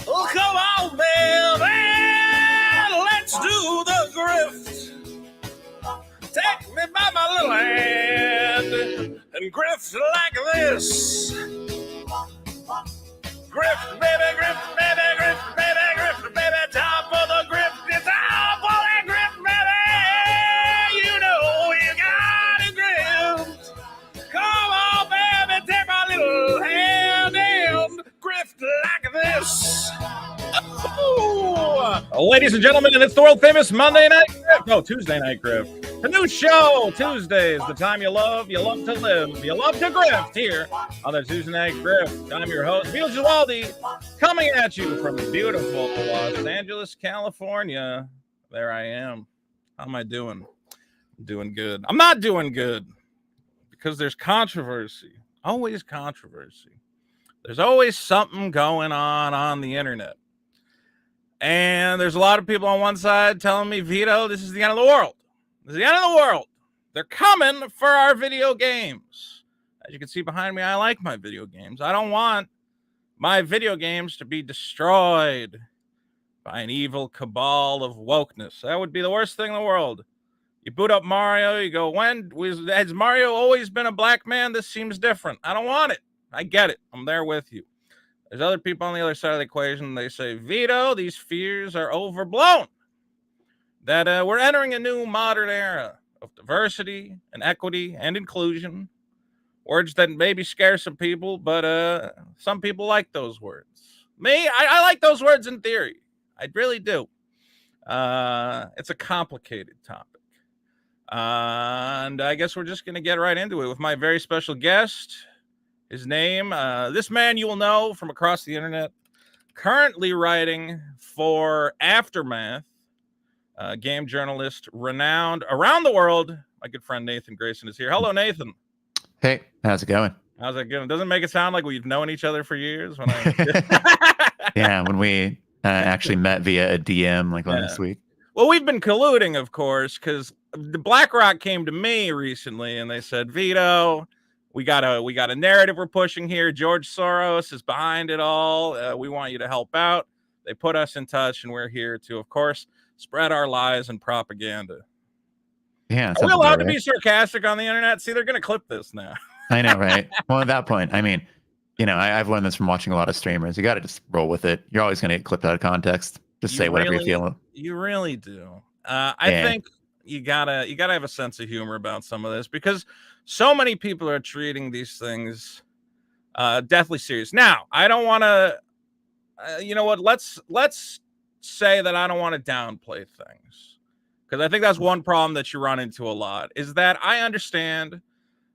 Oh, come on, baby, let's do the grift. Take me by my little hand and grift like this. Grift, baby, grift, baby, grift, baby, grift, baby, top of the grift, it's top of that grift, baby. You know you gotta grift. Come on, baby, take my little hand and grift like this. Ooh. Ladies and gentlemen, it's the world famous Monday Night Grift. No, Tuesday Night Grift. A new show, Tuesdays, the time you love to live, you love to grift here on the Tuesday Night Grift. I'm your host, Vito Givaldi, coming at you from beautiful Los Angeles, California. There I am. How am I doing? I'm doing good. I'm not doing good because there's controversy. Always controversy. There's always something going on the internet. And there's a lot of people on one side telling me, Vito, this is the end of the world. This is the end of the world. They're coming for our video games. As you can see behind me, I like my video games. I don't want my video games to be destroyed by an evil cabal of wokeness. That would be the worst thing in the world. You boot up Mario, you go, has Mario always been a black man? This seems different. I don't want it. I get it. I'm there with you. There's other people on the other side of the equation. They say, Vito, these fears are overblown. That we're entering a new modern era of diversity and equity and inclusion. Words that maybe scare some people, but some people like those words. Me, I like those words in theory. I really do. It's a complicated topic. And I guess we're just going to get right into it with my very special guest. His name, this man you will know from across the internet, currently writing for Aftermath, game journalist, renowned around the world. My good friend Nathan Grayson is here. Hello, Nathan. Hey, how's it going? How's it going? Doesn't make it sound like we've known each other for years. Yeah, when we actually met via a DM like last week. Well, we've been colluding, of course, because the BlackRock came to me recently and they said, Vito, we got a narrative we're pushing here. George Soros is behind it all. We want you to help out. They put us in touch, and we're here to, of course, spread our lies and propaganda. Yeah. Are we allowed to be sarcastic on the internet? See, they're going to clip this now. I know, right? Well, at that point, I mean, I've learned this from watching a lot of streamers. You got to just roll with it. You're always going to get clipped out of context. Just say whatever you feel. You really do. I think you gotta have a sense of humor about some of this because so many people are treating these things deathly serious. Now, I don't want to. You know what? Let's say that I don't want to downplay things because I think that's one problem that you run into a lot. Is that I understand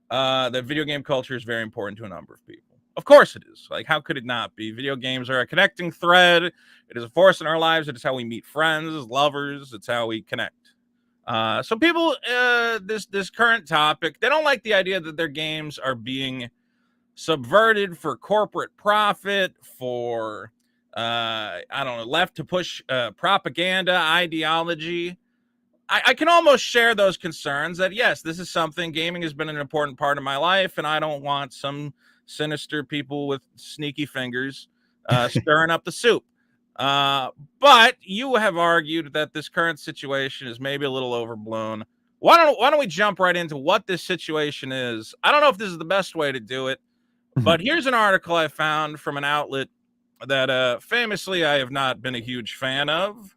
that video game culture is very important to a number of people. Of course it is. Like, how could it not be? Video games are a connecting thread. It is a force in our lives. It is how we meet friends, lovers. It's how we connect. So people, this current topic, they don't like the idea that their games are being subverted for corporate profit, for, left to push propaganda, ideology. I can almost share those concerns that, yes, this is something, gaming has been an important part of my life, and I don't want some sinister people with sneaky fingers stirring up the soup. But you have argued that this current situation is maybe a little overblown. Why don't we jump right into what this situation is? I don't know if this is the best way to do it, but here's an article I found from an outlet that famously I have not been a huge fan of.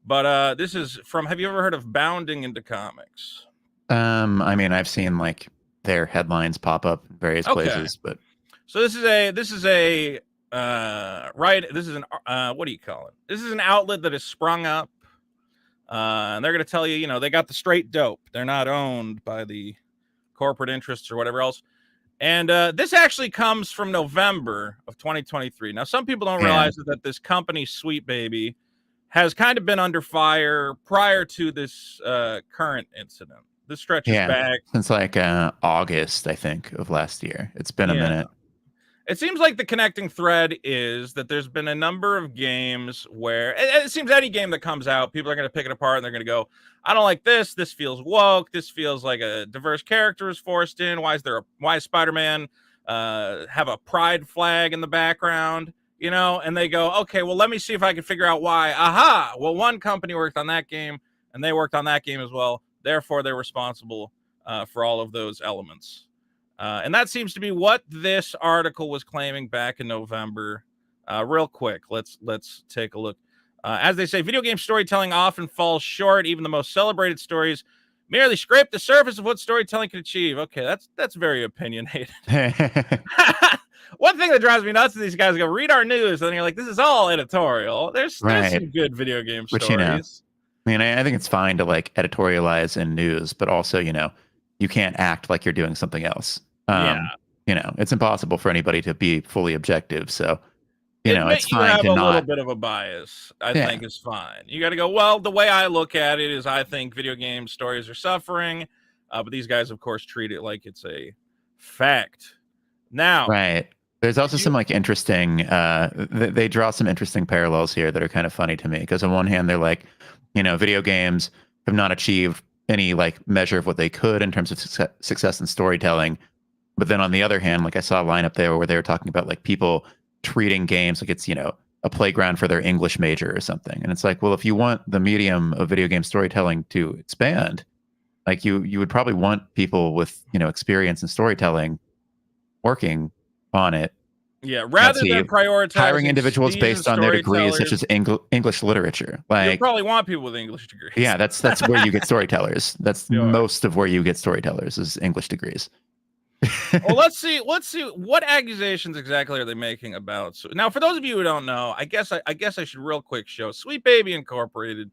But this is from, have you ever heard of Bounding into Comics? I mean, I've seen like their headlines pop up in various places, but so this is an what do you call it? This is an outlet that has sprung up, and they're going to tell you, they got the straight dope. They're not owned by the corporate interests or whatever else. And this actually comes from November of 2023. Now, some people don't realize that this company, Sweet Baby, has kind of been under fire prior to this current incident. This stretches back since like August, I think, of last year. It's been a minute. It seems like the connecting thread is that there's been a number of games where it seems any game that comes out, people are going to pick it apart and they're going to go, I don't like this. This feels woke. This feels like a diverse character is forced in. Why is Spider-Man have a pride flag in the background? and they go, okay, well, let me see if I can figure out why. Aha! Well, one company worked on that game, and they worked on that game as well. Therefore, they're responsible for all of those elements. And that seems to be what this article was claiming back in November. Real quick, let's take a look. As they say, video game storytelling often falls short. Even the most celebrated stories merely scrape the surface of what storytelling can achieve. Okay, that's very opinionated. One thing that drives me nuts is these guys go read our news, and then you're like, this is all editorial. There's some good video game stories. I mean, I think it's fine to like editorialize in news, but also, you can't act like you're doing something else. It's impossible for anybody to be fully objective. So, it's fine have to a not little bit of a bias. I think is fine. You got to go, well, the way I look at it is I think video game stories are suffering, but these guys, of course, treat it like it's a fact. Now, right. There's also some like interesting, they draw some interesting parallels here that are kind of funny to me. Because on one hand, they're like, video games have not achieved any like measure of what they could in terms of success in storytelling. But then on the other hand, like I saw a line up there where they were talking about like people treating games like it's, a playground for their English major or something. And it's like, well, if you want the medium of video game storytelling to expand, like you would probably want people with, experience in storytelling working on it. Yeah, rather than prioritizing hiring individuals based on their degrees, such as English literature. Like, you probably want people with English degrees. Yeah, that's where you get storytellers. That's most of where you get storytellers is English degrees. Well, let's see what accusations exactly are they making about. So now, for those of you who don't know, I guess I should real quick show Sweet Baby Incorporated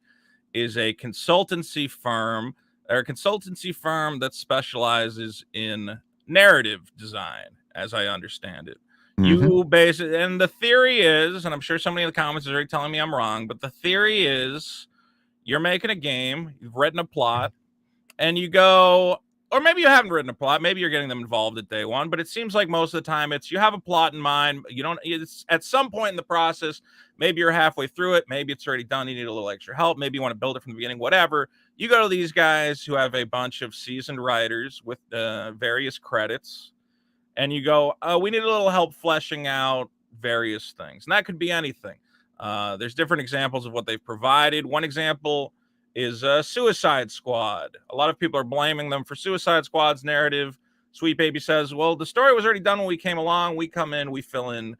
is a consultancy firm. They're a consultancy firm that specializes in narrative design, as I understand it. You basically, and the theory is, and I'm sure somebody in the comments is already telling me I'm wrong, but the theory is you're making a game, you've written a plot, and you go, or maybe you haven't written a plot, maybe you're getting them involved at day one, but it seems like most of the time it's you have a plot in mind, it's at some point in the process, maybe you're halfway through it, maybe it's already done, you need a little extra help, maybe you want to build it from the beginning, whatever. You go to these guys who have a bunch of seasoned writers with various credits, and you go, we need a little help fleshing out various things. And that could be anything. There's different examples of what they've provided. One example is Suicide Squad. A lot of people are blaming them for Suicide Squad's narrative. Sweet Baby says, well, the story was already done when we came along. We come in, we fill in,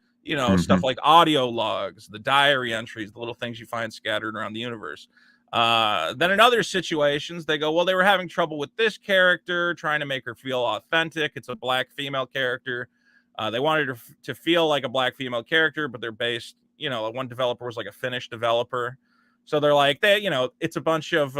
stuff like audio logs, the diary entries, the little things you find scattered around the universe. Then in other situations, they go, well, they were having trouble with this character, trying to make her feel authentic. It's a black female character. They wanted her to feel like a black female character, but they're based, one developer was like a Finnish developer. So they're like, it's a bunch of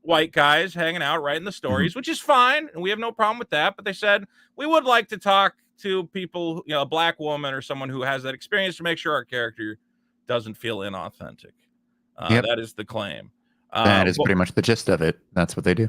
white guys hanging out writing the stories, which is fine. And we have no problem with that. But they said, we would like to talk to people, a black woman or someone who has that experience to make sure our character doesn't feel inauthentic. That is the claim. That is pretty much the gist of it. That's what they do.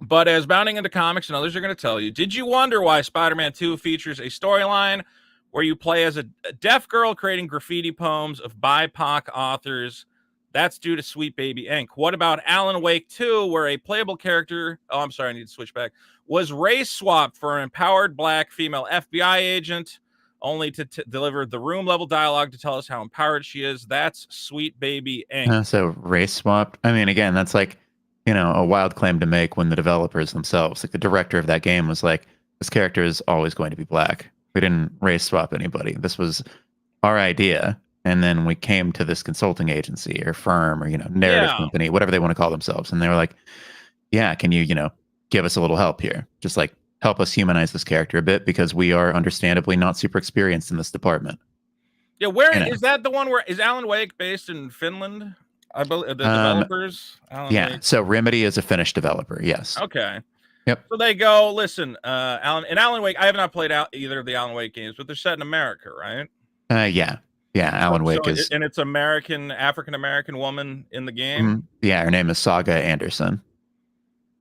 But as Bounding into Comics and others are going to tell you, did you wonder why Spider-Man 2 features a storyline where you play as a deaf girl creating graffiti poems of BIPOC authors? That's due to Sweet Baby Inc. What about Alan Wake 2, where a playable character, I need to switch back, was race swapped for an empowered black female FBI agent, only to deliver the room level dialogue to tell us how empowered she is? That's Sweet Baby Inc. So race swapped. I mean, again, that's like, a wild claim to make when the developers themselves, like the director of that game was like, this character is always going to be black. We didn't race swap anybody. This was our idea. And then we came to this consulting agency or firm or, narrative company, whatever they want to call themselves. And they were like, yeah, can you, give us a little help here? Just like, help us humanize this character a bit because we are understandably not super experienced in this department. Yeah, where is that the one where is Alan Wake based in Finland? I believe the developers. Wake. So Remedy is a Finnish developer. Yes. Okay. Yep. So they go, listen, Alan Wake. I have not played out either of the Alan Wake games, but they're set in America, right? Yeah. Alan Wake is, and it's African American woman in the game. Yeah, her name is Saga Anderson.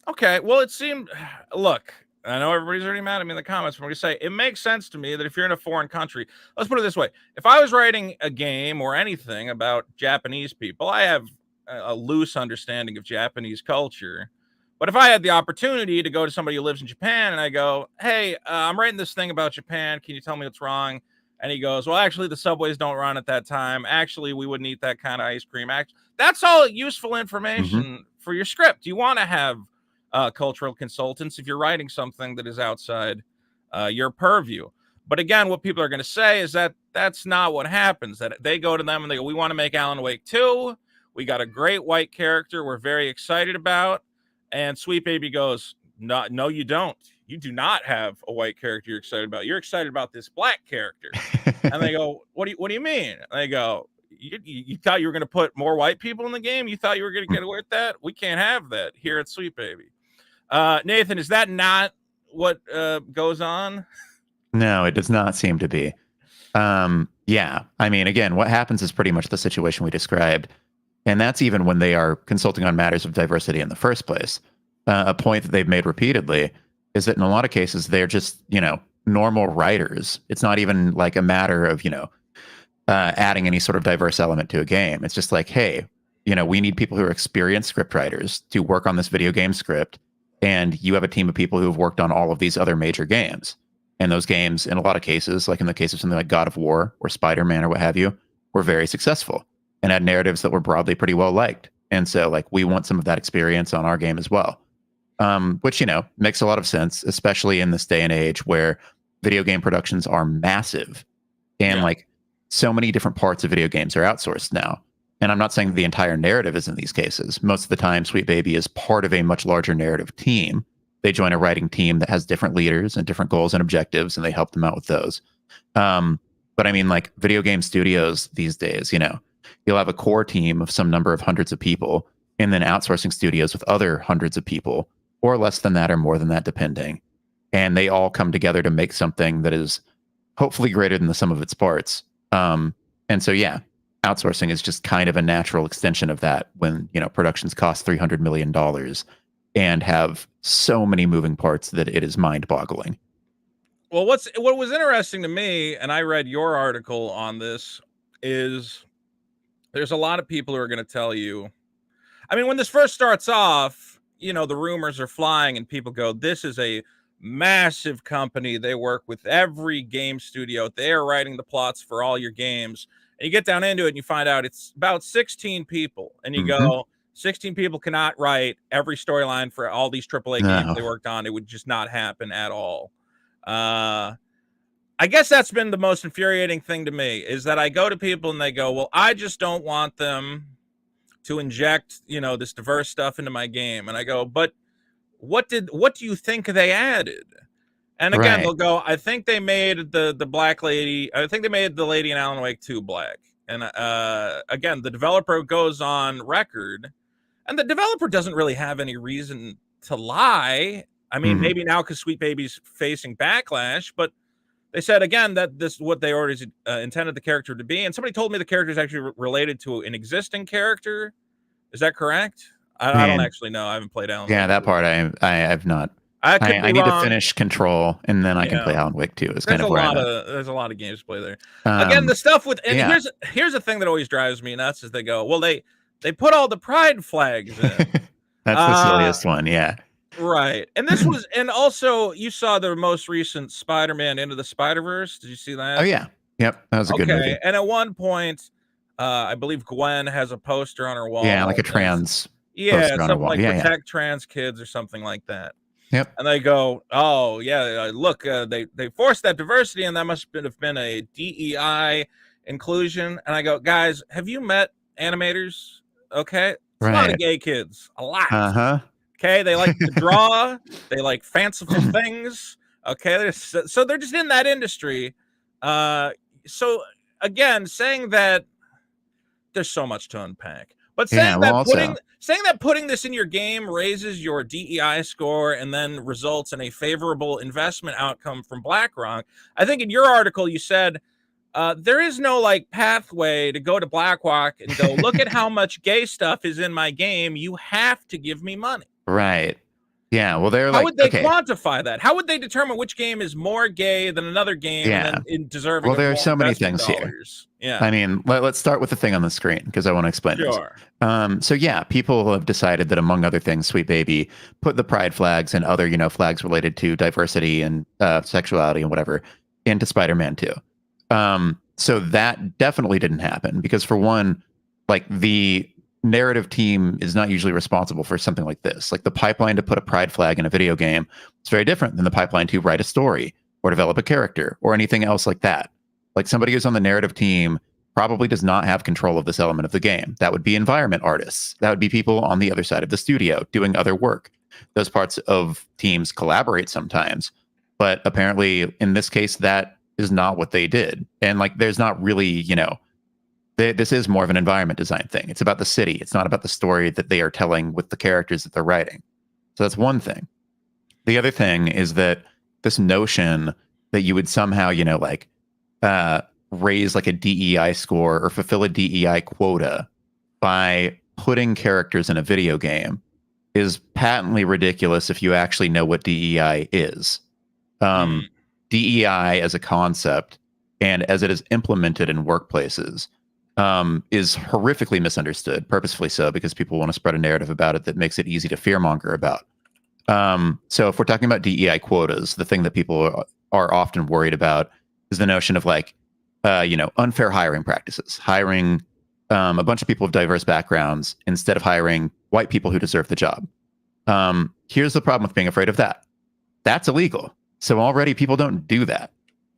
Okay, well, it seemed. Look, I know everybody's already mad at me in the comments. But I'm going to say it makes sense to me that if you're in a foreign country, let's put it this way: if I was writing a game or anything about Japanese people, I have a loose understanding of Japanese culture. But if I had the opportunity to go to somebody who lives in Japan and I go, hey, I'm writing this thing about Japan. Can you tell me what's wrong? And he goes, well, actually, the subways don't run at that time. Actually, we wouldn't eat that kind of ice cream. That's all useful information for your script. You want to have cultural consultants if you're writing something that is outside your purview. But again, what people are going to say is that that's not what happens. That they go to them and they go, we want to make Alan Wake 2. We got a great white character we're very excited about. And Sweet Baby goes, no, you don't. You do not have a white character you're excited about. You're excited about this black character. And they go, what do you mean? And they go, you thought you were going to put more white people in the game? You thought you were going to get away with that? We can't have that here at Sweet Baby. Nathan, is that not what goes on? No, it does not seem to be. Yeah. I mean, again, what happens is pretty much the situation we described. And that's even when they are consulting on matters of diversity in the first place. A point that they've made repeatedly is that in a lot of cases, they're just, normal writers. It's not even like a matter of, adding any sort of diverse element to a game. It's just like, hey, we need people who are experienced script writers to work on this video game script. And you have a team of people who have worked on all of these other major games. And those games, in a lot of cases, like in the case of something like God of War or Spider-Man or what have you, were very successful and had narratives that were broadly pretty well liked. And so, like, we want some of that experience on our game as well. Which, makes a lot of sense, especially in this day and age where video game productions are massive and like so many different parts of video games are outsourced now. And I'm not saying the entire narrative is in these cases. Most of the time, Sweet Baby is part of a much larger narrative team. They join a writing team that has different leaders and different goals and objectives, and they help them out with those. But I mean, like video game studios these days, you'll have a core team of some number of hundreds of people and then outsourcing studios with other hundreds of people, or less than that or more than that, depending. And they all come together to make something that is hopefully greater than the sum of its parts. And so, yeah, outsourcing is just kind of a natural extension of that when, productions cost $300 million and have so many moving parts that it is mind-boggling. Well, what was interesting to me, and I read your article on this, is there's a lot of people who are going to tell you, I mean, when this first starts off, the rumors are flying and people go, this is a massive company. They work with every game studio. They are writing the plots for all your games. And you get down into it and you find out it's about 16 people. And you go, 16 people cannot write every storyline for all these AAA games they worked on. It would just not happen at all. I guess that's been the most infuriating thing to me, is that I go to people and they go, well, I just don't want them to inject, this diverse stuff into my game. And I go, but what do you think they added? And again, they'll go, I think they made the black lady, I think they made the lady in Alan Wake 2 black. And again, the developer goes on record, and the developer doesn't really have any reason to lie. I mean, maybe now because Sweet Baby's facing backlash, but they said, again, that this is what they already intended the character to be. And somebody told me the character is actually related to an existing character. Is that correct? I don't actually know. I haven't played Alan Wake. That part I have not. I need to finish Control, and then I can play Alan Wake 2. There's a lot of games to play there. Again, the stuff with, and here's the thing that always drives me nuts is they go, well, they put all the pride flags in. That's the silliest one, yeah. Right. And this was, and also you saw the most recent Spider-Man Into the Spider-Verse. Did you see that? Oh yeah. Yep. That was a good movie. And at one point, I believe Gwen has a poster on her wall. Yeah, like a trans poster on her wall. Like protect trans kids or something like that. Yep. And they go, oh yeah, look, they forced that diversity, and that must have been a DEI inclusion. And I go, guys, have you met animators? Okay. It's a lot of gay kids. A lot. Okay, they like to draw. They like fanciful things. Okay, so they're just in that industry. So again, saying that there's so much to unpack, but saying that putting this in your game raises your DEI score and then results in a favorable investment outcome from BlackRock. I think in your article you said there is no like pathway to go to BlackRock and go, look at how much gay stuff is in my game. You have to give me money. Right. Yeah. Well, they're how would they quantify that? How would they determine which game is more gay than another game and deserving? Well, there are so many things here. Yeah. I mean, let's start with the thing on the screen because I want to explain this. So yeah, people have decided that among other things, Sweet Baby put the pride flags and other, flags related to diversity and sexuality and whatever into Spider-Man 2. So that definitely didn't happen because, for one, like the narrative team is not usually responsible for something like this. Like the pipeline to put a pride flag in a video game, it's very different than the pipeline to write a story or develop a character or anything else like that. Like somebody who's on the narrative team probably does not have control of this element of the game. That would be environment artists. That would be people on the other side of the studio doing other work. Those parts of teams collaborate sometimes, but apparently in this case, that is not what they did. And like, there's not really, this is more of an environment design thing. It's about the city. It's not about the story that they are telling with the characters that they're writing. So that's one thing. The other thing is that this notion that you would somehow, raise like a DEI score or fulfill a DEI quota by putting characters in a video game is patently ridiculous if you actually know what DEI is. DEI as a concept and as it is implemented in workplaces is horrifically misunderstood, purposefully so, because people want to spread a narrative about it that makes it easy to fearmonger about. So if we're talking about DEI quotas, the thing that people are often worried about is the notion of like, unfair hiring practices, hiring a bunch of people of diverse backgrounds instead of hiring white people who deserve the job. Here's the problem with being afraid of that. That's illegal. So already people don't do that.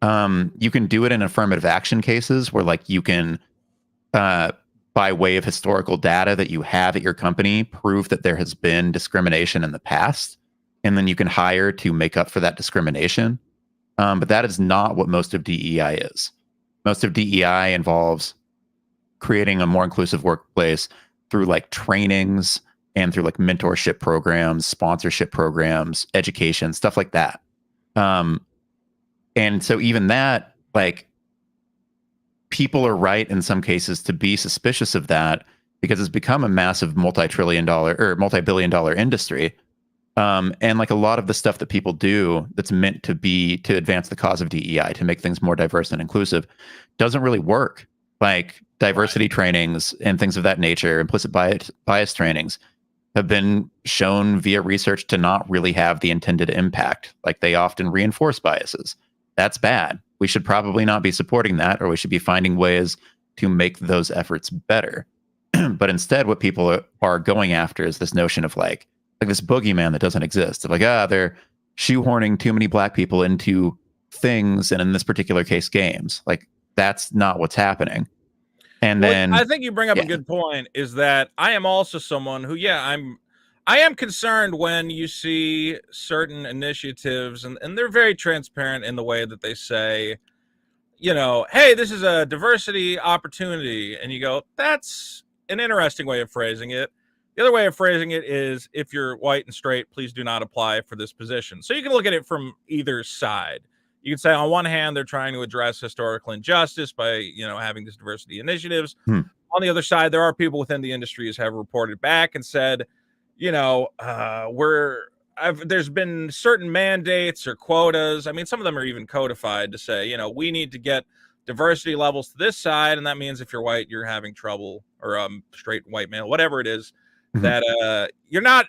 You can do it in affirmative action cases where like you can, by way of historical data that you have at your company, prove that there has been discrimination in the past, and then you can hire to make up for that discrimination. But that is not what most of DEI is. Most of DEI involves creating a more inclusive workplace through like trainings and through like mentorship programs, sponsorship programs, education, stuff like that. And so even that, like, people are right in some cases to be suspicious of that because it's become a massive multi-billion dollar industry. And like a lot of the stuff that people do that's meant to be to advance the cause of DEI, to make things more diverse and inclusive, doesn't really work. Like diversity trainings and things of that nature, implicit bias trainings, have been shown via research to not really have the intended impact. Like they often reinforce biases. That's bad. We should probably not be supporting that, or we should be finding ways to make those efforts better. But instead, what people are going after is this notion of like this boogeyman that doesn't exist. Of like, they're shoehorning too many black people into things, and in this particular case, games. Like that's not what's happening. And then I think you bring up a good point, is that I am also someone who, I am concerned when you see certain initiatives and they're very transparent in the way that they say, hey, this is a diversity opportunity. And you go, that's an interesting way of phrasing it. The other way of phrasing it is, if you're white and straight, please do not apply for this position. So you can look at it from either side. You can say, on one hand, they're trying to address historical injustice by, having these diversity initiatives. On the other side, there are people within the industries have reported back and said, there's been certain mandates or quotas. I mean, some of them are even codified to say, we need to get diversity levels to this side. And that means if you're white, you're having trouble, or straight white male, whatever it is, that you're not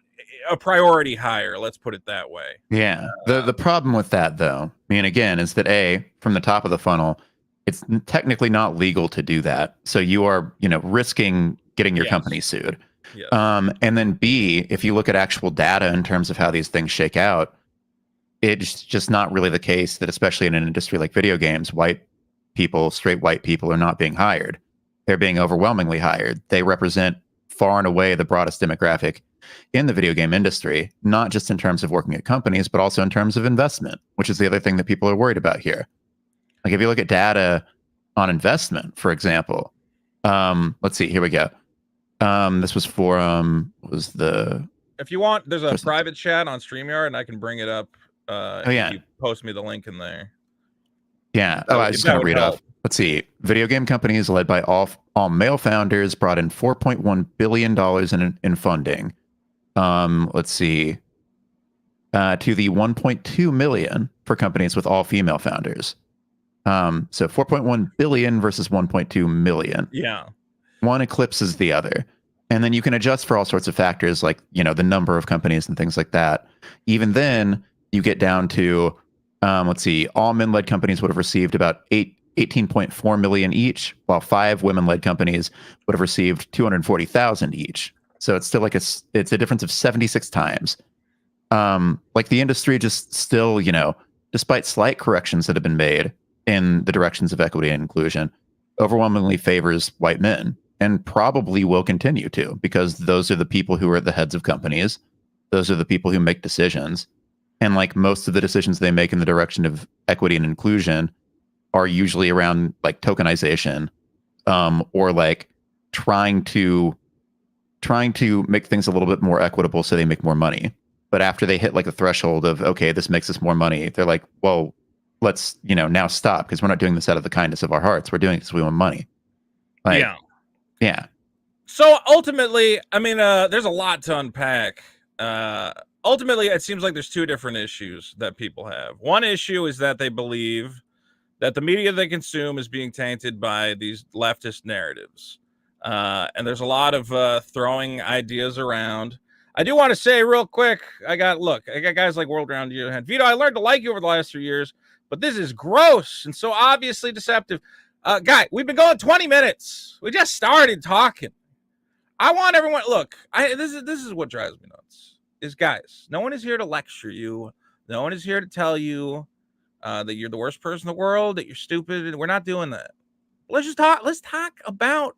a priority hire. Let's put it that way. Yeah. The problem with that, though, I mean, again, is that from the top of the funnel, it's technically not legal to do that. So you are, risking getting your company sued. Yes. And then B, if you look at actual data in terms of how these things shake out, it's just not really the case that, especially in an industry like video games, straight white people are not being hired. They're being overwhelmingly hired. They represent far and away the broadest demographic in the video game industry, not just in terms of working at companies, but also in terms of investment, which is the other thing that people are worried about here. Like if you look at data on investment, for example, let's see, here we go. This was for, if you want, there's a private chat on StreamYard and I can bring it up. If you post me the link in there. Yeah. I just kind of read off. Let's see. Video game companies led by all male founders brought in $4.1 billion in funding. Let's see. To the 1.2 million for companies with all female founders. So 4.1 billion versus 1.2 million. Yeah. One eclipses the other. And then you can adjust for all sorts of factors like, the number of companies and things like that. Even then, you get down to, let's see, all men-led companies would have received about 18.4 million each, while 5 women-led companies would have received 240,000 each. So it's still like it's a difference of 76 times. Like the industry just still, despite slight corrections that have been made in the directions of equity and inclusion, overwhelmingly favors white men, and probably will continue to, because those are the people who are at the heads of companies. Those are the people who make decisions. And like most of the decisions they make in the direction of equity and inclusion are usually around like tokenization, or like trying to make things a little bit more equitable so they make more money. But after they hit like a threshold of, okay, this makes us more money, they're like, well, let's, now stop, because we're not doing this out of the kindness of our hearts. We're doing it because we want money. Like, yeah. So ultimately, I mean, there's a lot to unpack. Ultimately, it seems like there's two different issues that people have. One issue is that they believe that the media they consume is being tainted by these leftist narratives. And there's a lot of throwing ideas around. I do want to say real quick, I got guys like World Round You and Vito. I learned to like you over the last 3 years, but this is gross and so obviously deceptive. Guy, we've been going 20 minutes. We just started talking. I want everyone, look, this is what drives me nuts, is guys, no one is here to lecture you. No one is here to tell you that you're the worst person in the world, that you're stupid, and we're not doing that. Let's talk about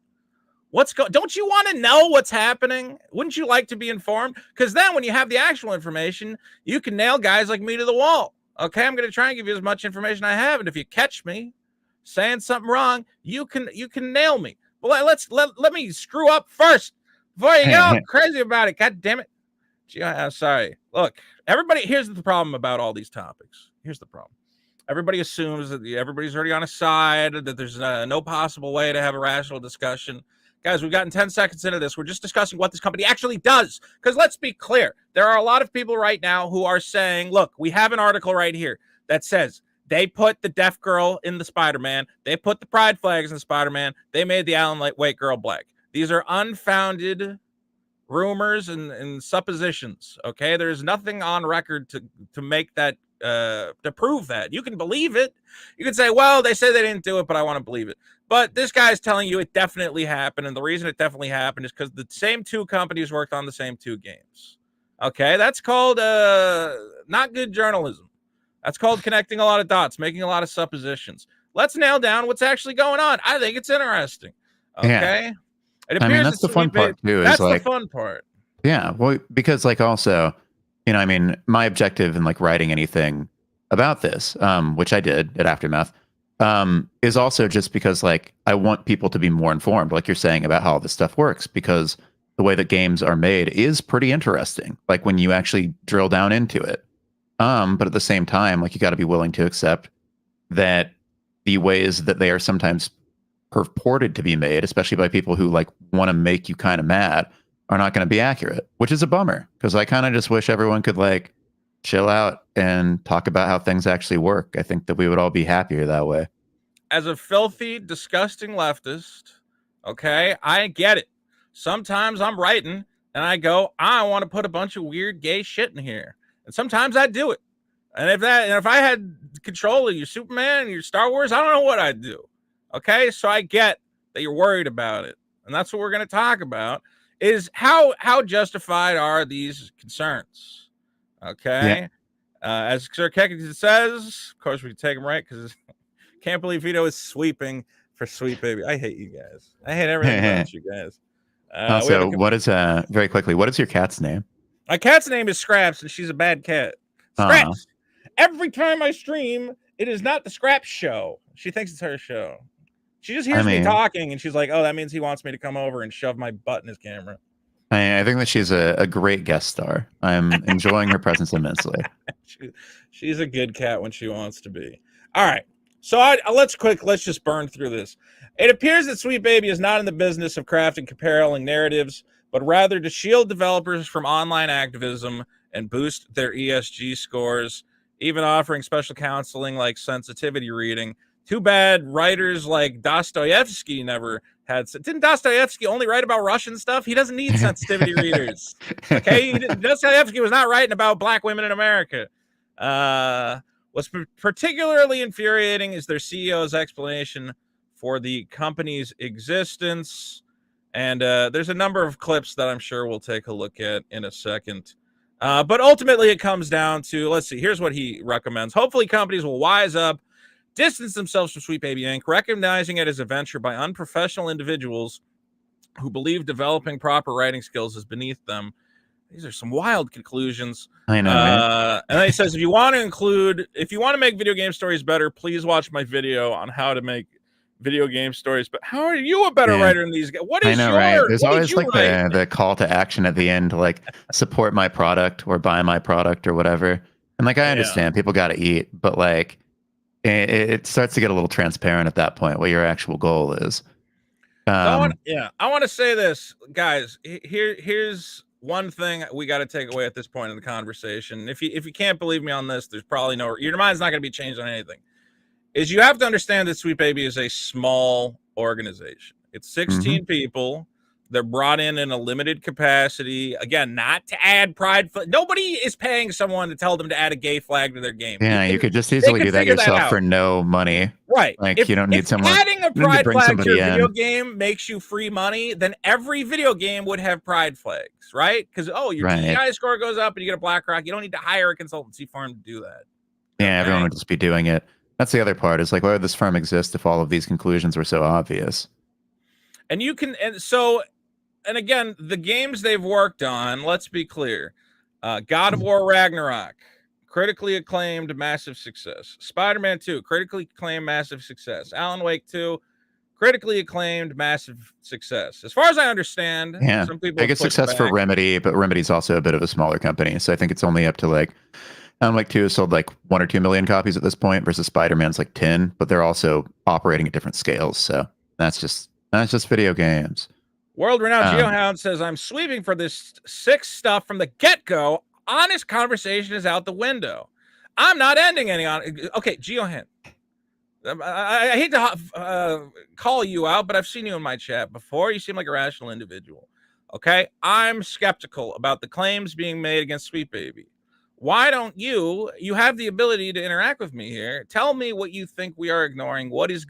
don't you want to know what's happening? Wouldn't you like to be informed? Because then when you have the actual information, you can nail guys like me to the wall. Okay, I'm going to try and give you as much information I have, and if you catch me saying something wrong, you can nail me. But let me screw up first before you get all crazy about it. God damn it. I'm sorry. Look, everybody, here's the problem about all these topics. Here's the problem. Everybody assumes that everybody's already on a side, that there's no possible way to have a rational discussion. Guys, we've gotten 10 seconds into this. We're just discussing what this company actually does. Because let's be clear, there are a lot of people right now who are saying, look, we have an article right here that says they put the deaf girl in the Spider-Man. They put the pride flags in the Spider-Man. They made the Alan White girl black. These are unfounded rumors and suppositions. Okay, there's nothing on record to make that to prove that. You can believe it. You can say, well, they say they didn't do it, but I want to believe it. But this guy's telling you it definitely happened, and the reason it definitely happened is because the same two companies worked on the same two games. Okay, that's called not good journalism. That's called connecting a lot of dots, making a lot of suppositions. Let's nail down what's actually going on. I think it's interesting. Okay. Yeah. It appears that's the fun part too. That's the fun part. Yeah. Well, because like also, my objective in like writing anything about this, which I did at Aftermath, is also just because like I want people to be more informed, like you're saying, about how this stuff works, because the way that games are made is pretty interesting. Like when you actually drill down into it. But at the same time, like you got to be willing to accept that the ways that they are sometimes purported to be made, especially by people who like want to make you kind of mad, are not going to be accurate, which is a bummer, because I kind of just wish everyone could like chill out and talk about how things actually work. I think that we would all be happier that way. As a filthy, disgusting leftist, okay, I get it. Sometimes I'm writing and I go, I want to put a bunch of weird gay shit in here. And sometimes I do it. And if I had control of your Superman and your Star Wars, I don't know what I'd do. Okay, so I get that you're worried about it. And that's what we're going to talk about, is how justified are these concerns? Okay. Yeah. As Sir Kekington says, of course we can take him right, because can't believe Vito is sweeping for Sweet Baby. I hate you guys. I hate everything about you guys. Also, what is very quickly, what is your cat's name? My cat's name is Scraps, and she's a bad cat. Scraps. Every time I stream, it is not the Scraps show. She thinks it's her show. She just hears me talking, and she's like, oh, that means he wants me to come over and shove my butt in his camera. I think that she's a great guest star. I'm enjoying her presence immensely. She's a good cat when she wants to be. All right. So let's just burn through this. It appears that Sweet Baby is not in the business of crafting compelling narratives, but rather to shield developers from online activism and boost their ESG scores, even offering special counseling like sensitivity reading. Too bad writers like Dostoevsky never had. Didn't Dostoevsky only write about Russian stuff? He doesn't need sensitivity readers. Okay, Dostoevsky was not writing about black women in America. What's particularly infuriating is their CEO's explanation for the company's existence. And there's a number of clips that I'm sure we'll take a look at in a second. But ultimately, it comes down to, let's see, here's what he recommends. Hopefully, companies will wise up, distance themselves from Sweet Baby Inc., recognizing it as a venture by unprofessional individuals who believe developing proper writing skills is beneath them. These are some wild conclusions. I know, man. And then he says, if you want to make video game stories better, please watch my video on how to make video game stories. But how are you a better writer than these guys? What is right? There's always like write? the call to action at the end to like support my product or buy my product or whatever. And like, I understand people got to eat, but like it starts to get a little transparent at that point what your actual goal is. I want to say this, guys. Here's one thing we got to take away at this point in the conversation. If you can't believe me on this, there's probably your mind's not going to be changed on anything. Is you have to understand that Sweet Baby is a small organization. It's 16 people. They're brought in a limited capacity. Again, not to add pride. Nobody is paying someone to tell them to add a gay flag to their game. Yeah, you could just easily do that yourself for no money. Right. Like, you don't need someone. Adding a pride flag to your video game makes you free money, then every video game would have pride flags, right? Because, your TI score goes up and you get a Black Rock. You don't need to hire a consultancy firm to do that. Yeah, everyone would just be doing it. That's the other part, is like, why would this firm exist if all of these conclusions were so obvious? And again, the games they've worked on, let's be clear. God of War Ragnarok, critically acclaimed, massive success. Spider-Man 2, critically acclaimed, massive success. Alan Wake 2, critically acclaimed, massive success. As far as I understand, some people biggest success for Remedy, but Remedy's also a bit of a smaller company, so I think it's only up to like Alan Wake 2 has sold like 1 or 2 million copies at this point versus Spider-Man's like 10, but they're also operating at different scales, so that's just video games. World-renowned GeoHound says, I'm sweeping for this sick stuff from the get-go. Honest conversation is out the window. I'm not ending any on. Okay, GeoHound. I hate to call you out, but I've seen you in my chat before. You seem like a rational individual. Okay? I'm skeptical about the claims being made against Sweet Baby. Why don't you have the ability to interact with me here. Tell me what you think we are ignoring. What is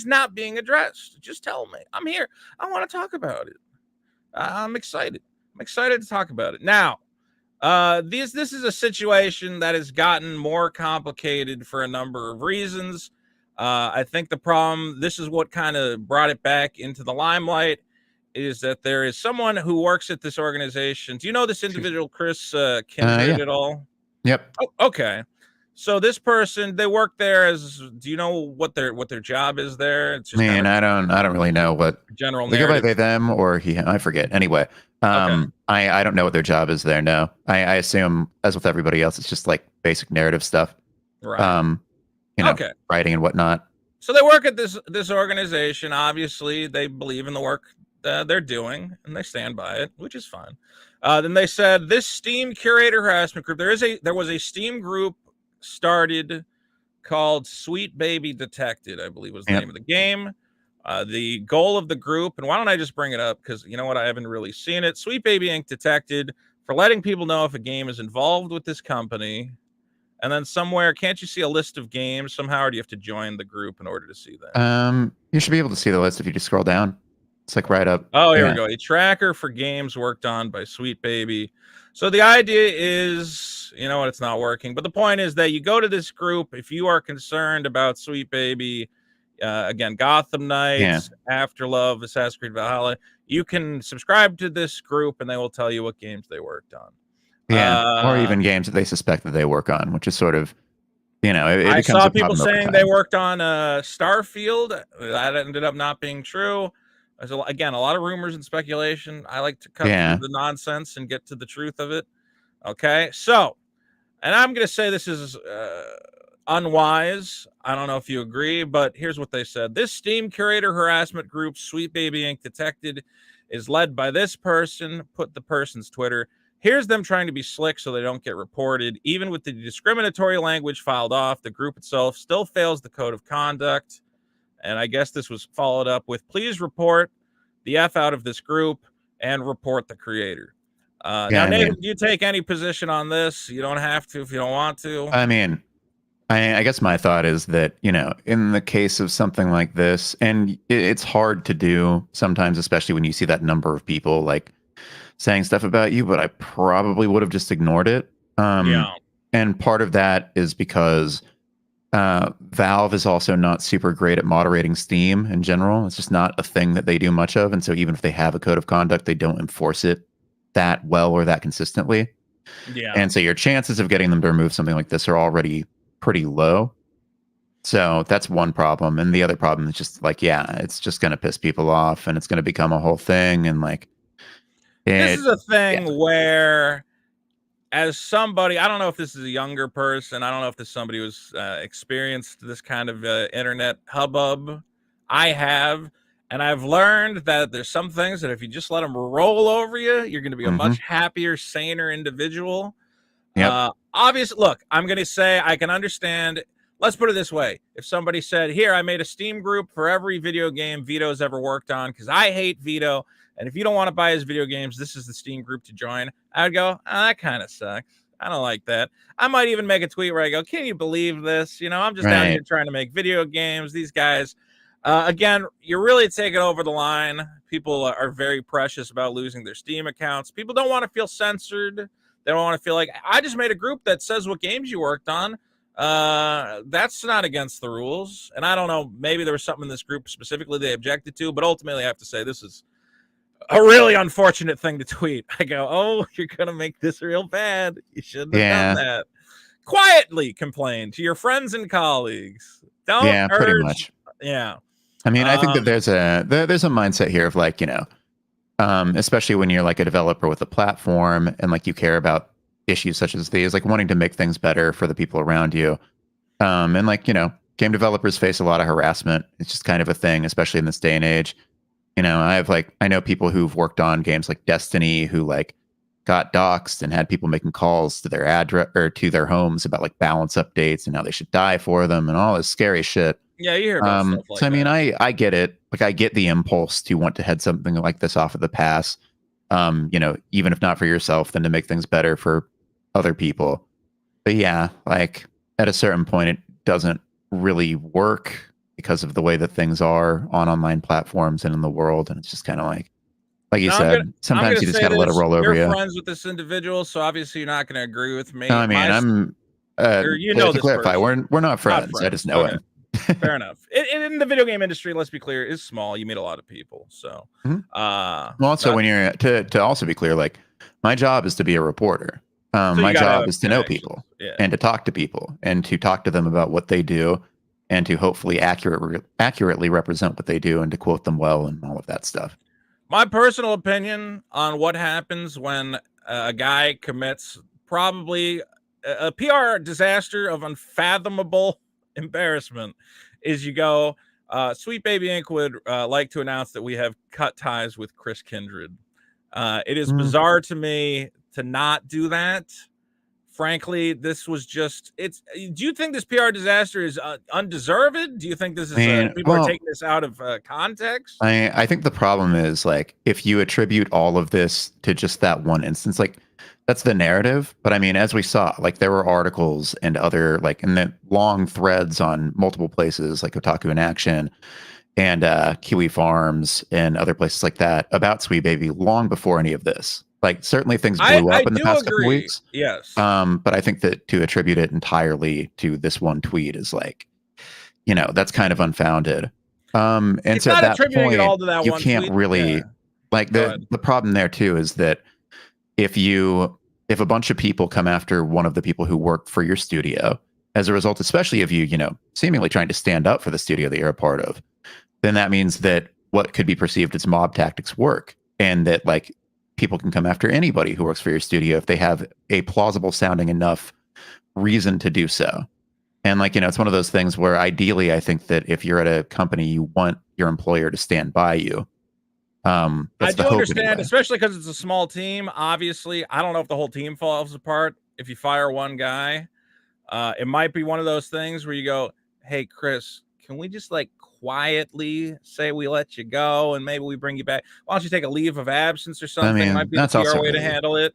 not being addressed? Just tell me. I'm here. I want to talk about it. I'm excited. I'm excited to talk about it. Now, this is a situation that has gotten more complicated for a number of reasons. I think the problem, this is what kind of brought it back into the limelight, is that there is someone who works at this organization. Do you know this individual, Chris Kindred, at all? Yep. Oh, okay. So this person, they work there as. Do you know what their job is there? It's just I don't really know what general. They go by they them or he. I forget. Anyway, I don't know what their job is there. No, I assume, as with everybody else, it's just like basic narrative stuff. Right. Writing and whatnot. So they work at this organization. Obviously, they believe in the work they're doing, and they stand by it, which is fine. Then they said this Steam curator harassment group. There was a Steam group started called Sweet Baby Detected, I believe was the name of the game. The goal of the group, and why don't I just bring it up, because you know what, I haven't really seen it. Sweet Baby Inc. Detected for letting people know if a game is involved with this company. And then somewhere, can't you see a list of games somehow, or do you have to join the group in order to see that? You should be able to see the list if you just scroll down. It's like right up. Oh, here we go. A tracker for games worked on by Sweet Baby. So the idea is, you know what, it's not working. But the point is that you go to this group if you are concerned about Sweet Baby. Again, Gotham Knights, Afterlove, Assassin's Creed Valhalla. You can subscribe to this group and they will tell you what games they worked on. Yeah, or even games that they suspect that they work on, which is sort of, I saw people saying they worked on Starfield. That ended up not being true. There's a lot of rumors and speculation. I like to cut through the nonsense and get to the truth of it. Okay, so, and I'm going to say this is unwise. I don't know if you agree, but here's what they said. This Steam curator harassment group, Sweet Baby Inc. Detected, is led by this person. Put the person's Twitter. Here's them trying to be slick so they don't get reported. Even with the discriminatory language filed off, the group itself still fails the code of conduct. And I guess this was followed up with, please report the F out of this group and report the creator. Now, Nathan, do you take any position on this? You don't have to if you don't want to. I mean, I guess my thought is that, in the case of something like this, and it's hard to do sometimes, especially when you see that number of people like saying stuff about you, but I probably would have just ignored it. Yeah. And part of that is because Valve is also not super great at moderating Steam in general. It's just not a thing that they do much of. And so even if they have a code of conduct, they don't enforce it that well or that consistently. Yeah. And so your chances of getting them to remove something like this are already pretty low. So that's one problem. And the other problem is just like, yeah, it's just going to piss people off and it's going to become a whole thing. And like, This is a thing yeah. where, as somebody, I don't know if this is a younger person, I don't know if this is somebody who's experienced this kind of internet hubbub. I have, and I've learned that there's some things that if you just let them roll over you, you're going to be a much happier, saner individual. Yep. Obviously, look, I'm going to say I can understand. Let's put it this way. If somebody said, here, I made a Steam group for every video game Vito's ever worked on because I hate Vito. And if you don't want to buy his video games, this is the Steam group to join. I would go, that kind of sucks. I don't like that. I might even make a tweet where I go, can you believe this? I'm just down here trying to make video games. These guys, again, you're really taking over the line. People are very precious about losing their Steam accounts. People don't want to feel censored. They don't want to feel like, I just made a group that says what games you worked on. That's not against the rules. And I don't know, maybe there was something in this group specifically they objected to, but ultimately I have to say this is a really unfortunate thing to tweet. I go, oh, you're going to make this real bad. You shouldn't have done that. Quietly complain to your friends and colleagues. Don't urge. Pretty much. Yeah. I mean, I think that there's a mindset here of like, especially when you're like a developer with a platform and like you care about issues such as these, like wanting to make things better for the people around you. And like, game developers face a lot of harassment. It's just kind of a thing, especially in this day and age. I know people who've worked on games like Destiny who like got doxxed and had people making calls to their address or to their homes about like balance updates and how they should die for them and all this scary shit. Yeah, you hear about stuff like so I mean, that. I get it. Like I get the impulse to want to head something like this off of the pass. Even if not for yourself, then to make things better for other people. But yeah, like at a certain point, it doesn't really work because of the way that things are on online platforms and in the world. And it's just kind of like you said, sometimes you just got to let it roll over you. You're friends with this individual, so obviously you're not going to agree with me. No, I mean, I'm, to clarify, we're not friends. I just know him. Fair enough. In the video game industry, let's be clear, is small. You meet a lot of people. So, well, also when you're to also be clear, like my job is to be a reporter. My job is to know people and to talk to people and to talk to them about what they do and to hopefully accurately represent what they do and to quote them well and all of that stuff. My personal opinion on what happens when a guy commits probably a PR disaster of unfathomable embarrassment is you go, Sweet Baby Inc. would like to announce that we have cut ties with Chris Kindred. It is bizarre to me to not do that. Frankly, this was just, do you think this PR disaster is undeserved? Do you think this is people are taking this out of context? I think the problem is like if you attribute all of this to just that one instance, like that's the narrative. But I mean, as we saw, like there were articles and other like and then long threads on multiple places like Otaku in Action and Kiwi Farms and other places like that about Sweet Baby long before any of this. Like certainly things blew up in the past couple weeks. Yes. But I think that to attribute it entirely to this one tweet is like, that's kind of unfounded. And it's so at that point, you can't really like the problem there too is that if a bunch of people come after one of the people who worked for your studio as a result, especially of you, seemingly trying to stand up for the studio that you're a part of, then that means that what could be perceived as mob tactics work and that like people can come after anybody who works for your studio if they have a plausible sounding enough reason to do so. And like, it's one of those things where ideally I think that if you're at a company, you want your employer to stand by you. I do understand, especially because it's a small team. Obviously, I don't know if the whole team falls apart if you fire one guy. It might be one of those things where you go, hey, Chris, can we just like quietly say we let you go and maybe we bring you back? Why don't you take a leave of absence or something? I mean, might be that's the also way to handle it.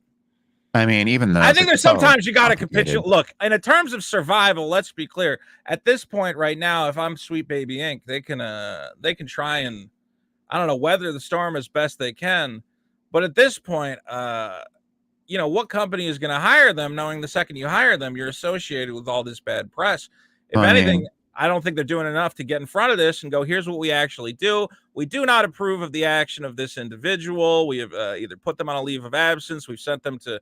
I mean, even though I think there's sometimes you got to complicated. capitulate. Look, in terms of survival, let's be clear. At this point right now, if I'm Sweet Baby Inc., they can try and, I don't know, weather the storm as best they can. But at this point, what company is going to hire them, knowing the second you hire them, you're associated with all this bad press? If anything, I don't think they're doing enough to get in front of this and go, here's what we actually do. We do not approve of the action of this individual. We have either put them on a leave of absence. We've sent them to,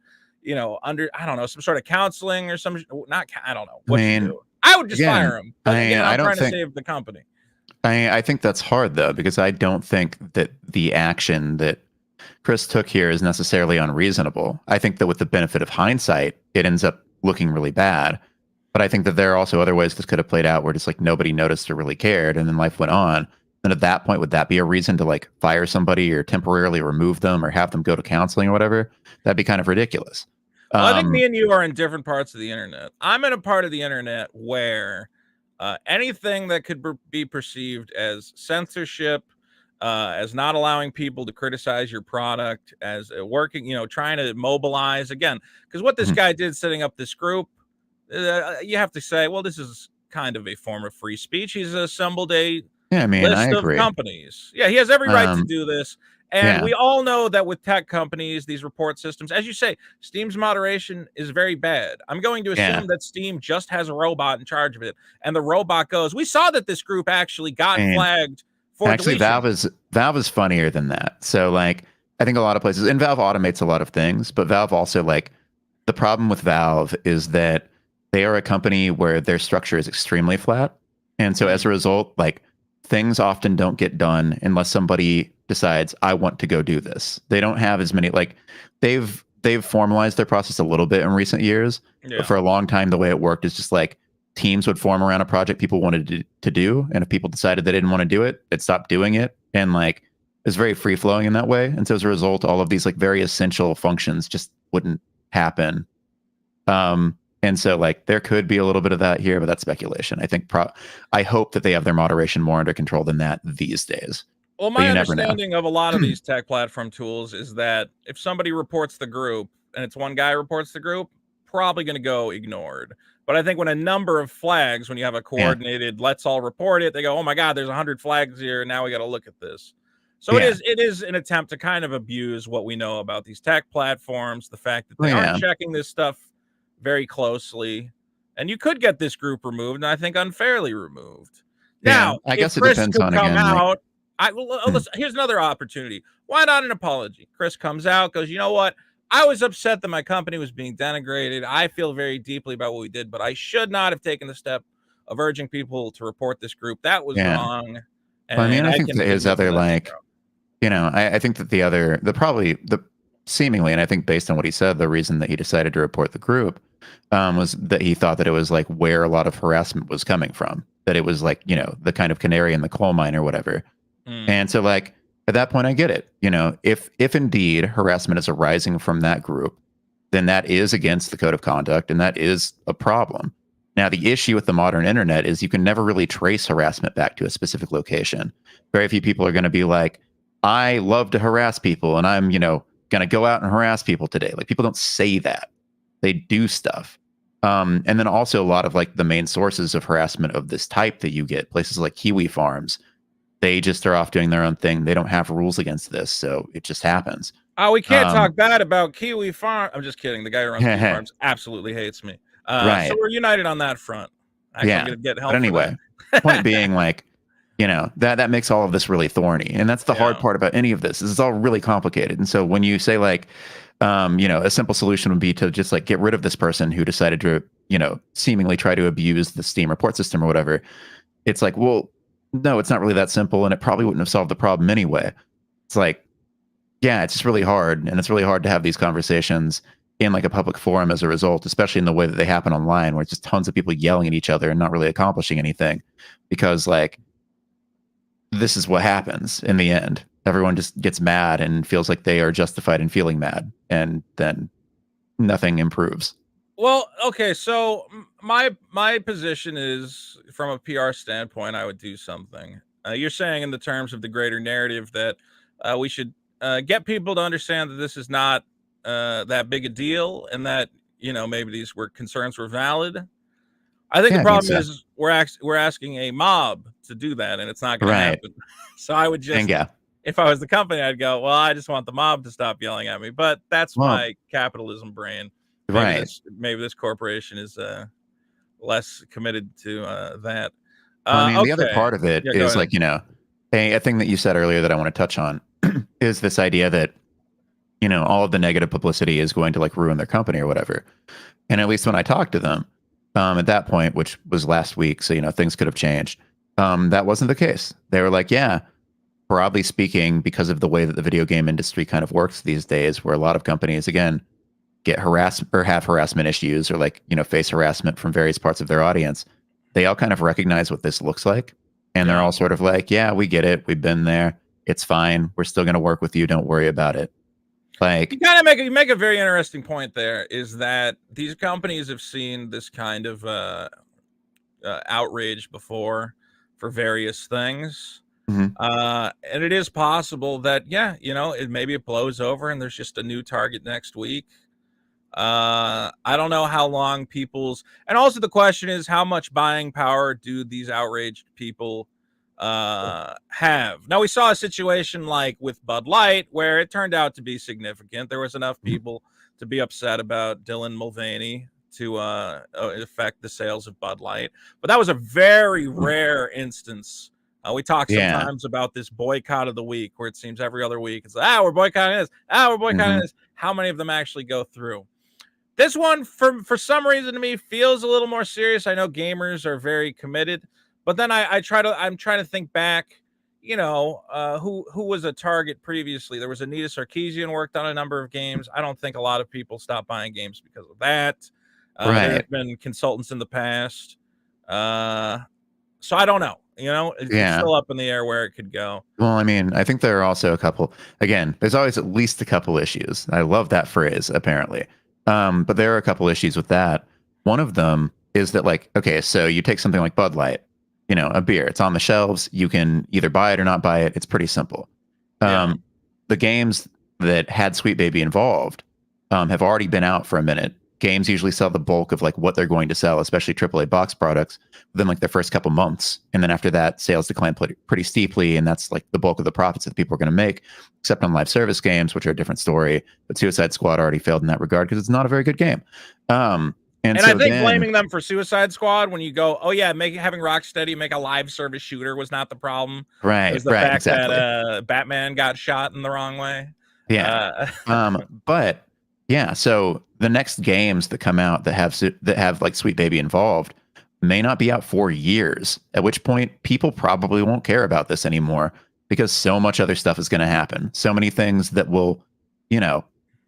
under, I don't know, some sort of counseling or some, I don't know what you do. I would just fire him. But again, I'm trying to save the company. I think that's hard, though, because I don't think that the action that Chris took here is necessarily unreasonable. I think that with the benefit of hindsight, it ends up looking really bad. But I think that there are also other ways this could have played out where just like nobody noticed or really cared, and then life went on. And at that point, would that be a reason to like fire somebody or temporarily remove them or have them go to counseling or whatever? That'd be kind of ridiculous. Well, I think me and you are in different parts of the internet. I'm in a part of the internet where anything that could be perceived as censorship, as not allowing people to criticize your product, as working, trying to mobilize again, because what this guy did setting up this group, you have to say, well, this is kind of a form of free speech. He's assembled a list of companies. Yeah, he has every right to do this. And we all know that with tech companies, these report systems, as you say, Steam's moderation is very bad. I'm going to assume that Steam just has a robot in charge of it. And the robot goes, we saw that this group actually got flagged for actually deletion. Valve is funnier than that. So like, I think a lot of places, and Valve automates a lot of things, but Valve also, like, the problem with Valve is that they are a company where their structure is extremely flat. And so as a result, like, things often don't get done unless somebody decides, I want to go do this. They don't have as many, like, they've formalized their process a little bit in recent years, but for a long time, the way it worked is just like teams would form around a project people wanted to do. And if people decided they didn't want to do it, they'd stop doing it. And like, it's very free flowing in that way. And so as a result, all of these like very essential functions just wouldn't happen. And so like there could be a little bit of that here, but that's speculation. I think I hope that they have their moderation more under control than that these days. Well, my understanding of a lot of these tech platform tools is that if somebody reports the group and it's one guy reports the group, probably going to go ignored. But I think when a number of flags, when you have a coordinated, let's all report it, they go, oh my God, there's 100 flags here. Now we got to look at this. So it is an attempt to kind of abuse what we know about these tech platforms, the fact that they aren't checking this stuff very closely. And you could get this group removed, and I think unfairly removed. Now, I guess it depends on, again, out, listen, here's another opportunity. Why not an apology? Chris comes out, goes, you know what? I was upset that my company was being denigrated. I feel very deeply about what we did, but I should not have taken the step of urging people to report this group. That was wrong. And I mean, I think that his other, like, I think that seemingly, and I think based on what he said, the reason that he decided to report the group was that he thought that it was like where a lot of harassment was coming from, that it was like, the kind of canary in the coal mine or whatever. And so like, at that point, I get it. If indeed harassment is arising from that group, then that is against the code of conduct, and that is a problem. Now, the issue with the modern internet is you can never really trace harassment back to a specific location. Very few people are going to be like, I love to harass people, and I'm, going to go out and harass people today. Like, people don't say that. They do stuff. And then also a lot of like the main sources of harassment of this type that you get, places like Kiwi Farms, they just are off doing their own thing. They don't have rules against this, so it just happens. Oh, we can't talk bad about Kiwi Farm. I'm just kidding. The guy who runs Kiwi Farms absolutely hates me. Right. So we're united on that front. I'm going to get help. But anyway, point being, like, that makes all of this really thorny, and that's the hard part about any of this. Is it's all really complicated. And so when you say like, a simple solution would be to just like get rid of this person who decided to, seemingly try to abuse the Steam report system or whatever. It's like, well, no, it's not really that simple, and it probably wouldn't have solved the problem anyway. It's like, it's just really hard, and it's really hard to have these conversations in like a public forum as a result, especially in the way that they happen online, where it's just tons of people yelling at each other and not really accomplishing anything, because like, this is what happens in the end. Everyone just gets mad and feels like they are justified in feeling mad, and then nothing improves. Well, okay, so my position is, from a PR standpoint, I would do something. You're saying in the terms of the greater narrative that we should get people to understand that this is not that big a deal, and that maybe these concerns were valid. I think Yeah, the I think problem so. is we're asking a mob to do that, and it's not going to Right. happen. So I would And just, yeah. if I was the company, I'd go, well, I just want the mob to stop yelling at me. But that's Well, my capitalism brain. Maybe right. this corporation is less committed to that. Well, I mean, the other Okay, part of it yeah, go is ahead. like, a thing that you said earlier that I want to touch on is this idea that, all of the negative publicity is going to like ruin their company or whatever. And at least when I talked to them at that point, which was last week, so, things could have changed. That wasn't the case. They were like, yeah, broadly speaking, because of the way that the video game industry kind of works these days, where a lot of companies, again, get harassed or have harassment issues or like, face harassment from various parts of their audience, they all kind of recognize what this looks like. And they're Yeah. all sort of like, yeah, we get it. We've been there. It's fine. We're still going to work with you. Don't worry about it. Like, You kind of make a very interesting point there, is that these companies have seen this kind of outrage before for various things. mhm, And it is possible that, maybe it blows over and there's just a new target next week. I don't know how long and also the question is, how much buying power do these outraged people have? Now, we saw a situation like with Bud Light where it turned out to be significant. There was enough mhm. people to be upset about Dylan Mulvaney to affect the sales of Bud Light, but that was a very rare instance. We talk Yeah. sometimes about this boycott of the week, where it seems every other week it's we're boycotting this, we're boycotting Hmm. this. How many of them actually go through? This one, for some reason, to me feels a little more serious. I know gamers are very committed, but then I'm trying to think back. Who was a target previously? There was Anita Sarkeesian, worked on a number of games. I don't think a lot of people stopped buying games because of that. There Right. have been consultants in the past, so I don't know. It's Yeah. still up in the air where it could go. Well, I mean, I think there are also a couple. Again, there's always at least a couple issues. I love that phrase, apparently. But there are a couple issues with that. One of them is that, like, okay, so you take something like Bud Light, a beer. It's on the shelves. You can either buy it or not buy it. It's pretty simple. Yeah. The games that had Sweet Baby involved have already been out for a minute. Games usually sell the bulk of like what they're going to sell, especially AAA box products, within like their first couple months, and then after that, sales decline pretty steeply, and that's like the bulk of the profits that people are going to make. Except on live service games, which are a different story. But Suicide Squad already failed in that regard because it's not a very good game. And I so think then, blaming them for Suicide Squad, when you go, oh yeah, having Rocksteady make a live service shooter was not the problem. It right, was the right, fact exactly, that Batman got shot in the wrong way. yeah. Uh, But yeah, so the next games that come out that have like Sweet Baby involved may not be out for years, at which point people probably won't care about this anymore because so much other stuff is going to happen. So many things that will,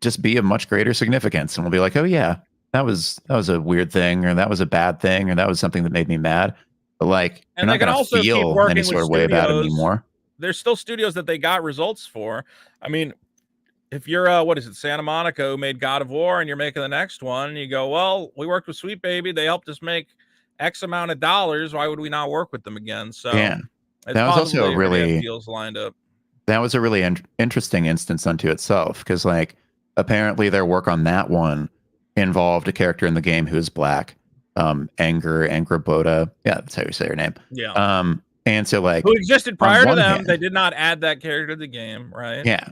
just be of much greater significance. And we'll be like, oh yeah, that was a weird thing, or that was a bad thing, or that was something that made me mad. But like, you're and they not can going to also keep feel any working with sort of way about it studios. anymore. There's still studios that they got results for. I mean, if you're what is it, Santa Monica, who made God of War, and you're making the next one, you go, well, we worked with Sweet Baby, they helped us make X amount of dollars. Why would we not work with them again? So Yeah. it's That was possible also a they already have really deals lined up. that was a really interesting instance unto itself, because like apparently their work on that one involved a character in the game who is black, Angraboda, yeah, that's how you say her name. Yeah. And so like Who existed on prior to one them. They hand, did not add that character to the game, right? yeah.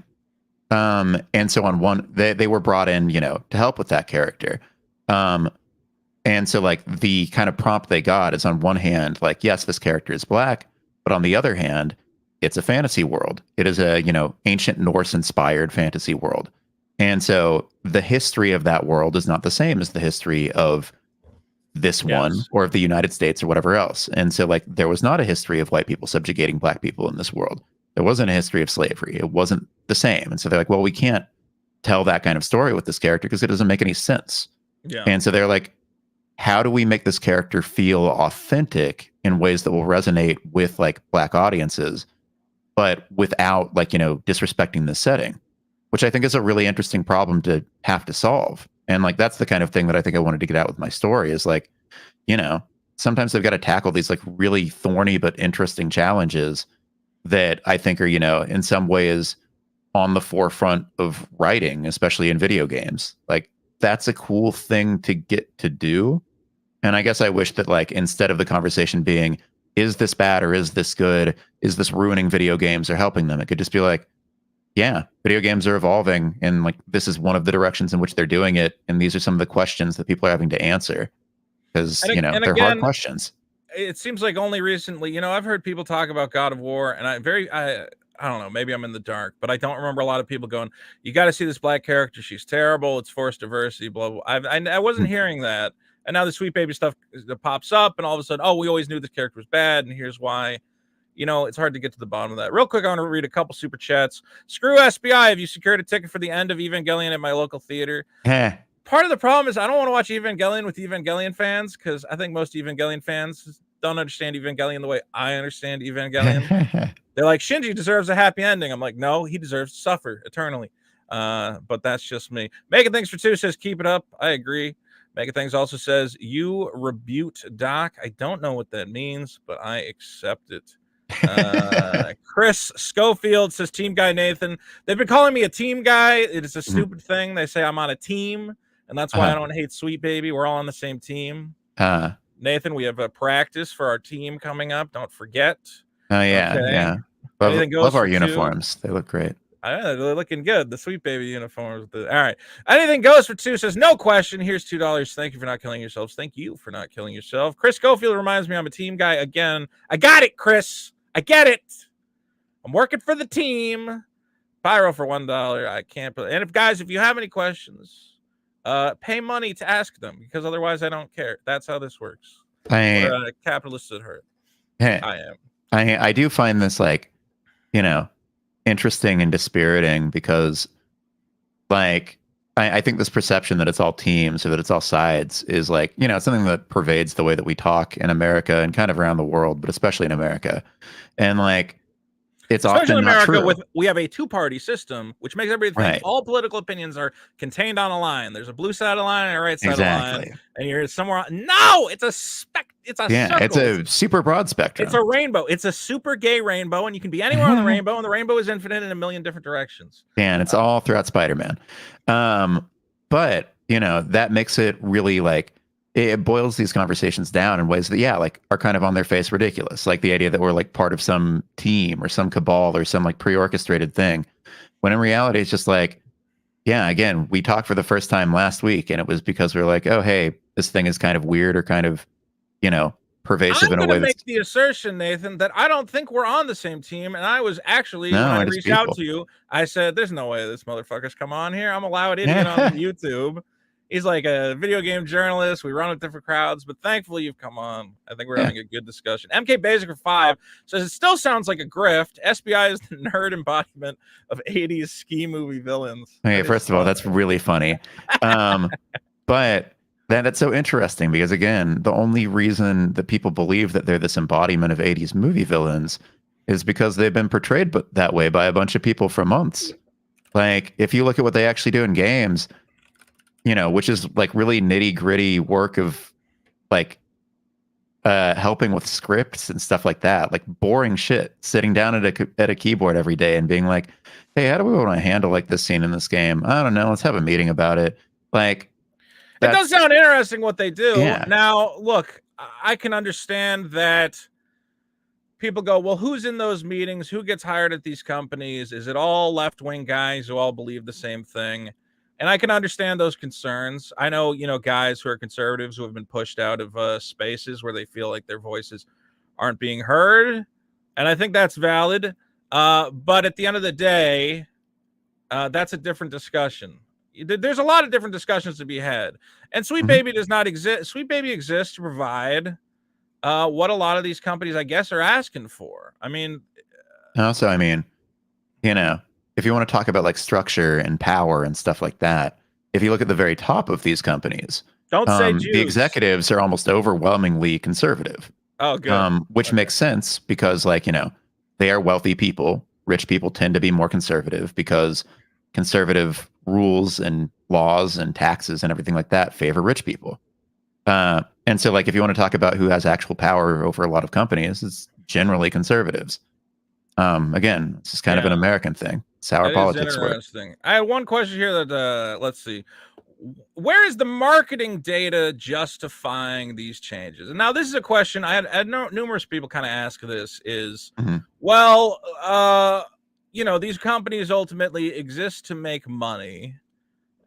And so on one, they were brought in, to help with that character. And so like the kind of prompt they got is, on one hand, like, yes, this character is black, but on the other hand, it's a fantasy world. It is a, ancient Norse inspired fantasy world. And so the history of that world is not the same as the history of this one Yes. or of the United States or whatever else. And so like there was not a history of white people subjugating black people in this world. There wasn't a history of slavery. It wasn't the same. And so they're like, well, we can't tell that kind of story with this character because it doesn't make any sense. Yeah. And so they're like, how do we make this character feel authentic in ways that will resonate with like black audiences, but without like, disrespecting the setting, which I think is a really interesting problem to have to solve. And like, that's the kind of thing that I think I wanted to get out with my story is like, sometimes they've got to tackle these like really thorny but interesting challenges that I think are, in some ways on the forefront of writing, especially in video games. Like that's a cool thing to get to do. And I guess I wish that like instead of the conversation being, is this bad or is this good? Is this ruining video games or helping them? It could just be like, yeah, video games are evolving and like this is one of the directions in which they're doing it. And these are some of the questions that people are having to answer because, And, you know, and they're again, hard questions. it seems like only recently, you know, I've heard people talk about God of War, and I don't know, maybe I'm in the dark, but I don't remember a lot of people going, "You got to see this black character. She's terrible. It's forced diversity." Blah blah. I wasn't hearing that, and now the Sweet Baby stuff pops up, and all of a sudden, oh, we always knew this character was bad, and here's why. You know, it's hard to get to the bottom of that. Real quick, I want to read a couple super chats. Screw SBI. Have you secured a ticket for the end of Evangelion at my local theater? Part of the problem is I don't want to watch Evangelion with Evangelion fans because I think most Evangelion fans don't understand Evangelion the way I understand Evangelion. They're like, Shinji deserves a happy ending. I'm like, no, he deserves to suffer eternally. But that's just me. Making Things for Two says, keep it up. I agree. Making Things also says, you rebuke Doc. I don't know what that means, but I accept it. Chris Schofield says, Team Guy Nathan. They've been calling me a team guy. It is a stupid thing. They say I'm on a team, and that's why I don't hate Sweet Baby. We're all on the same team. Nathan, we have a practice for our team coming up. Don't forget. Oh yeah, okay. yeah. Love our uniforms. They look great. They're looking good. The Sweet Baby uniforms. All right. Anything goes for two says, no question. Here's $2. Thank you for not killing yourselves. Thank you for not killing yourself. Chris Schofield reminds me I'm a team guy again. I got it, Chris. I get it. I'm working for the team. Pyro for $1. I can't. And if you have any questions, pay money to ask them because otherwise I don't care. That's how this works. We're capitalists at heart. I am. I do find this like, you know, interesting and dispiriting because like I think this perception that it's all teams or that it's all sides is like, you know, something that pervades the way that we talk in America and kind of around the world, but especially in America. And like it's especially often in America not true. we have a two-party system, which makes everybody think all political opinions are contained on a line. There's a blue side of the line and a right side of the line, and you're somewhere. No, it's a circle. It's a super broad spectrum. It's a rainbow. It's a super gay rainbow, and you can be anywhere on the rainbow, and the rainbow is infinite in a million different directions. And it's all throughout Spider-Man. But you know that makes it really like. It boils these conversations down in ways that, yeah, like are kind of on their face ridiculous. Like the idea that we're like part of some team or some cabal or some like pre-orchestrated thing. When in reality, it's just like, yeah, again, we talked for the first time last week and it was because we were like, oh, hey, this thing is kind of weird or kind of, you know, pervasive in a way. I'm going to make the assertion, Nathan, that I don't think we're on the same team. And I was actually, when I reached out to you, I said, there's no way this motherfucker's come on here. I'm allowed idiot on YouTube. He's like a video game journalist. We run with different crowds, but thankfully you've come on. I think we're having a good discussion. MK Basic for 5 says it still sounds like a grift. SBI is the nerd embodiment of 80s ski movie villains. Okay, first of all, that's really funny. But that's so interesting because again, the only reason that people believe that they're this embodiment of 80s movie villains is because they've been portrayed that way by a bunch of people for months. Like if you look at what they actually do in games, you know, which is like really nitty gritty work of like helping with scripts and stuff like that, like boring shit, sitting down at a keyboard every day and being like, hey, how do we want to handle like this scene in this game? I don't know. Let's have a meeting about it. Like, it does sound interesting what they do. Yeah. Now, look, I can understand that people go, well, who's in those meetings? Who gets hired at these companies? Is it all left-wing guys who all believe the same thing? And I can understand those concerns. I know, you know, guys who are conservatives who have been pushed out of spaces where they feel like their voices aren't being heard. And I think that's valid. But at the end of the day, that's a different discussion. There's a lot of different discussions to be had. And Sweet Baby does not exist. Sweet Baby exists to provide what a lot of these companies, I guess, are asking for. I mean, also, I mean, you know, if you want to talk about like structure and power and stuff like that, if you look at the very top of these companies, don't say Jews. The executives are almost overwhelmingly conservative. Oh, good. Which makes sense because, like, you know, they are wealthy people. Rich people tend to be more conservative because conservative rules and laws and taxes and everything like that favor rich people. And so, like, if you want to talk about who has actual power over a lot of companies, it's generally conservatives. Again, it's just kind of an American thing. how our That is politics work. interesting. I had one question here that let's see. Where is the marketing data justifying these changes? And now this is a question I had numerous people kind of ask this is, well, these companies ultimately exist to make money.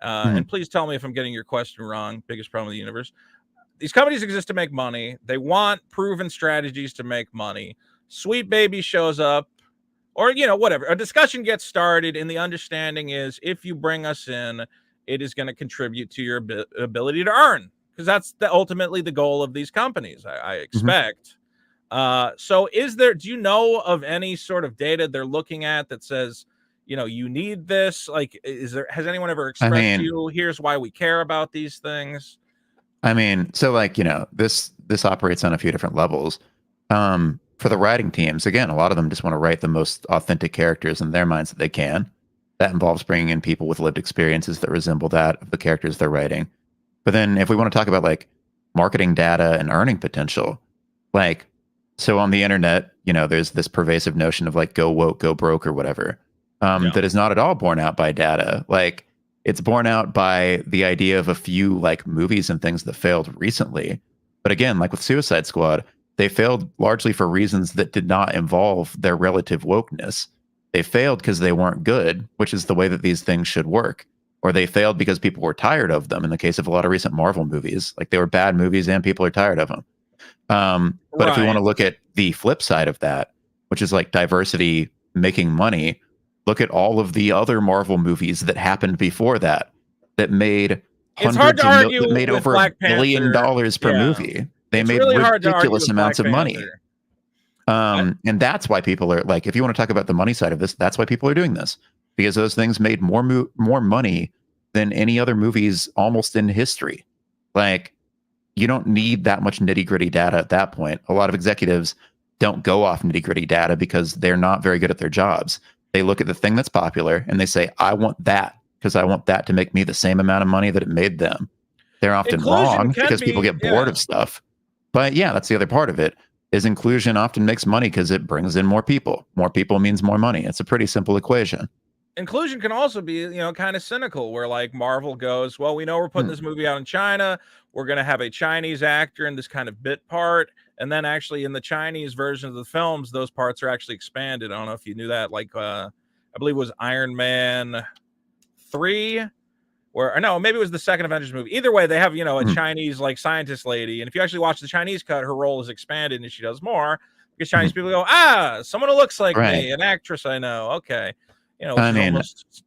And please tell me if I'm getting your question wrong. Biggest problem in the universe. These companies exist to make money. They want proven strategies to make money. Sweet Baby shows up, or whatever. A discussion gets started, and the understanding is if you bring us in, it is going to contribute to your ability to earn, because that's ultimately the goal of these companies, I expect. So do you know of any sort of data they're looking at that says, you need this? Like, has anyone ever expressed to you, here's why we care about these things? I mean, so like, this operates on a few different levels. For the writing teams, again, a lot of them just want to write the most authentic characters in their minds that they can. That involves bringing in people with lived experiences that resemble that of the characters they're writing. But then if we want to talk about like marketing data and earning potential, like, so on the internet, there's this pervasive notion of like, go woke, go broke or whatever, that is not at all borne out by data. Like, it's borne out by the idea of a few like movies and things that failed recently. But again, like with Suicide Squad, they failed largely for reasons that did not involve their relative wokeness. They failed because they weren't good, which is the way that these things should work. Or they failed because people were tired of them. In the case of a lot of recent Marvel movies, like they were bad movies and people are tired of them. But if we want to look at the flip side of that, which is like diversity making money, look at all of the other Marvel movies that happened before that made hundreds that made over $1 billion per movie. They made ridiculous amounts of money. And that's why people are like, if you want to talk about the money side of this, that's why people are doing this, because those things made more money than any other movies almost in history. Like, you don't need that much nitty gritty data at that point. A lot of executives don't go off nitty gritty data because they're not very good at their jobs. They look at the thing that's popular and they say, I want that because I want that to make me the same amount of money that it made them. They're often wrong because people get bored of stuff. But yeah, that's the other part of it, is inclusion often makes money because it brings in more people. More people means more money. It's a pretty simple equation. Inclusion can also be, kind of cynical, where like Marvel goes, well, we know we're putting this movie out in China. We're going to have a Chinese actor in this kind of bit part. And then actually in the Chinese version of the films, those parts are actually expanded. I don't know if you knew that. Like, I believe it was Iron Man 3. Or no, maybe it was the second Avengers movie. Either way, they have, a Chinese like scientist lady. And if you actually watch the Chinese cut, her role is expanded and she does more because Chinese people go, someone who looks like me, an actress I know. Okay. I mean, almost,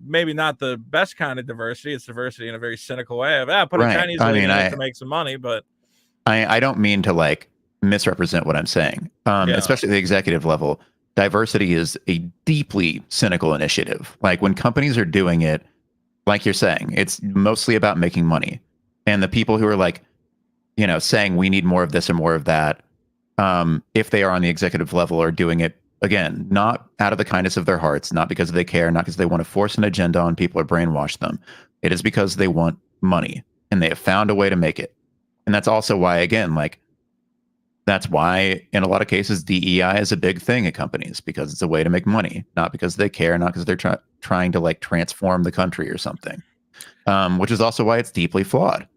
maybe not the best kind of diversity. It's diversity in a very cynical way of, put a Chinese lady in it to make some money. But I don't mean to like misrepresent what I'm saying, especially at the executive level. Diversity is a deeply cynical initiative. Like when companies are doing it, like you're saying, it's mostly about making money. And the people who are like, saying we need more of this or more of that, if they are on the executive level, are doing it, again, not out of the kindness of their hearts, not because they care, not because they want to force an agenda on people or brainwash them. It is because they want money and they have found a way to make it. And that's also why, again, like, that's why in a lot of cases, DEI is a big thing at companies, because it's a way to make money, not because they care, not because they're trying to like transform the country or something, which is also why it's deeply flawed.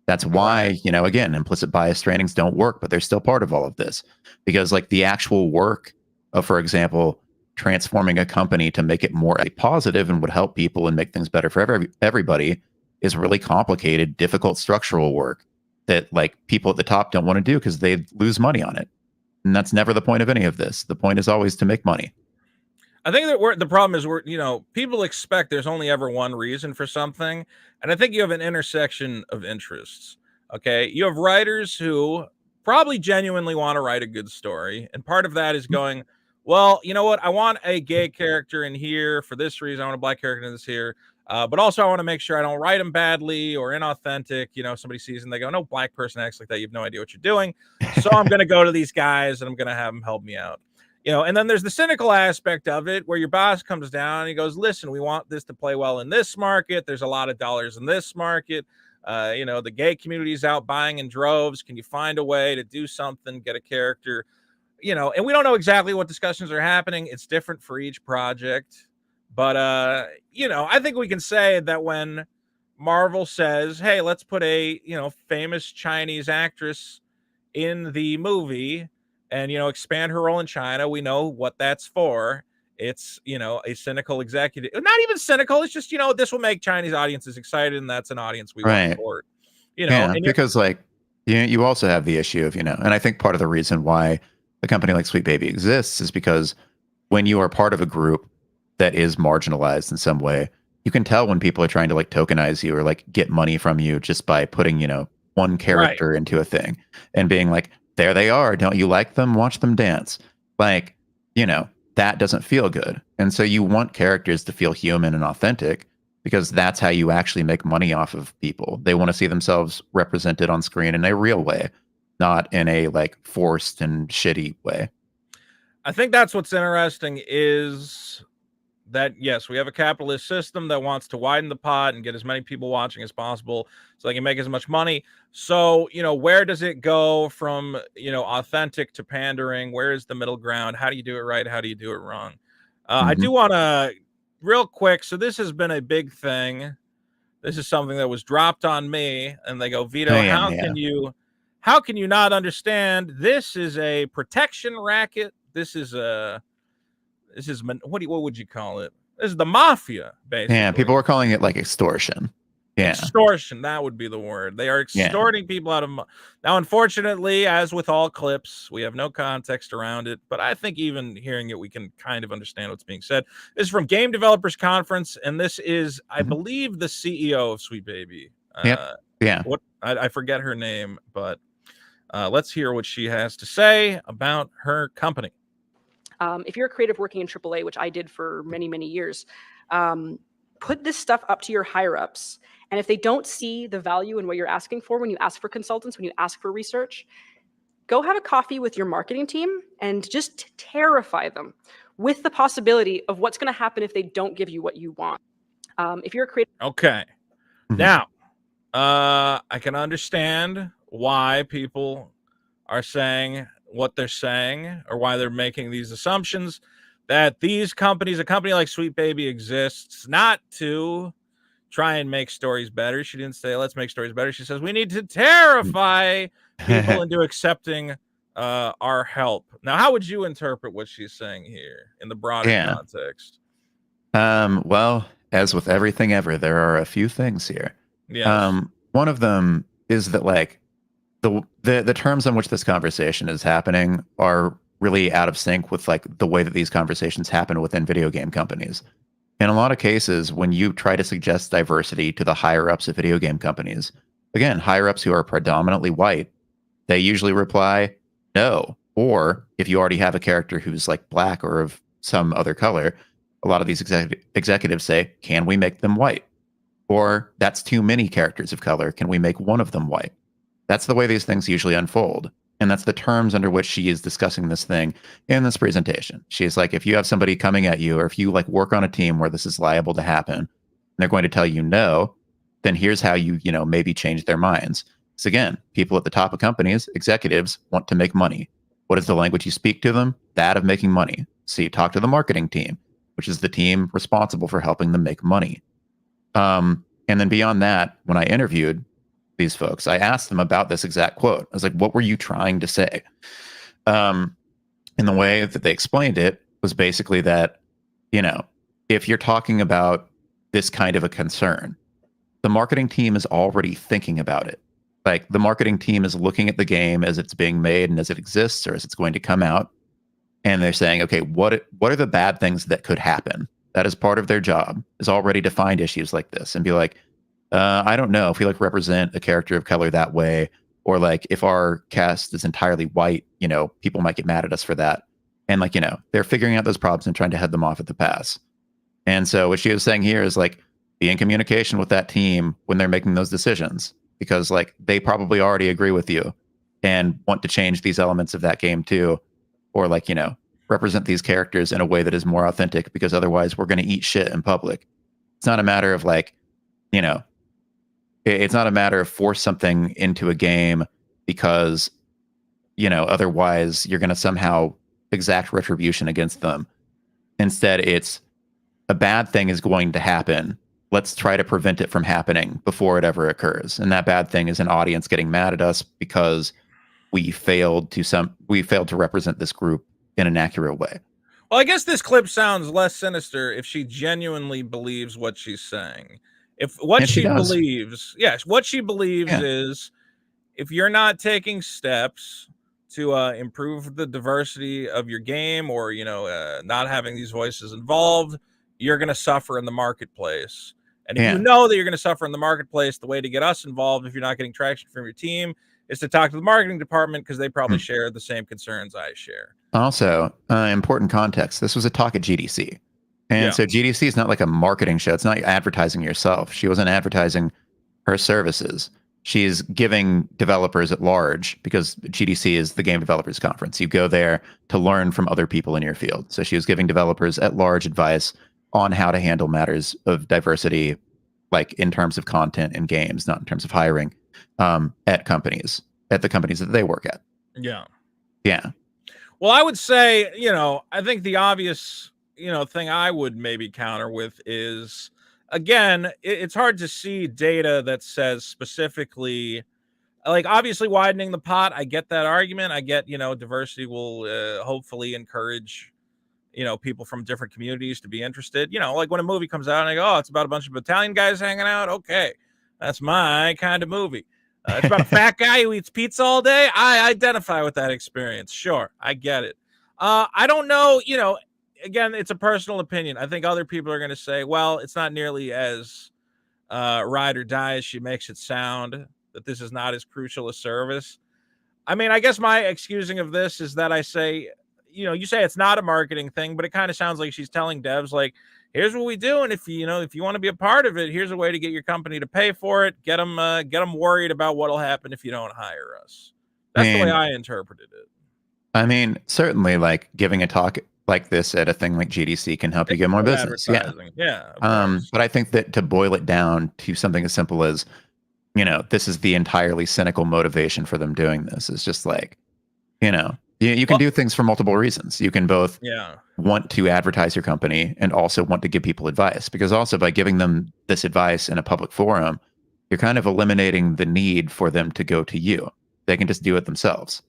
That's why, again, implicit bias trainings don't work, but they're still part of all of this, because like the actual work of, for example, transforming a company to make it more positive and would help people and make things better for everybody is really complicated, difficult structural work that like people at the top don't want to do because they lose money on it. And that's never the point of any of this. The point is always to make money. I think that the problem is people expect there's only ever one reason for something. And I think you have an intersection of interests. Okay. You have writers who probably genuinely want to write a good story. And part of that is going, well, you know what? I want a gay character in here for this reason. I want a black character in this here. But also I want to make sure I don't write them badly or inauthentic. Somebody sees and they go, no black person acts like that. You have no idea what you're doing. So I'm going to go to these guys and I'm going to have them help me out. And then there's the cynical aspect of it where your boss comes down and he goes, listen, we want this to play well in this market. There's a lot of dollars in this market. The gay community is out buying in droves. Can you find a way to do something, get a character? you know, and we don't know exactly what discussions are happening. It's different for each project. But you know, I think we can say that when Marvel says, "Hey, let's put a, you know, famous Chinese actress in the movie and, you know, expand her role in China," we know what that's for. It's, you know, a cynical executive. Not even cynical, it's just, you know, this will make Chinese audiences excited, and that's an audience we want to Right. court. You know, Yeah, and you're because like you also have the issue of, and I think part of the reason why a company like Sweet Baby exists is because when you are part of a group that is marginalized in some way, you can tell when people are trying to like tokenize you or like get money from you just by putting, one right. character into a thing and being like, there they are. Don't you like them? Watch them dance. Like, that doesn't feel good. And so you want characters to feel human and authentic because that's how you actually make money off of people. They want to see themselves represented on screen in a real way, not in a like forced and shitty way. I think that's what's interesting is that, yes, we have a capitalist system that wants to widen the pot and get as many people watching as possible so they can make as much money. So, you know, where does it go from, you know, authentic to pandering? Where is the middle ground? How do you do it right? How do you do it wrong? I Hmm. do want to, real quick. So this has been a big thing. This is something that was dropped on me, and they go, Oh Vito, yeah, yeah. how can you not understand? This is a protection racket. What would you call it? This is the mafia, Yeah, basically. people were calling it like extortion. Yeah, Extortion, that would be the word. They are yeah. extorting people out of now. Unfortunately, as with all clips, we have no context around it. But I think even hearing it, we can kind of understand what's being said. This is from Game Developers Conference, and this is, I Mhm. believe, the CEO of Sweet Baby. Yep. Yeah. What I forget her name, but let's hear what she has to say about her company. If you're a creative working in AAA, which I did for many, many years, put this stuff up to your higher ups. And if they don't see the value in what you're asking for when you ask for consultants, when you ask for research, go have a coffee with your marketing team and just terrify them with the possibility of what's going to happen if they don't give you what you want. If you're a creative. Okay, Mhm. now I can understand why people are saying what they're saying or why they're making these assumptions that these companies, a company like Sweet Baby exists not to try and make stories better. She didn't say, let's make stories better. She says, we need to terrify people into accepting our help. Now, how would you interpret what she's saying here in the broader Yeah. context? Well, as with everything ever, there are a few things here. Yes. One of them is that like the terms on which this conversation is happening are really out of sync with like the way that these conversations happen within video game companies. In a lot of cases, when you try to suggest diversity to the higher ups of video game companies, again, higher ups who are predominantly white, they usually reply no. Or if you already have a character who's like black or of some other color, a lot of these executives say, can we make them white? Or that's too many characters of color. Can we make one of them white? That's the way these things usually unfold. And that's the terms under which she is discussing this thing in this presentation. She's like, if you have somebody coming at you, or if you like work on a team where this is liable to happen, and they're going to tell you no, then here's how you, maybe change their minds. So again, people at the top of companies, executives want to make money. What is the language you speak to them? That of making money. So you talk to the marketing team, which is the team responsible for helping them make money. And then beyond that, when I interviewed these folks, I asked them about this exact quote. I was like, what were you trying to say? And the way that they explained it was basically that, if you're talking about this kind of a concern, the marketing team is already thinking about it. Like the marketing team is looking at the game as it's being made and as it exists or as it's going to come out. And they're saying, okay, what are the bad things that could happen? That is part of their job, is already to find issues like this and be like, I don't know if we like represent a character of color that way, or like if our cast is entirely white, people might get mad at us for that. And like, they're figuring out those problems and trying to head them off at the pass. And so what she was saying here is like, be in communication with that team when they're making those decisions, because like they probably already agree with you and want to change these elements of that game too, or like, represent these characters in a way that is more authentic, because otherwise we're going to eat shit in public. It's not a matter of like, it's not a matter of force something into a game because, otherwise you're going to somehow exact retribution against them. Instead, it's a bad thing is going to happen. Let's try to prevent it from happening before it ever occurs. And that bad thing is an audience getting mad at us because we failed to represent this group in an accurate way. Well, I guess this clip sounds less sinister if she genuinely believes what she's saying. If what she believes, what she believes is if you're not taking steps to improve the diversity of your game, or not having these voices involved, you're going to suffer in the marketplace. And if you know that you're going to suffer in the marketplace, the way to get us involved, if you're not getting traction from your team, is to talk to the marketing department, because they probably share the same concerns I share. Also, important context. This was a talk at GDC. And so GDC is not like a marketing show. It's not advertising yourself. She wasn't advertising her services. She's giving developers at large, because GDC is the Game Developers Conference. You go there to learn from other people in your field. So she was giving developers at large advice on how to handle matters of diversity, like in terms of content in games, not in terms of hiring, at the companies that they work at. Yeah. Well, I would say, I think the obvious, thing I would maybe counter with is, again, it's hard to see data that says specifically, like, obviously widening the pot. I get that argument. I get, diversity will hopefully encourage, people from different communities to be interested. Like when a movie comes out and I go, oh, it's about a bunch of Italian guys hanging out. Okay, that's my kind of movie. It's about a fat guy who eats pizza all day. I identify with that experience. Sure, I get it. I don't know, again, it's a personal opinion. I think other people are going to say, well, it's not nearly as ride or die as she makes it sound, that this is not as crucial a service. I mean, I guess my excusing of this is that I say, you say it's not a marketing thing, but it kind of sounds like she's telling devs, like, here's what we do, and if you want to be a part of it, here's a way to get your company to pay for it. Get them worried about what'll happen if you don't hire us. That's the way I interpreted it. I mean, certainly, like, giving a talk like this at a thing like GDC can help you get more business. Yeah. But I think that to boil it down to something as simple as, this is the entirely cynical motivation for them doing this. It's just like, you can do things for multiple reasons. You can both want to advertise your company and also want to give people advice, because also by giving them this advice in a public forum, you're kind of eliminating the need for them to go to you. They can just do it themselves.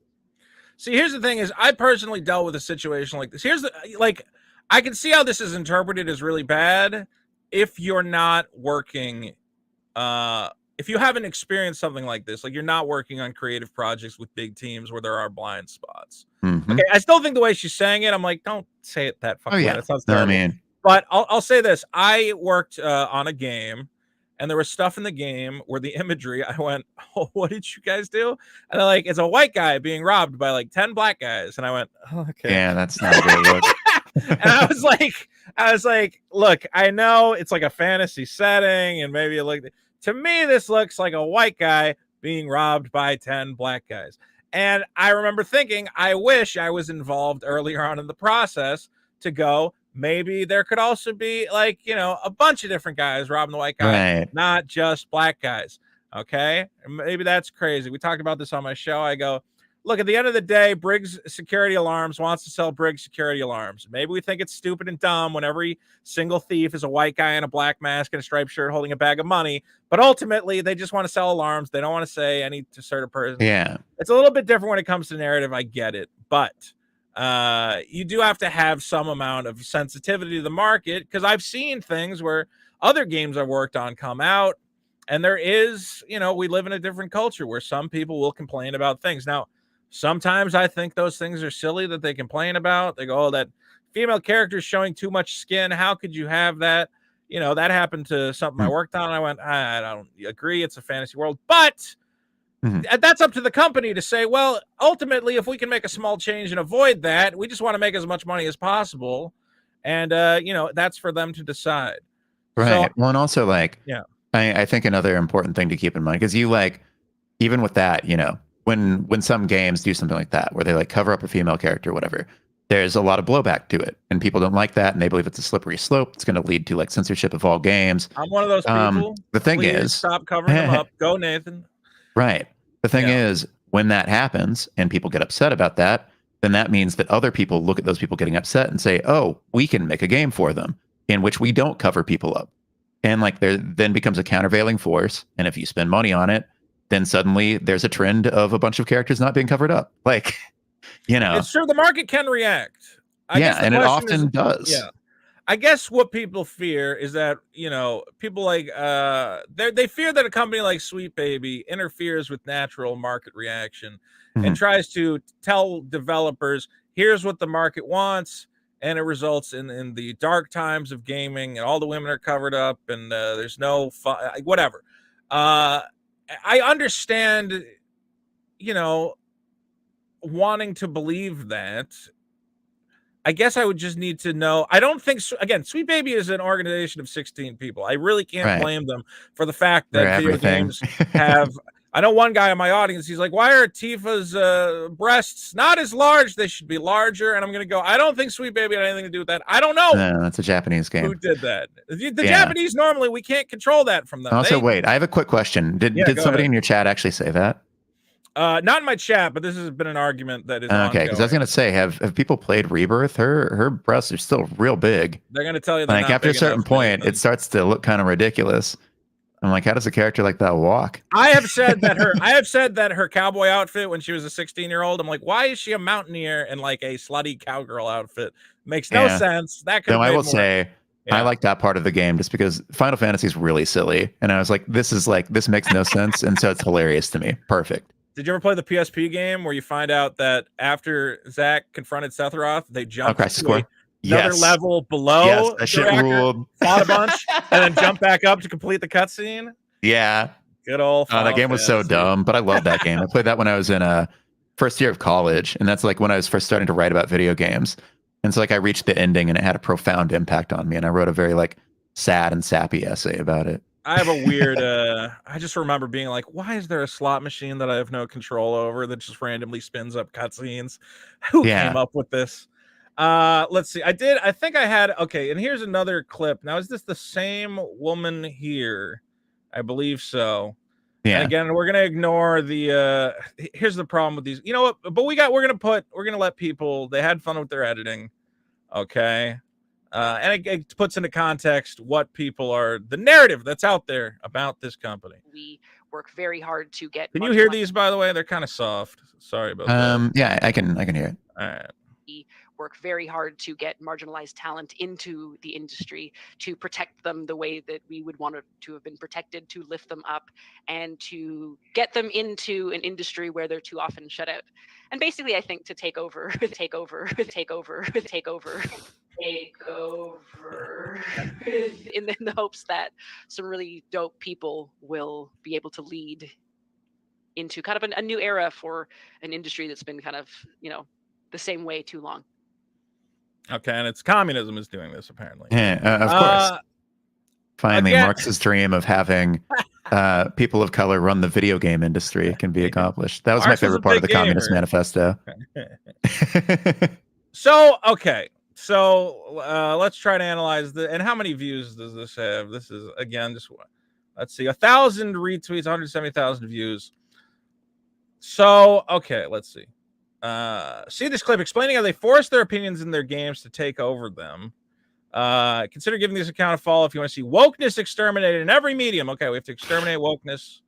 See, here's the thing is, I personally dealt with a situation like this. I can see how this is interpreted as really bad if you're not working, if you haven't experienced something like this, like you're not working on creative projects with big teams where there are blind spots. Okay, I still think the way she's saying it, I'm like, don't say it that fucking way. That sounds terrible. But I'll say this. I worked on a game, and there was stuff in the game where the imagery, I went, oh, what did you guys do? And they're like, it's a white guy being robbed by like 10 black guys. And I went, oh, okay. Yeah, that's not a good look. And I was like, look, I know it's like a fantasy setting, and maybe to me, this looks like a white guy being robbed by 10 black guys. And I remember thinking, I wish I was involved earlier on in the process to go, maybe there could also be like, a bunch of different guys robbing the white guy, not just black guys. Okay. Maybe that's crazy. We talked about this on my show. I go, look, at the end of the day, Briggs Security Alarms wants to sell Briggs Security Alarms. Maybe we think it's stupid and dumb when every single thief is a white guy in a black mask and a striped shirt holding a bag of money. But ultimately, they just want to sell alarms. They don't want to say any to certain person. Yeah. It's a little bit different when it comes to narrative. I get it. But you do have to have some amount of sensitivity to the market, because I've seen things where other games I've worked on come out, and there is, we live in a different culture where some people will complain about things. Now, sometimes I think those things are silly that they complain about. They go, oh, that female character is showing too much skin. How could you have that? That happened to something I worked on. And I went, I don't agree. It's a fantasy world. But that's up to the company to say, well, ultimately, if we can make a small change and avoid that, we just want to make as much money as possible. And, that's for them to decide. Right. So, well, and also, I think another important thing to keep in mind, because even with that, when some games do something like that, where they cover up a female character or whatever, there's a lot of blowback to it, and people don't like that, and they believe it's a slippery slope. It's going to lead to censorship of all games. I'm one of those people. The thing Please is, stop covering them up. Go, Nathan. Right. The thing is, when that happens and people get upset about that, then that means that other people look at those people getting upset and say, oh, we can make a game for them in which we don't cover people up. And like there then becomes a countervailing force. And if you spend money on it, then suddenly there's a trend of a bunch of characters not being covered up. Like, you know, it's true. The market can react. Yeah, and it often does. Yeah. I guess what people fear is that, you know, people like they fear that a company like Sweet Baby interferes with natural market reaction and tries to tell developers, here's what the market wants, and it results in the dark times of gaming, and all the women are covered up, and there's no fun, whatever. I understand, you know, wanting to believe that. I guess I would just need to know. I don't think, again, Sweet Baby is an organization of 16 people. I really can't blame them for the fact that video games have. I know one guy in my audience, he's like, why are Tifa's breasts not as large? They should be larger. And I'm going to go, I don't think Sweet Baby had anything to do with that. I don't know. No, that's a Japanese game. Who did that? The Japanese, normally, we can't control that from them. Also, wait, I have a quick question. Did somebody in your chat actually say that? Not in my chat, but this has been an argument that is okay. Because I was going to say, have people played Rebirth? Her breasts are still real big. They're going to tell you like after a certain point, it starts to look kind of ridiculous. I'm like, how does a character like that walk? I have said that her cowboy outfit when she was a 16-year-old. I'm like, why is she a mountaineer in like a slutty cowgirl outfit? Makes no sense. That could. No, I will say. Yeah. I like that part of the game just because Final Fantasy is really silly, and I was like, this makes no sense, and so it's hilarious to me. Perfect. Did you ever play the PSP game where you find out that after Zack confronted Sephiroth, they jumped to another level below? Yes, that shit ruled. Fought a bunch, and then jumped back up to complete the cutscene? Yeah. Good old Final that game was so dumb, but I love that game. I played that when I was in first year of college, and that's like when I was first starting to write about video games. And so like I reached the ending, and it had a profound impact on me, and I wrote a very like sad and sappy essay about it. I have a weird I just remember being like, why is there a slot machine that I have no control over that just randomly spins up cutscenes? Who came up with this? Let's see. I think I had and here's another clip. Now, is this the same woman here? I believe so. Yeah. And again, we're gonna ignore the here's the problem with these. You know what? But we're gonna let people, they had fun with their editing. Okay. And it puts into context what people are, the narrative that's out there about this company. We work very hard to get. Can you hear these, by the way? They're kind of soft. Sorry about that. Yeah, I can hear it. All right. We work very hard to get marginalized talent into the industry, to protect them the way that we would want to have been protected, to lift them up, and to get them into an industry where they're too often shut out. And basically, I think to take over in the hopes that some really dope people will be able to lead into kind of a new era for an industry that's been kind of, the same way too long. Okay, and it's communism is doing this, apparently. Yeah, of course. Finally, Marx's dream of having people of color run the video game industry can be accomplished. That was my favorite part of the Communist Manifesto. So let's try to analyze and how many views does this have? This is, again, just let's see, 1,000 retweets, 170,000 views. So, let's see. See this clip explaining how they force their opinions in their games to take over them. Consider giving this account a follow if you want to see wokeness exterminated in every medium. Okay, we have to exterminate wokeness.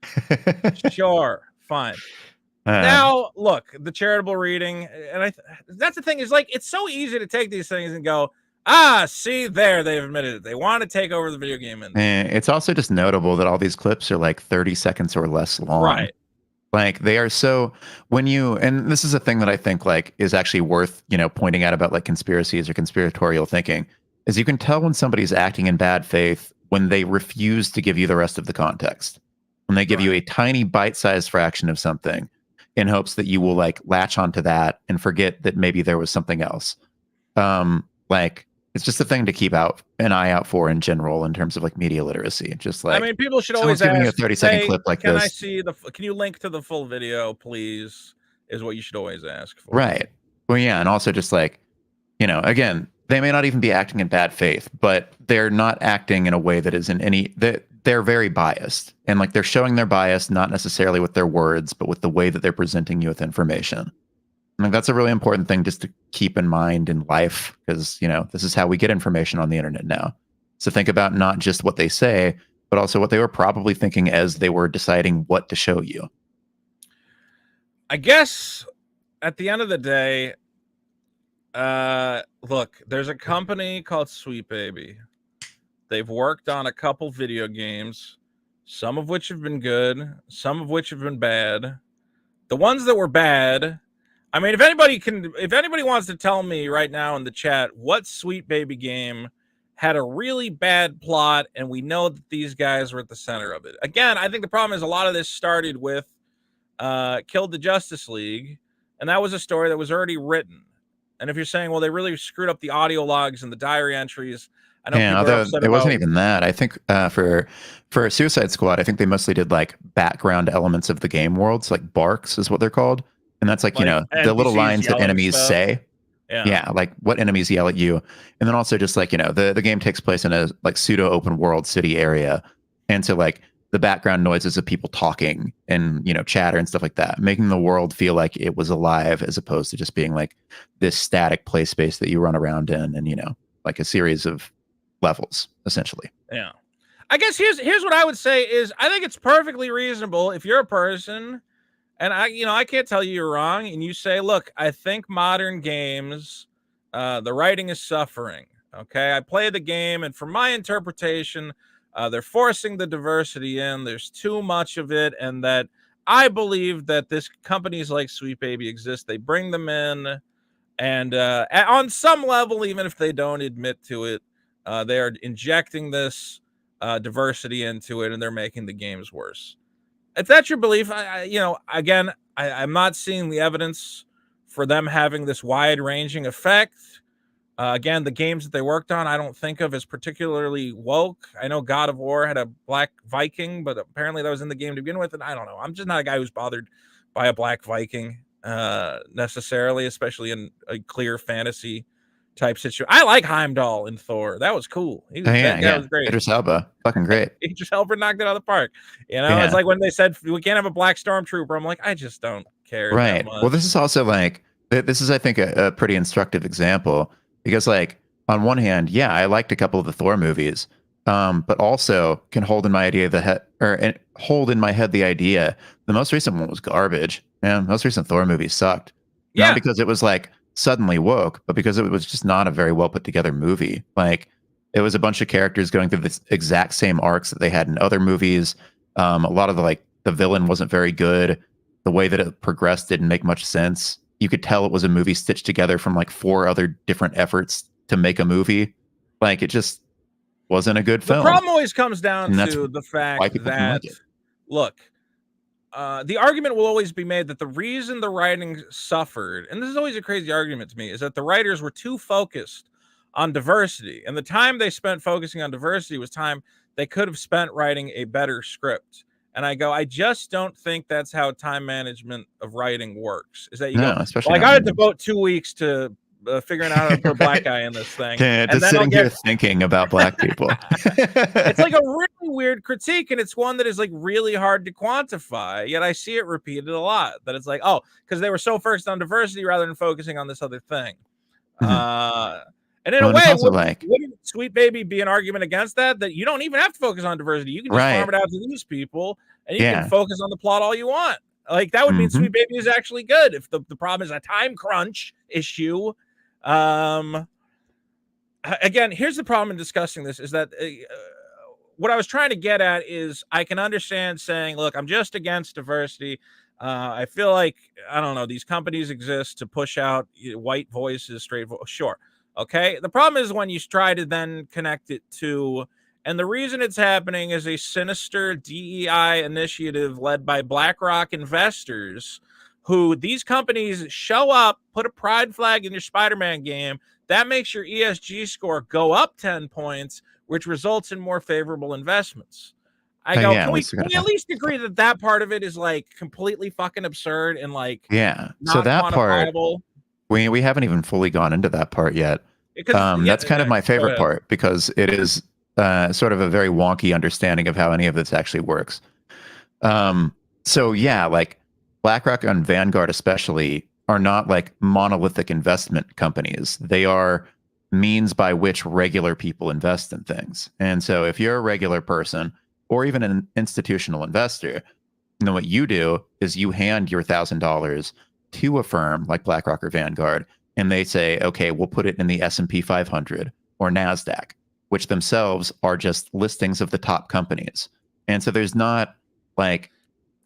Sure, fine. Now, look, the charitable reading, and that's the thing, is like, it's so easy to take these things and go, see there, they've admitted it. They want to take over the video game industry. It's also just notable that all these clips are like 30 seconds or less long. Right. Like they are so, and this is a thing that I think like is actually worth, pointing out about like conspiracies or conspiratorial thinking, is you can tell when somebody's acting in bad faith when they refuse to give you the rest of the context. When they give you a tiny bite-sized fraction of something in hopes that you will like latch onto that and forget that maybe there was something else. Like it's just a thing to keep an eye out for in general in terms of like media literacy. Just like, I mean, people should always ask, giving you a 30-second clip like can this. I see can you link to the full video, please? Is what you should always ask for. Right. Well, yeah. And also just like, again, they may not even be acting in bad faith, but they're not acting in a way that is that they're very biased, and like they're showing their bias not necessarily with their words, but with the way that they're presenting you with information. Like that's a really important thing just to keep in mind in life, because this is how we get information on the internet now. So think about not just what they say, but also what they were probably thinking as they were deciding what to show you. I guess at the end of the day, look, there's a company called Sweet Baby. They've worked on a couple video games, some of which have been good, some of which have been bad. The ones that were bad, I mean, if anybody wants to tell me right now in the chat what Sweet Baby game had a really bad plot and we know that these guys were at the center of it. Again, I think the problem is a lot of this started with Killed the Justice League, and that was a story that was already written. And if you're saying, well, they really screwed up the audio logs and the diary entries, I know people are upset it wasn't about... even that. I think for Suicide Squad, I think they mostly did like background elements of the game worlds, like barks is what they're called, and that's like the little lines that enemies say. Yeah, like what enemies yell at you, and then also just like the game takes place in a like pseudo open world city area, and so like the background noises of people talking and chatter and stuff like that, making the world feel like it was alive as opposed to just being like this static play space that you run around in, and like a series of levels essentially. Yeah, I guess here's what I would say is I think it's perfectly reasonable if you're a person and I can't tell you you're wrong, and you say, look, I think modern games, the writing is suffering. Okay, I play the game, and from my interpretation, they're forcing the diversity in. There's too much of it, and that I believe that this companies like Sweet Baby exist. They bring them in, and on some level, even if they don't admit to it, they are injecting this diversity into it, and they're making the games worse. If that's your belief, I'm not seeing the evidence for them having this wide-ranging effect. Again, the games that they worked on, I don't think of as particularly woke. I know God of War had a black Viking, but apparently that was in the game to begin with, and I don't know. I'm just not a guy who's bothered by a black Viking necessarily, especially in a clear fantasy type situation. I like Heimdall in Thor. That was cool. That guy was great. Idris Elba, fucking great. Idris Elba knocked it out of the park. It's like when they said we can't have a black stormtrooper. I'm like, I just don't care. Right. Well, this is also like this is, I think, a pretty instructive example because, like, on one hand, I liked a couple of the Thor movies, but also can hold in my head the idea the most recent one was garbage. Man, most recent Thor movie sucked. Yeah. Not because it was like suddenly woke, but because it was just not a very well put together movie. Like it was a bunch of characters going through the exact same arcs that they had in other movies. A lot of the villain wasn't very good. The way that it progressed didn't make much sense. You could tell it was a movie stitched together from like 4 other different efforts to make a movie. Like it just wasn't a good film. The problem always comes down to the fact that, look, the argument will always be made that the reason the writing suffered, and this is always a crazy argument to me, is that the writers were too focused on diversity. And the time they spent focusing on diversity was time they could have spent writing a better script. And I go, I just don't think that's how time management of writing works. Is that you go, well, I got to devote 2 weeks to figuring out how to put a black guy in this thing. Yeah, just sitting here thinking about black people. It's like a really weird critique, and it's one that is like really hard to quantify. Yet I see it repeated a lot. That it's like, oh, because they were so focused on diversity rather than focusing on this other thing. And in a way, wouldn't Sweet Baby be an argument against that? That you don't even have to focus on diversity. You can just farm it out to these people, and you can focus on the plot all you want. Like that would mean Sweet Baby is actually good. If the problem is a time crunch issue. Again, here's the problem in discussing this is that what I was trying to get at is I can understand saying, look, I'm just against diversity. I feel like, I don't know, these companies exist to push out white voices, straight voice. Sure. Okay. The problem is when you try to then connect it to, and the reason it's happening is a sinister DEI initiative led by BlackRock investors who these companies show up, put a pride flag in your Spider-Man game. That makes your ESG score go up 10 points, which results in more favorable investments. I go, can we at least agree that that part of it is like completely fucking absurd and like so that part we haven't even fully gone into that part yet. That's kind of my favorite part because it is sort of a very wonky understanding of how any of this actually works. So yeah, like BlackRock and Vanguard especially are not like monolithic investment companies. They are means by which regular people invest in things. And so if you're a regular person or even an institutional investor, you know what you do is you hand your $1,000 to a firm like BlackRock or Vanguard, and they say, okay, we'll put it in the S&P 500 or NASDAQ, which themselves are just listings of the top companies. And so there's not like,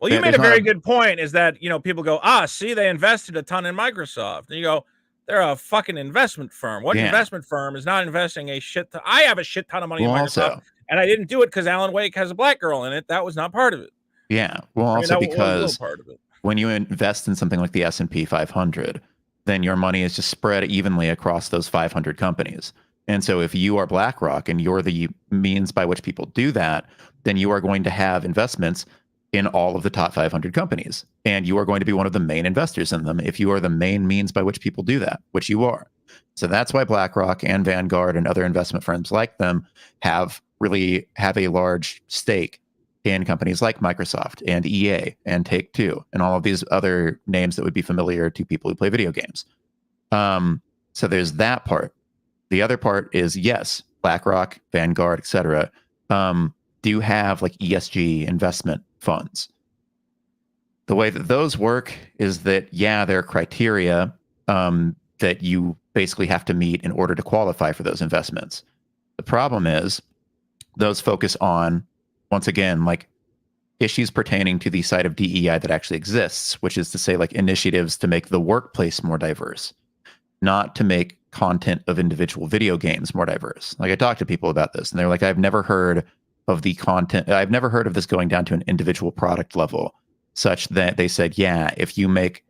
well, you made a very good point, is that, you know, people go, see, they invested a ton in Microsoft. And you go, they're a fucking investment firm. What investment firm is not investing a shit ton? I have a shit ton of money in Microsoft, and I didn't do it because Alan Wake has a black girl in it. That was not part of it. Yeah. Well, also because part of it. When you invest in something like the S&P 500, then your money is just spread evenly across those 500 companies. And so if you are BlackRock and you're the means by which people do that, then you are going to have investments in all of the top 500 companies. And you are going to be one of the main investors in them if you are the main means by which people do that, which you are. So that's why BlackRock and Vanguard and other investment firms like them have a large stake in companies like Microsoft and EA and Take-Two and all of these other names that would be familiar to people who play video games. So there's that part. The other part is, yes, BlackRock, Vanguard, etc., do have like ESG investment funds. The way that those work is that, yeah, there are criteria that you basically have to meet in order to qualify for those investments. The problem is those focus on, once again, like issues pertaining to the side of DEI that actually exists, which is to say like initiatives to make the workplace more diverse, not to make content of individual video games more diverse. Like I talked to people about this and they're like, I've never heard of the content. I've never heard of this going down to an individual product level, such that they said, yeah, if you make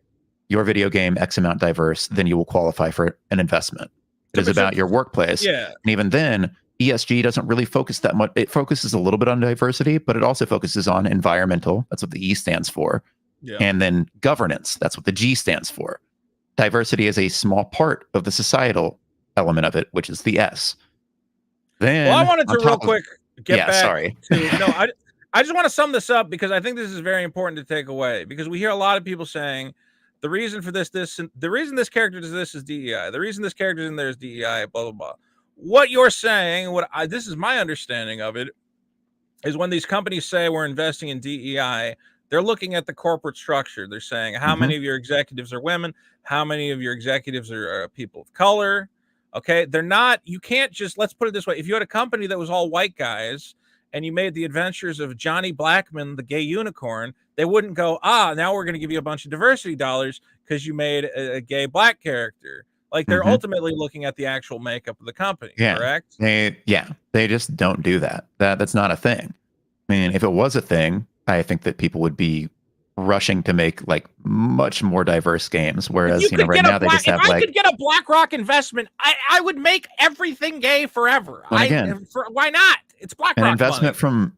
your video game X amount diverse, then you will qualify for an investment. It is about your workplace. Yeah. And even then, ESG doesn't really focus that much. It focuses a little bit on diversity, but it also focuses on environmental. That's what the E stands for. Yeah. And then governance. That's what the G stands for. Diversity is a small part of the societal element of it, which is the S. Then, well, I wanted to real quick get back. Sorry. I just want to sum this up because I think this is very important to take away, because we hear a lot of people saying the reason for this, the reason this character does this is DEI. The reason this character is in there is DEI, blah, blah, blah. What you're saying, this is my understanding of it, is when these companies say we're investing in DEI, they're looking at the corporate structure. They're saying how many of your executives are women, how many of your executives are people of color. Okay, they're not. You can't just, let's put it this way: if you had a company that was all white guys and you made the adventures of Johnny Blackman, the gay unicorn, they wouldn't go, now we're going to give you a bunch of diversity dollars because you made a gay black character. Like they're ultimately looking at the actual makeup of the company, correct? They just don't do that. That's not a thing. I mean, if it was a thing, I think that people would be rushing to make like much more diverse games. Whereas, right now they just have I could get a BlackRock investment, I would make everything gay forever. Why not? It's BlackRock. An investment money. From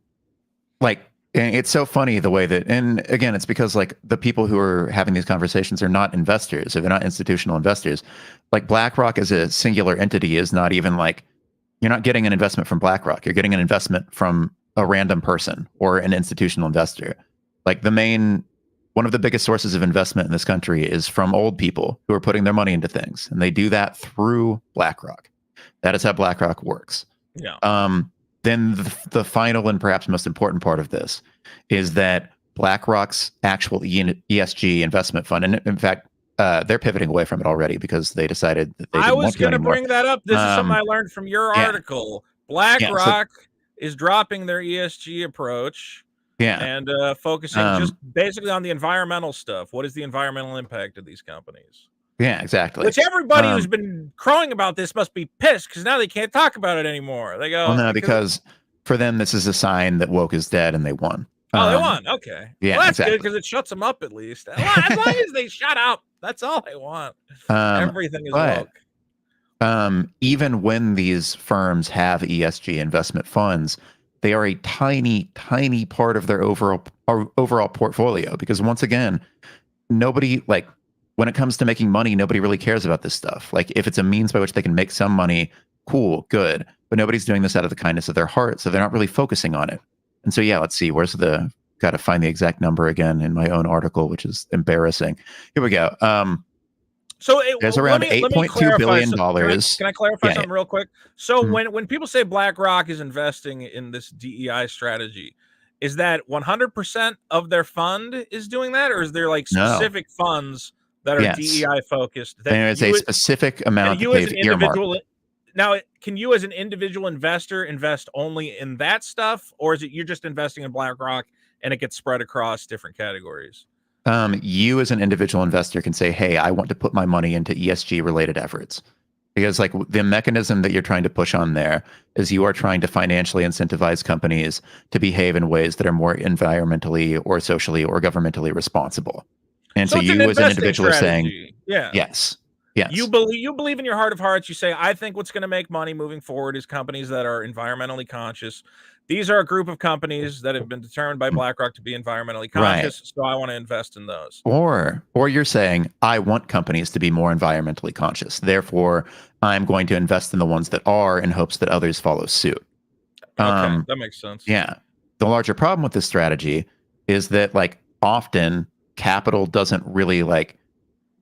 like, it's so funny the way that, and again, it's because like the people who are having these conversations are not investors, or they're not institutional investors. Like BlackRock as a singular entity is not even like, you're not getting an investment from BlackRock. You're getting an investment from a random person or an institutional investor. Like one of the biggest sources of investment in this country is from old people who are putting their money into things. And they do that through BlackRock. That is how BlackRock works. Yeah. Then the final and perhaps most important part of this is that BlackRock's actual ESG investment fund, and in fact, they're pivoting away from it already because they decided that they didn't want to anymore. I was going to bring that up. This is something I learned from your article. BlackRock is dropping their ESG approach and focusing just basically on the environmental stuff. What is the environmental impact of these companies? Yeah, exactly. Which everybody who's been crowing about this must be pissed because now they can't talk about it anymore. They go, well, no, because for them, this is a sign that woke is dead and they won. They won. Okay. Yeah, well, that's good because it shuts them up at least. As long as they shut up, that's all I want. Everything is woke. Even when these firms have ESG investment funds, they are a tiny, tiny part of their overall portfolio. Because once again, nobody, like, when it comes to making money, nobody really cares about this stuff. Like, if it's a means by which they can make some money Cool, good. But nobody's doing this out of the kindness of their heart, so they're not really focusing on it. And so, yeah, let's see. Got to find the exact number again in my own article, which is embarrassing. Here we go. So there's around $8.2 billion. Can I clarify something real quick? So Mhm. when people say BlackRock is investing in this DEI strategy, is that 100% of their fund is doing that, or is there like No. specific funds that are Yes. DEI focused? That There is a specific amount that they've earmarked. Now, can you as an individual investor invest only in that stuff, or is it you're just investing in BlackRock and it gets spread across different categories? You as an individual investor can say, hey, I want to put my money into ESG related efforts. Because like the mechanism that you're trying to push on there is you are trying to financially incentivize companies to behave in ways that are more environmentally or socially or governmentally responsible. And so you as an individual are saying, yes. You believe in your heart of hearts. You say, I think what's going to make money moving forward is companies that are environmentally conscious. These are a group of companies that have been determined by BlackRock to be environmentally conscious. Right. So I want to invest in those. Or you're saying, I want companies to be more environmentally conscious. Therefore, I'm going to invest in the ones that are in hopes that others follow suit. Okay, that makes sense. Yeah. The larger problem with this strategy is that like often capital doesn't really like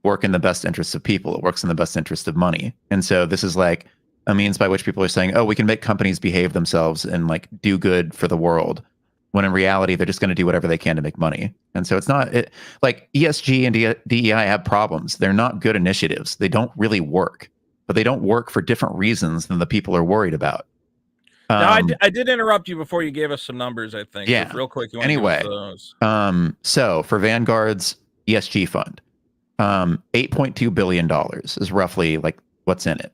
work in the best interests of people. It works in the best interest of money. And so this is like a means by which people are saying, oh, we can make companies behave themselves and like do good for the world, when in reality, they're just going to do whatever they can to make money. And so it's not like ESG and DEI have problems. They're not good initiatives. They don't really work, but they don't work for different reasons than the people are worried about. Now, I did interrupt you before you gave us some numbers, I think. Yeah. So real quick. Anyway, so for Vanguard's ESG fund, $8.2 billion is roughly like what's in it.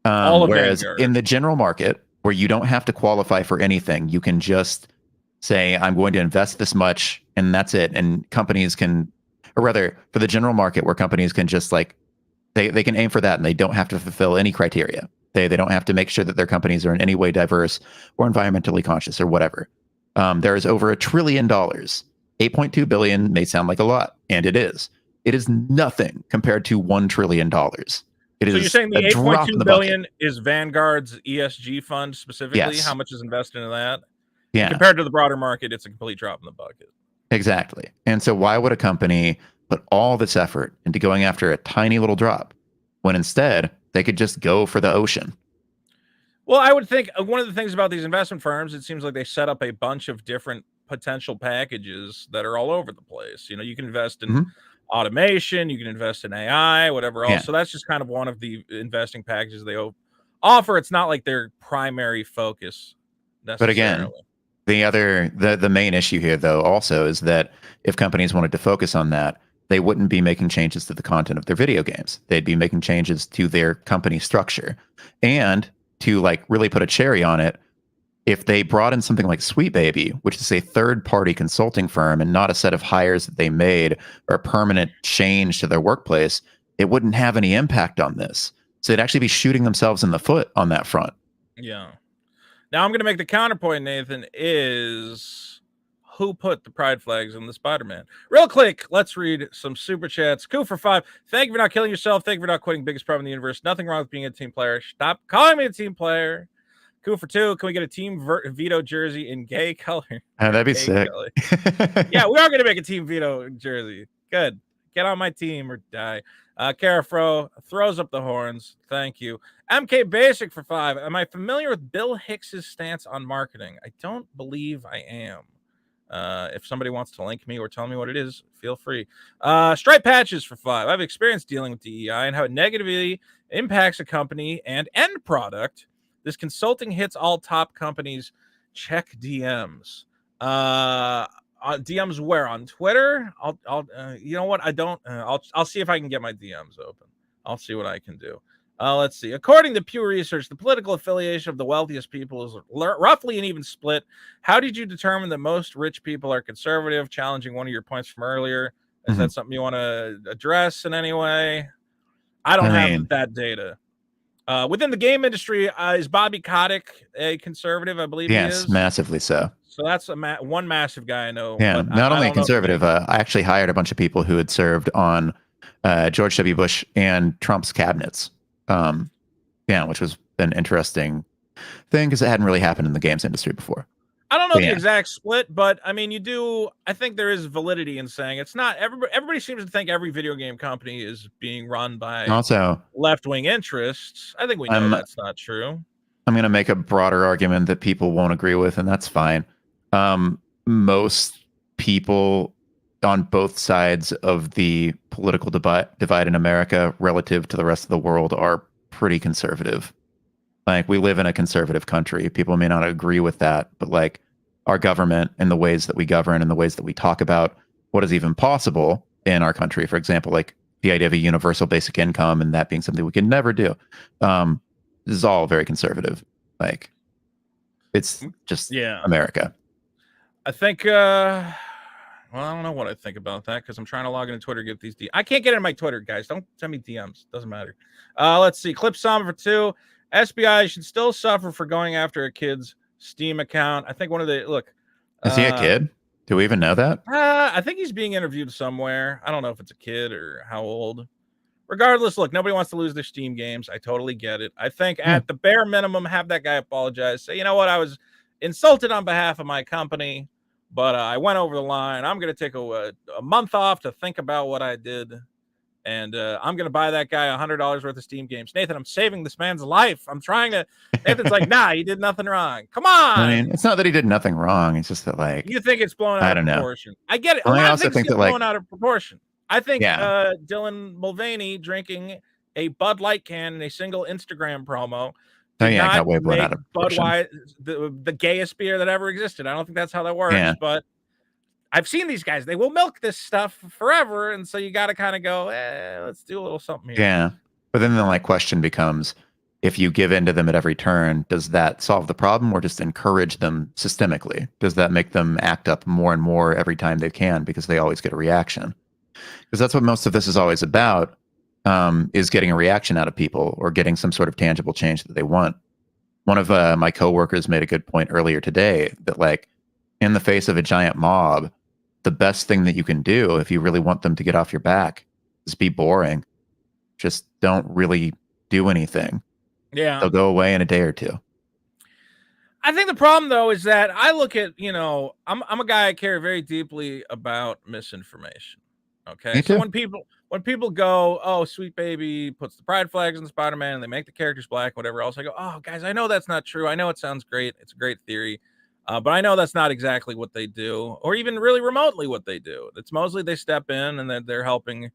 Whereas Vanguard. In the general market, where you don't have to qualify for anything, you can just say, I'm going to invest this much and that's it. And companies can, or rather for the general market where companies can just like, they can aim for that and they don't have to fulfill any criteria. They don't have to make sure that their companies are in any way diverse or environmentally conscious or whatever. There is over $1 trillion. 8.2 billion may sound like a lot, and it is. It is nothing compared to $1 trillion. It is. So you're saying the 8.2 billion is Vanguard's ESG fund specifically? Yes. How much is invested into that? Yeah. And compared to the broader market, it's a complete drop in the bucket. Exactly. And so why would a company put all this effort into going after a tiny little drop when instead they could just go for the ocean? Well, I would think one of the things about these investment firms, it seems like they set up a bunch of different potential packages that are all over the place. You know, you can invest in automation, you can invest in AI, whatever else. Yeah. So that's just kind of one of the investing packages they offer. It's not like their primary focus necessarily. But again, the main issue here, though, also is that if companies wanted to focus on that, they wouldn't be making changes to the content of their video games. They'd be making changes to their company structure. And to like really put a cherry on it, if they brought in something like Sweet Baby, which is a third-party consulting firm and not a set of hires that they made or a permanent change to their workplace, it wouldn't have any impact on this. So they'd actually be shooting themselves in the foot on that front. Yeah. Now I'm going to make the counterpoint, Nathan, is who put the pride flags in the Spider-Man? Real quick, let's read some super chats. Coup for 5. Thank you for not killing yourself. Thank you for not quitting. Biggest problem in the universe. Nothing wrong with being a team player. Stop calling me a team player. Coup for 2. Can we get a Team Veto jersey in gay color? Oh, that'd be sick. Yeah, we are going to make a Team Veto jersey. Good. Get on my team or die. Carafro throws up the horns. Thank you. MK Basic for 5. Am I familiar with Bill Hicks's stance on marketing? I don't believe I am. If somebody wants to link me or tell me what it is, feel free. Stripe Patches for 5. I've experienced dealing with DEI and how it negatively impacts a company and end product. This consulting hits all top companies. Check DMs. DMs where? On Twitter? I'll you know what? I don't. I'll see if I can get my DMs open. I'll see what I can do. Let's see. According to Pew Research, the political affiliation of the wealthiest people is roughly an even split. How did you determine that most rich people are conservative? Challenging one of your points from earlier. Is that something you want to address in any way? I don't have that data. Within the game industry, is Bobby Kotick a conservative? I believe he is. Yes, massively so. So that's one massive guy I know. Yeah, not only a conservative. I actually hired a bunch of people who had served on George W. Bush and Trump's cabinets. Which was an interesting thing because it hadn't really happened in the games industry before. I don't know But the yeah. exact split, but I mean, I think there is validity in saying it's not everybody seems to think every video game company is being run by Also, left-wing interests. I think we know I'm that's not true. I'm going to make a broader argument that people won't agree with, and that's fine. Most people on both sides of the political divide in America relative to the rest of the world are pretty conservative. Like, we live in a conservative country. People may not agree with that, but like our government and the ways that we govern and the ways that we talk about what is even possible in our country, for example, like the idea of a universal basic income and that being something we can never do. This is all very conservative. Like, it's just America. I think well, I don't know what I think about that because I'm trying to log into Twitter to get these I can't get into my Twitter, guys. Don't send me DMs. Doesn't matter. Let's see. Clip Samba for 2. SBI should still suffer for going after a kid's Steam account. I think one of the Is he a kid? Do we even know that? I think he's being interviewed somewhere. I don't know if it's a kid or how old. Regardless, look, nobody wants to lose their Steam games. I totally get it. I think at the bare minimum, have that guy apologize. Say, you know what? I was insulted on behalf of my company, but I went over the line. I'm going to take a month off to think about what I did. And I'm going to buy that guy $100 worth of Steam games. Nathan, I'm saving this man's life. I'm trying to. Nathan's like, nah, he did nothing wrong. Come on. I mean, it's not that he did nothing wrong. It's just that, like, you think it's blown out of proportion. I get it. I also think that, like, blown out of proportion. I think Dylan Mulvaney drinking a Bud Light can in a single Instagram promo got way blown out of proportion. Budweiser the gayest beer that ever existed. I don't think that's how that works, but I've seen these guys. They will milk this stuff forever, and so you got to kind of go, let's do a little something here. Yeah, but then the question becomes, if you give in to them at every turn, does that solve the problem or just encourage them systemically? Does that make them act up more and more every time they can because they always get a reaction? Because that's what most of this is always about, is getting a reaction out of people or getting some sort of tangible change that they want. One of my coworkers made a good point earlier today that, like, in the face of a giant mob, the best thing that you can do if you really want them to get off your back is be boring. Just don't really do anything. Yeah. They'll go away in a day or two. I think the problem, though, is that I look at, I'm a guy I care very deeply about misinformation. Okay. Me too. So when people go, oh, Sweet Baby puts the pride flags in Spider-Man and they make the characters black, whatever else, I go, oh, guys, I know that's not true. I know it sounds great. It's a great theory. But I know that's not exactly what they do, or even really remotely what they do. It's mostly they step in and they're helping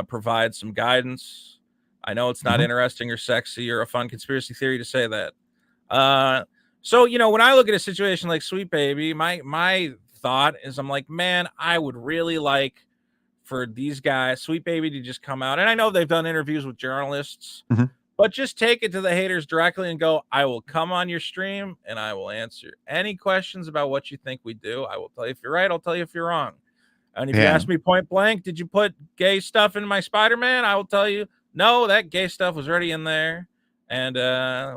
provide some guidance. I know it's not interesting or sexy or a fun conspiracy theory to say that. So, when I look at a situation like Sweet Baby, my thought is I'm like, man, I would really like for these guys, Sweet Baby, to just come out. And I know they've done interviews with journalists. But just take it to the haters directly and go, I will come on your stream and I will answer any questions about what you think we do. I will tell you if you're right. I'll tell you if you're wrong. And if you ask me point blank, did you put gay stuff in my Spider-Man? I will tell you, no, that gay stuff was already in there. And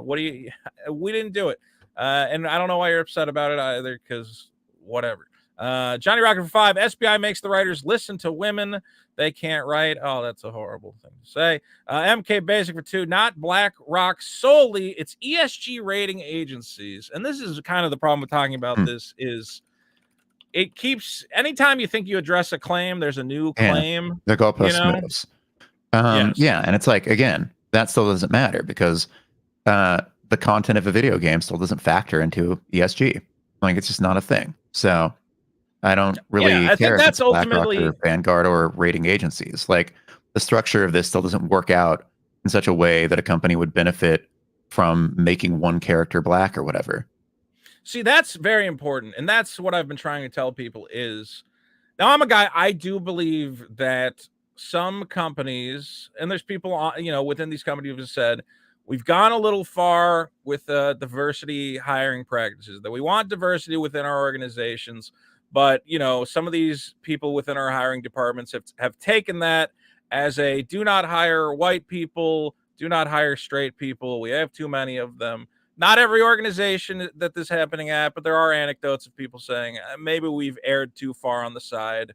we didn't do it. And I don't know why you're upset about it either, because whatever. Johnny Rocket for 5. SBI makes the writers listen to women. They can't write. Oh, that's a horrible thing to say. MK Basic for 2. Not BlackRock solely. It's ESG rating agencies. And this is kind of the problem with talking about this is it keeps, anytime you think you address a claim, there's a new claim. The goalpost moves. Yeah, and it's like, again, that still doesn't matter because the content of a video game still doesn't factor into ESG. Like, it's just not a thing. So I don't really care if it's BlackRock or Vanguard or rating agencies. Like, the structure of this still doesn't work out in such a way that a company would benefit from making one character black or whatever. See, that's very important. And that's what I've been trying to tell people is, now I'm a guy, I do believe that some companies, and there's people, within these companies who have said, we've gone a little far with diversity hiring practices, that we want diversity within our organizations. But, some of these people within our hiring departments have taken that as a do not hire white people, do not hire straight people. We have too many of them. Not every organization that this is happening at, but there are anecdotes of people saying maybe we've erred too far on the side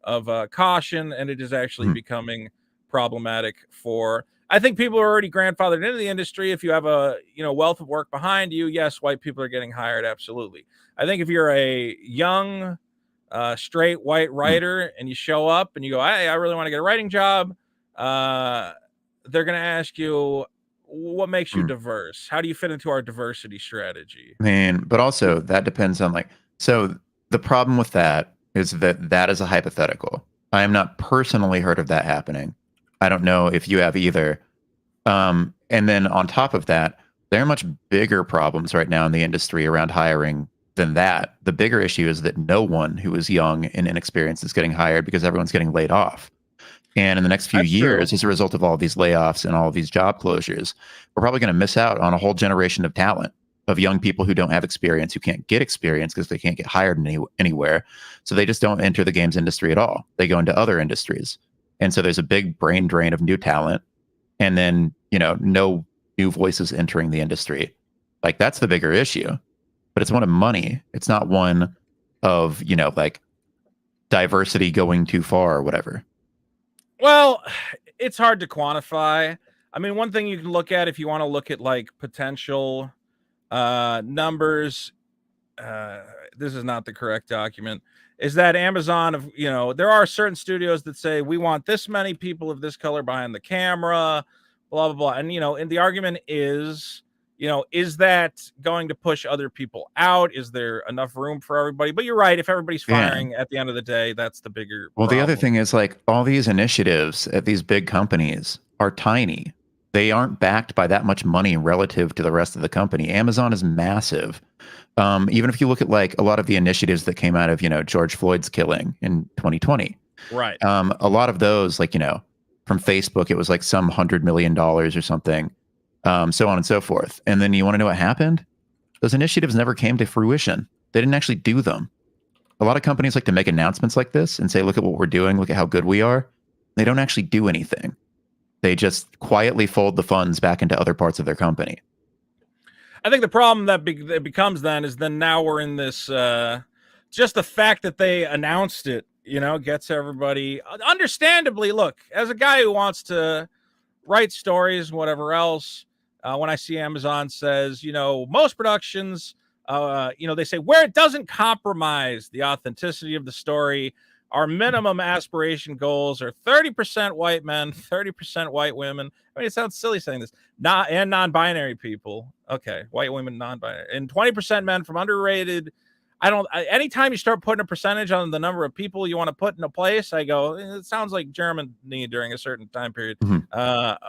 of caution, and it is actually becoming problematic for I think people are already grandfathered into the industry. If you have a wealth of work behind you, yes, white people are getting hired. Absolutely. I think if you're a young, straight white writer and you show up and you go, I really want to get a writing job, they're going to ask you, what makes you diverse? How do you fit into our diversity strategy? I mean, but also that depends on so the problem with that is that is a hypothetical. I am not personally heard of that happening. I don't know if you have either. And then on top of that, there are much bigger problems right now in the industry around hiring than that. The bigger issue is that no one who is young and inexperienced is getting hired because everyone's getting laid off. And in the next few That's years, true. as a result of all of these layoffs and all of these job closures, we're probably going to miss out on a whole generation of talent, of young people who don't have experience, who can't get experience because they can't get hired anywhere. So they just don't enter the games industry at all. They go into other industries. And so there's a big brain drain of new talent. And then, no new voices entering the industry. Like, that's the bigger issue. But it's one of money. It's not one of, diversity going too far or whatever. Well, it's hard to quantify. I mean, one thing you can look at if you want to look at potential numbers, this is not the correct document, is that Amazon there are certain studios that say we want this many people of this color behind the camera, blah, blah, blah. And the argument is, is that going to push other people out? Is there enough room for everybody? But you're right. If everybody's firing at the end of the day, that's the bigger Well, problem. the other thing is all these initiatives at these big companies are tiny. They aren't backed by that much money relative to the rest of the company. Amazon is massive. Even if you look at a lot of the initiatives that came out of, George Floyd's killing in 2020. Right. A lot of those, from Facebook, it was some $100 million or something, so on and so forth. And then you want to know what happened? Those initiatives never came to fruition. They didn't actually do them. A lot of companies like to make announcements like this and say, look at what we're doing, look at how good we are. They don't actually do anything. They just quietly fold the funds back into other parts of their company. I think the problem that becomes then is now we're in this, just the fact that they announced it, gets everybody, understandably, look, as a guy who wants to write stories, whatever else, when I see Amazon says, most productions, they say where it doesn't compromise the authenticity of the story, our minimum aspiration goals are 30% white men, 30% white women. I mean, it sounds silly saying this. And non-binary people. Okay, white women, non-binary, and 20% men from underrated. Anytime you start putting a percentage on the number of people you want to put in a place, I go, it sounds like Germany during a certain time period.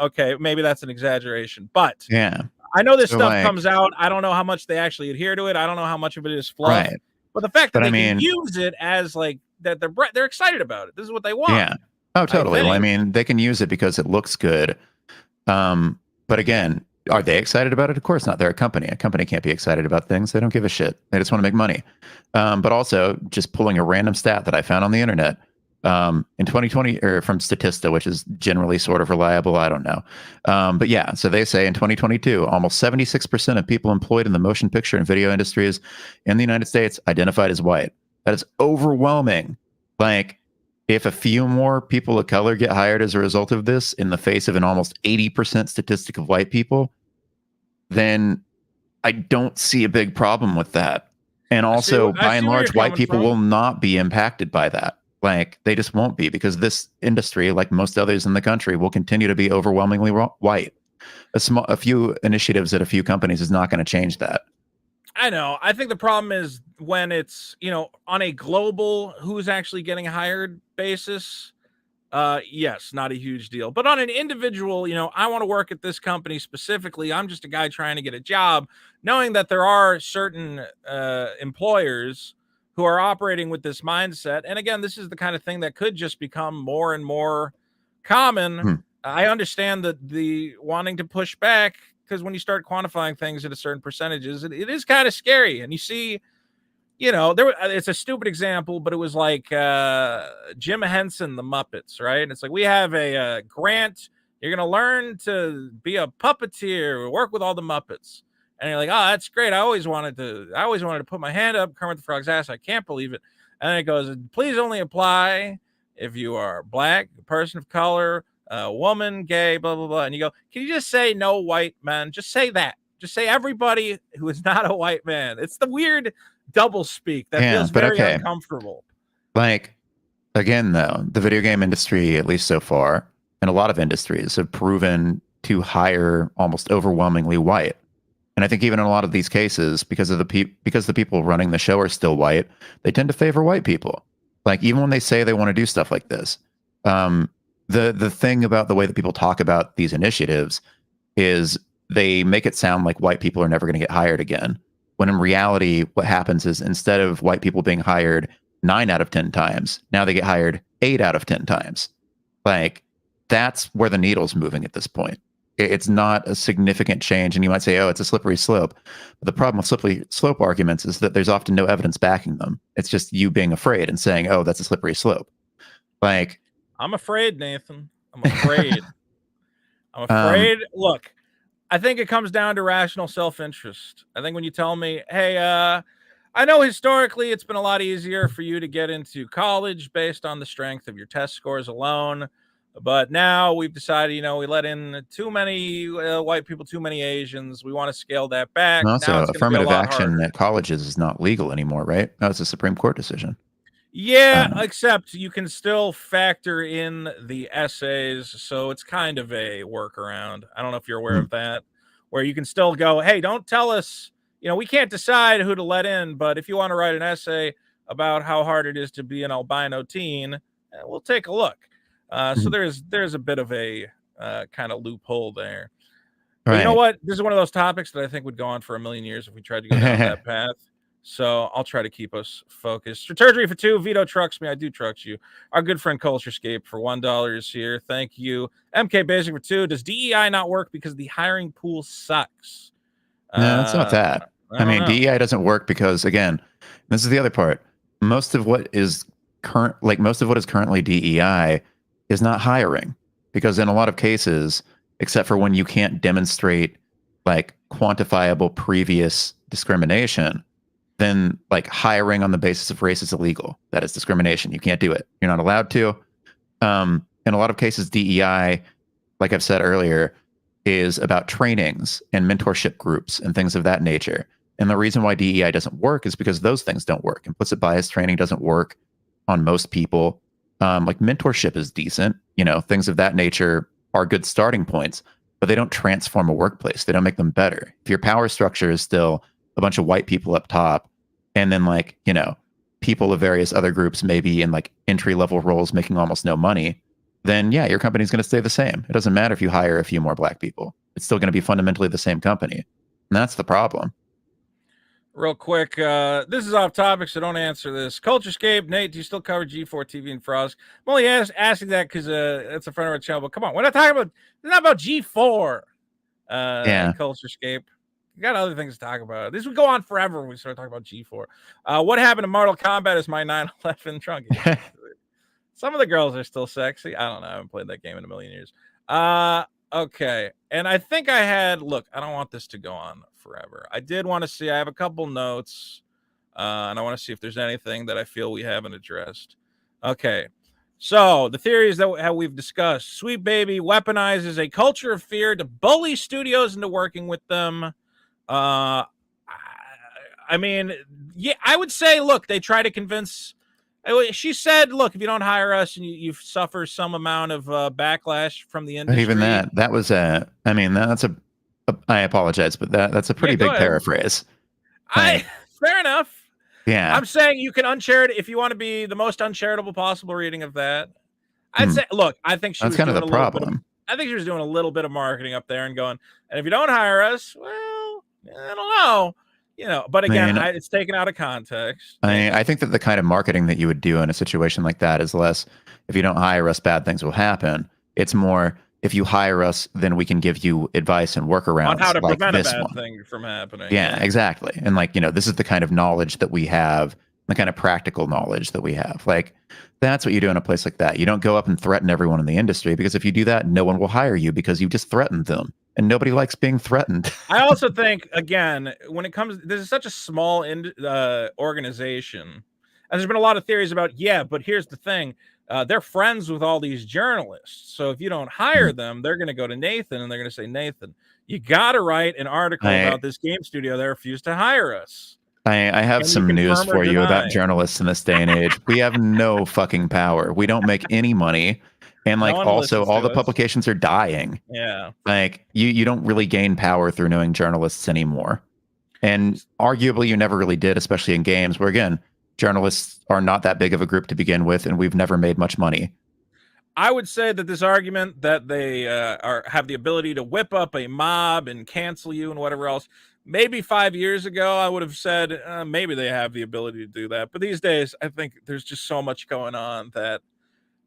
Okay, maybe that's an exaggeration, but yeah, I know this stuff comes out. I don't know how much they actually adhere to it. I don't know how much of it is fluff. Right. But the fact that they can use it as that they're excited about it. This is what they want. Yeah. Oh, totally. Well, I mean, they can use it because it looks good. But again, are they excited about it? Of course not. They're a company. A company can't be excited about things. They don't give a shit. They just want to make money. But also, just pulling a random stat that I found on the internet, in 2020, or from Statista, which is generally sort of reliable. I don't know. But yeah, so they say in 2022, almost 76% of people employed in the motion picture and video industries in the United States identified as white. That is overwhelming. If a few more people of color get hired as a result of this in the face of an almost 80% statistic of white people, then I don't see a big problem with that. And also, by and large, white people will not be impacted by that. They just won't be, because this industry, like most others in the country, will continue to be overwhelmingly white. A few initiatives at a few companies is not going to change that. I know. I think the problem is when it's, on a global who's actually getting hired basis. Yes, not a huge deal. But on an individual, I want to work at this company specifically. I'm just a guy trying to get a job, knowing that there are certain employers who are operating with this mindset. And again, this is the kind of thing that could just become more and more common. I understand that the wanting to push back, because when you start quantifying things at a certain percentages, it is kind of scary. And you see, it's a stupid example, but it was like Jim Henson, the Muppets, right? And it's like, we have a grant. You're going to learn to be a puppeteer, work with all the Muppets. And you're like, oh, that's great. I always wanted to put my hand up, Kermit the Frog's ass. I can't believe it. And then it goes, please only apply if you are black, a person of color, woman, gay, blah, blah, blah. And you go, can you just say no white men? Just say that. Just say everybody who is not a white man. It's the weird double speak that feels but very okay. uncomfortable. Like, again, though, the video game industry, at least so far, and a lot of industries have proven to hire almost overwhelmingly white. And I think even in a lot of these cases, because the people running the show are still white, they tend to favor white people. Like, even when they say they want to do stuff like this, the thing about the way that people talk about these initiatives is they make it sound like white people are never going to get hired again. When in reality, what happens is instead of white people being hired 9 out of 10 times, now they get hired 8 out of 10 times. Like, that's where the needle's moving at this point. It's not a significant change. And you might say, oh, it's a slippery slope. But the problem with slippery slope arguments is that there's often no evidence backing them. It's just you being afraid and saying, oh, that's a slippery slope. Like, I'm afraid, Nathan. I'm afraid. I'm afraid. Look, I think it comes down to rational self-interest. I think when you tell me, hey, I know historically it's been a lot easier for you to get into college based on the strength of your test scores alone. But now we've decided, we let in too many white people, too many Asians. We want to scale that back. Also, now it's affirmative action harder. at colleges is not legal anymore, right? That was a Supreme Court decision. Yeah, except you can still factor in the essays, so it's kind of a workaround. I don't know if you're aware of that, where you can still go, hey, don't tell us, we can't decide who to let in, but if you want to write an essay about how hard it is to be an albino teen, we'll take a look. So there's a bit of a kind of loophole there. But you know what? This is one of those topics that I think would go on for a million years if we tried to go down that path. So I'll try to keep us focused. Strategy for 2. Vito trucks me. I do trucks you. Our good friend CultureScape for $1 is here. Thank you. MK Basic for 2. Does DEI not work because the hiring pool sucks? No, it's not that. I mean, DEI doesn't work because, again, this is the other part. Most of what is currently DEI is not hiring, because in a lot of cases, except for when you can't demonstrate like quantifiable previous discrimination, then like hiring on the basis of race is illegal. That is discrimination. You can't do it. You're not allowed to. In a lot of cases, DEI, like I've said earlier, is about trainings and mentorship groups and things of that nature. And the reason why DEI doesn't work is because those things don't work. Implicit bias training doesn't work on most people. Like mentorship is decent. Things of that nature are good starting points, but they don't transform a workplace. They don't make them better. If your power structure is still a bunch of white people up top, and then people of various other groups maybe in like entry-level roles making almost no money, then yeah, your company's going to stay the same. It doesn't matter if you hire a few more black people. It's still going to be fundamentally the same company. And that's the problem. Real quick, this is off topic, so don't answer this. CultureScape, Nate, do you still cover G4 TV and Frost? I'm only asking that because it's a friend of our channel, but come on, we're not talking about, it's not about G4. CultureScape. We got other things to talk about. This would go on forever when we start talking about G4. What happened to Mortal Kombat is my 9/11 trunk. Some of the girls are still sexy. I don't know. I haven't played that game in a million years. Okay. And I think I don't want this to go on forever. I did want to see, I have a couple notes, and I want to see if there's anything that I feel we haven't addressed. Okay. So the theories that how we've discussed, Sweet Baby weaponizes a culture of fear to bully studios into working with them. I mean, yeah, I would say, look, they try to convince. She said, look, if you don't hire us and you suffer some amount of backlash from the industry. Even that was that's I apologize, but that's a pretty big paraphrase. Fair enough. Yeah. I'm saying you can if you want to be the most uncharitable possible reading of that. I'd say, look, I think that's kind of the problem. I think she was doing a little bit of marketing up there and going, and if you don't hire us, well, I don't know. But again, it's taken out of context. I think that the kind of marketing that you would do in a situation like that is less, if you don't hire us, bad things will happen. It's more, if you hire us, then we can give you advice and workarounds on how to like prevent a this bad one. thing from happening. Yeah, exactly. And this is the kind of knowledge that we have, the kind of practical knowledge that we have. Like, that's what you do in a place like that. You don't go up and threaten everyone in the industry, because if you do that, no one will hire you because you just threatened them. And nobody likes being threatened. I also think, again, when it comes, this is such a small organization, and there's been a lot of theories about, but here's the thing. they're friends with all these journalists. So if you don't hire them, they're going to go to Nathan and they're going to say, Nathan, you got to write an article about this game studio that refused to hire us. I have Can you some news confirm or for you about deny? journalists in this day and age. We have no fucking power. We don't make any money. And like No one also listens all to the us. publications are dying. Yeah. Like you don't really gain power through knowing journalists anymore. And arguably you never really did, especially in games where again, journalists are not that big of a group to begin with, and we've never made much money. I would say that this argument that they have the ability to whip up a mob and cancel you and whatever else, maybe 5 years ago, I would have said maybe they have the ability to do that. But these days, I think there's just so much going on that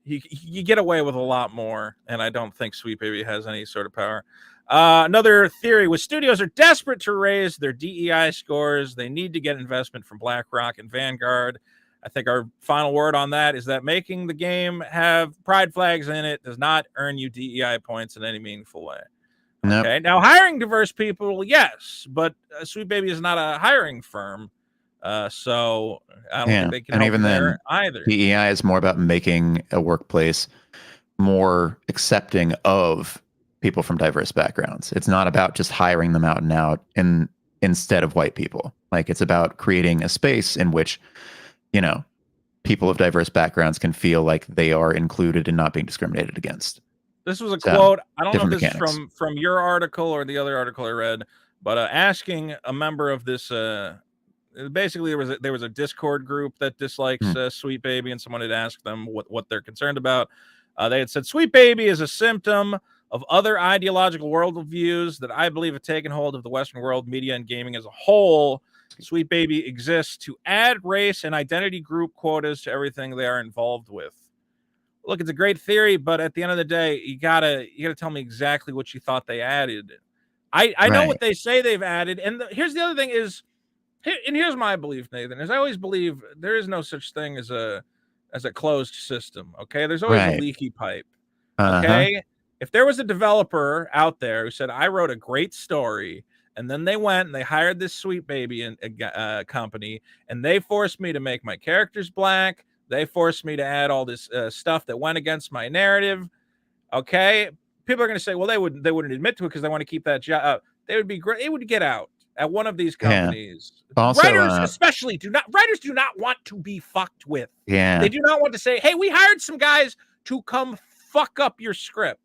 you get away with a lot more. And I don't think Sweet Baby has any sort of power. Another theory was studios are desperate to raise their DEI scores. They need to get investment from BlackRock and Vanguard. I think our final word on that is that making the game have pride flags in it does not earn you DEI points in any meaningful way. Nope. Okay. Now, hiring diverse people, yes, but Sweet Baby is not a hiring firm. So I don't think they can help even there then, either. DEI is more about making a workplace more accepting of people from diverse backgrounds. It's not about just hiring them out and out instead of white people. Like it's about creating a space in which, people of diverse backgrounds can feel like they are included and not being discriminated against. This was a quote. I don't know if this mechanics. is from your article or the other article I read, but asking a member of this, basically there was a Discord group that dislikes Sweet Baby, and someone had asked them what they're concerned about. They had said Sweet Baby is a symptom of other ideological worldviews that I believe have taken hold of the Western world, media, and gaming as a whole. Sweet Baby exists to add race and identity group quotas to everything they are involved with. Look, it's a great theory, but at the end of the day, you gotta tell me exactly what you thought they added. I know what they say they've added, and here's the other thing is, and here's my belief, Nathan, is I always believe there is no such thing as a closed system. Okay, there's always a leaky pipe. Okay, if there was a developer out there who said I wrote a great story, and then they went and they hired this Sweet Baby company, and they forced me to make my characters black. They forced me to add all this stuff that went against my narrative. Okay, people are going to say, well, they wouldn't admit to it because they want to keep that job. They would be great. It would get out at one of these companies. Yeah. Also, writers especially do not want to be fucked with. Yeah, they do not want to say, hey, we hired some guys to come fuck up your script.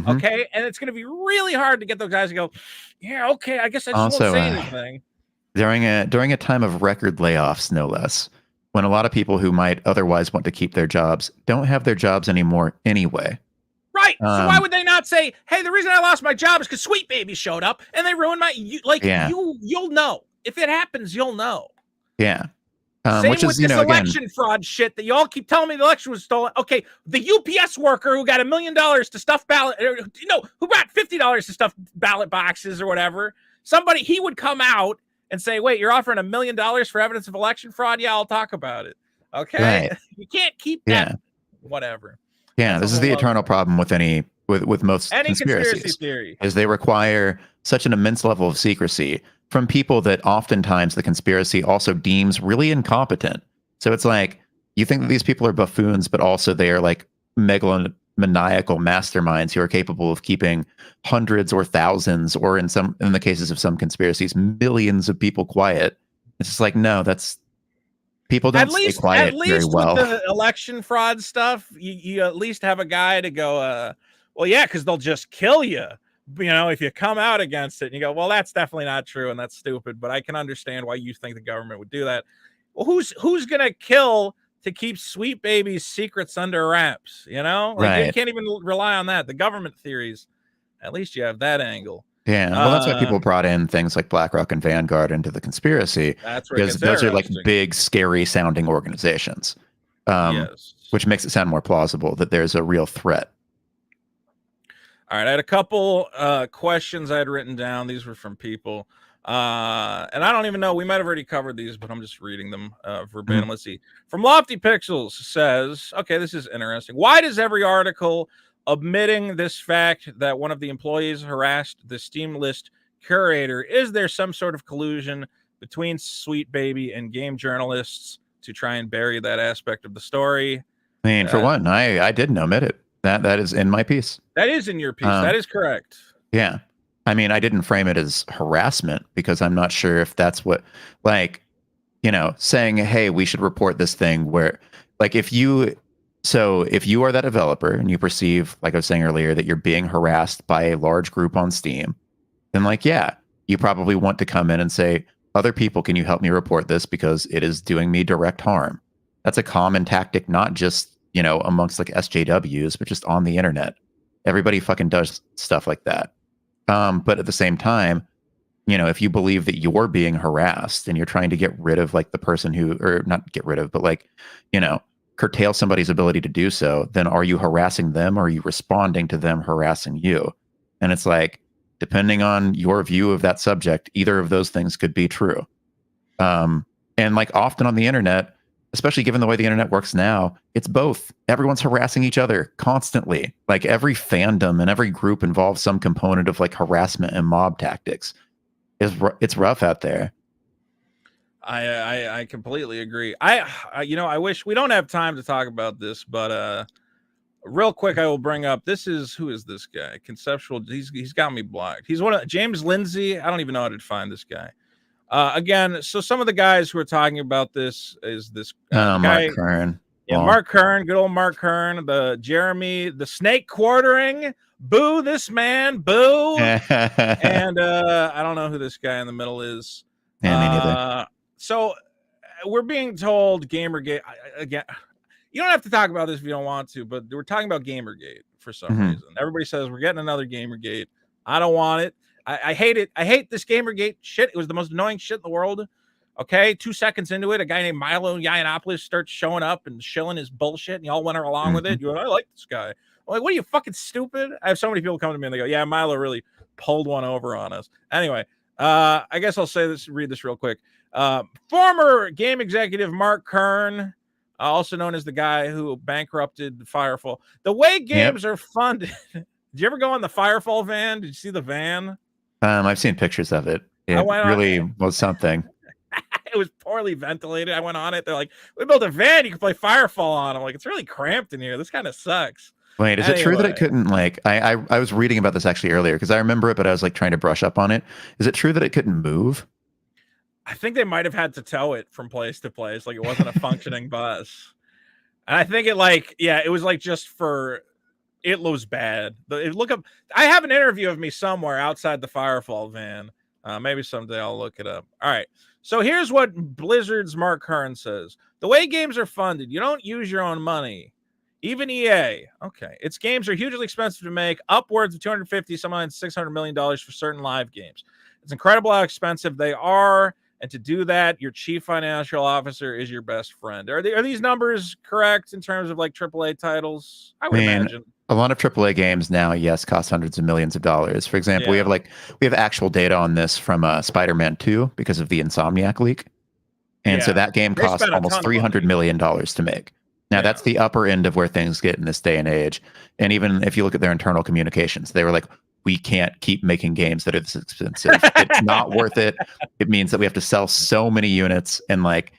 Okay, and it's going to be really hard to get those guys to go, yeah, okay, I guess I just won't say anything. During a time of record layoffs, no less, when a lot of people who might otherwise want to keep their jobs don't have their jobs anymore anyway. Right. So why would they not say, hey, the reason I lost my job is because Sweet Baby showed up and they ruined my you'll know. If it happens, you'll know. Yeah. Same with this election fraud shit that you all keep telling me the election was stolen. Okay, the UPS worker who got $1 million to stuff ballot, who got $50 to stuff ballot boxes or whatever. He would come out and say, wait, you're offering $1 million for evidence of election fraud? Yeah, I'll talk about it. Okay. Right. You can't keep that. Whatever. Yeah. This is the eternal problem with with most conspiracy theory is they require such an immense level of secrecy from people that oftentimes the conspiracy also deems really incompetent. So it's like, you think that these people are buffoons, but also they are like megalomaniacal masterminds who are capable of keeping hundreds or thousands, or in the cases of some conspiracies, millions of people quiet. It's just like, no, people don't stay quiet very well. With the election fraud stuff, you at least have a guy to go, well, yeah, because they'll just kill you. If you come out against it and you go, well, that's definitely not true and that's stupid, but I can understand why you think the government would do that. Well, who's going to kill to keep Sweet Baby's secrets under wraps? Right. You can't even rely on that. The government theories, at least you have that angle. Yeah. Well, that's why people brought in things like BlackRock and Vanguard into the conspiracy. That's where because those are like big, scary sounding organizations, which makes it sound more plausible that there's a real threat. All right, I had a couple questions I had written down. These were from people. And I don't even know. We might have already covered these, but I'm just reading them verbatim. Let's see. From Lofty Pixels says, okay, this is interesting. Why does every article omitting this fact that one of the employees harassed the Steam list curator? Is there some sort of collusion between Sweet Baby and game journalists to try and bury that aspect of the story? mean, for one, I didn't omit it. That is in my piece. That is in your piece. That is correct. Yeah. I mean, I didn't frame it as harassment because I'm not sure if that's what, like, saying, hey, we should report this thing where, like, if you are that developer and you perceive, like I was saying earlier, that you're being harassed by a large group on Steam, then, like, yeah, you probably want to come in and say, other people, can you help me report this because it is doing me direct harm? That's a common tactic, not just, amongst like SJWs, but just on the internet. Everybody fucking does stuff like that. But at the same time, if you believe that you're being harassed and you're trying to get rid of like the person who, or not get rid of, but like, curtail somebody's ability to do so, then are you harassing them or are you responding to them harassing you? And it's like, depending on your view of that subject, either of those things could be true. And like often on the internet, especially given the way the internet works now, it's both. Everyone's harassing each other constantly. Like every fandom and every group involves some component of like harassment and mob tactics. It's rough out there. I completely agree. I wish we don't have time to talk about this, but real quick, I will bring up who is this guy? Conceptual. He's got me blocked. He's one of James Lindsay. I don't even know how to find this guy. Again, so some of the guys who are talking about this is this guy, Mark Kern. Yeah, Mark Kern, good old Mark Kern, the Jeremy, the snake quartering, boo this man, boo. And I don't know who this guy in the middle is. Yeah, me neither. So we're being told Gamergate again. You don't have to talk about this if you don't want to, but we're talking about Gamergate for some reason. Everybody says we're getting another Gamergate. I don't want it. I hate it. I hate this Gamergate shit. It was the most annoying shit in the world. Okay, 2 seconds into it, a guy named Milo Yiannopoulos starts showing up and shilling his bullshit, and y'all went along with it. You're like, I like this guy. I'm like, what are you, fucking stupid? I have so many people come to me and they go, yeah, Milo really pulled one over on us. Anyway, I guess I'll read this real quick. Former game executive Mark Kern, also known as the guy who bankrupted Firefall. The way games are funded. Did you ever go on the Firefall van? Did you see the van? I've seen pictures of it. It really was something. It was poorly ventilated. I went on it. They're like, we built a van you can play Firefall on. I'm like, it's really cramped in here. This kind of sucks. Wait, is it true that it couldn't, like, I was reading about this actually earlier because I remember it, but I was like trying to brush up on it. Is it true that it couldn't move? I think they might have had to tow it from place to place. Like it wasn't a functioning bus. And I think it was like just for, it was bad. Look up, I have an interview of me somewhere outside the Firefall van. Maybe someday I'll look it up. All right. So here's what Blizzard's Mark Kern says. The way games are funded, you don't use your own money. Even EA. Okay. Its games are hugely expensive to make, upwards of $250, sometimes $600 million for certain live games. It's incredible how expensive they are. And to do that, your chief financial officer is your best friend. Are these numbers correct in terms of like AAA titles? I would imagine. A lot of AAA games now, yes, cost hundreds of millions of dollars. For example, we have actual data on this from Spider-Man 2 because of the Insomniac leak. And so that game cost almost $300 million to make. Now, that's the upper end of where things get in this day and age. And even if you look at their internal communications, they were like, we can't keep making games that are this expensive. It's not worth it. It means that we have to sell so many units. And like,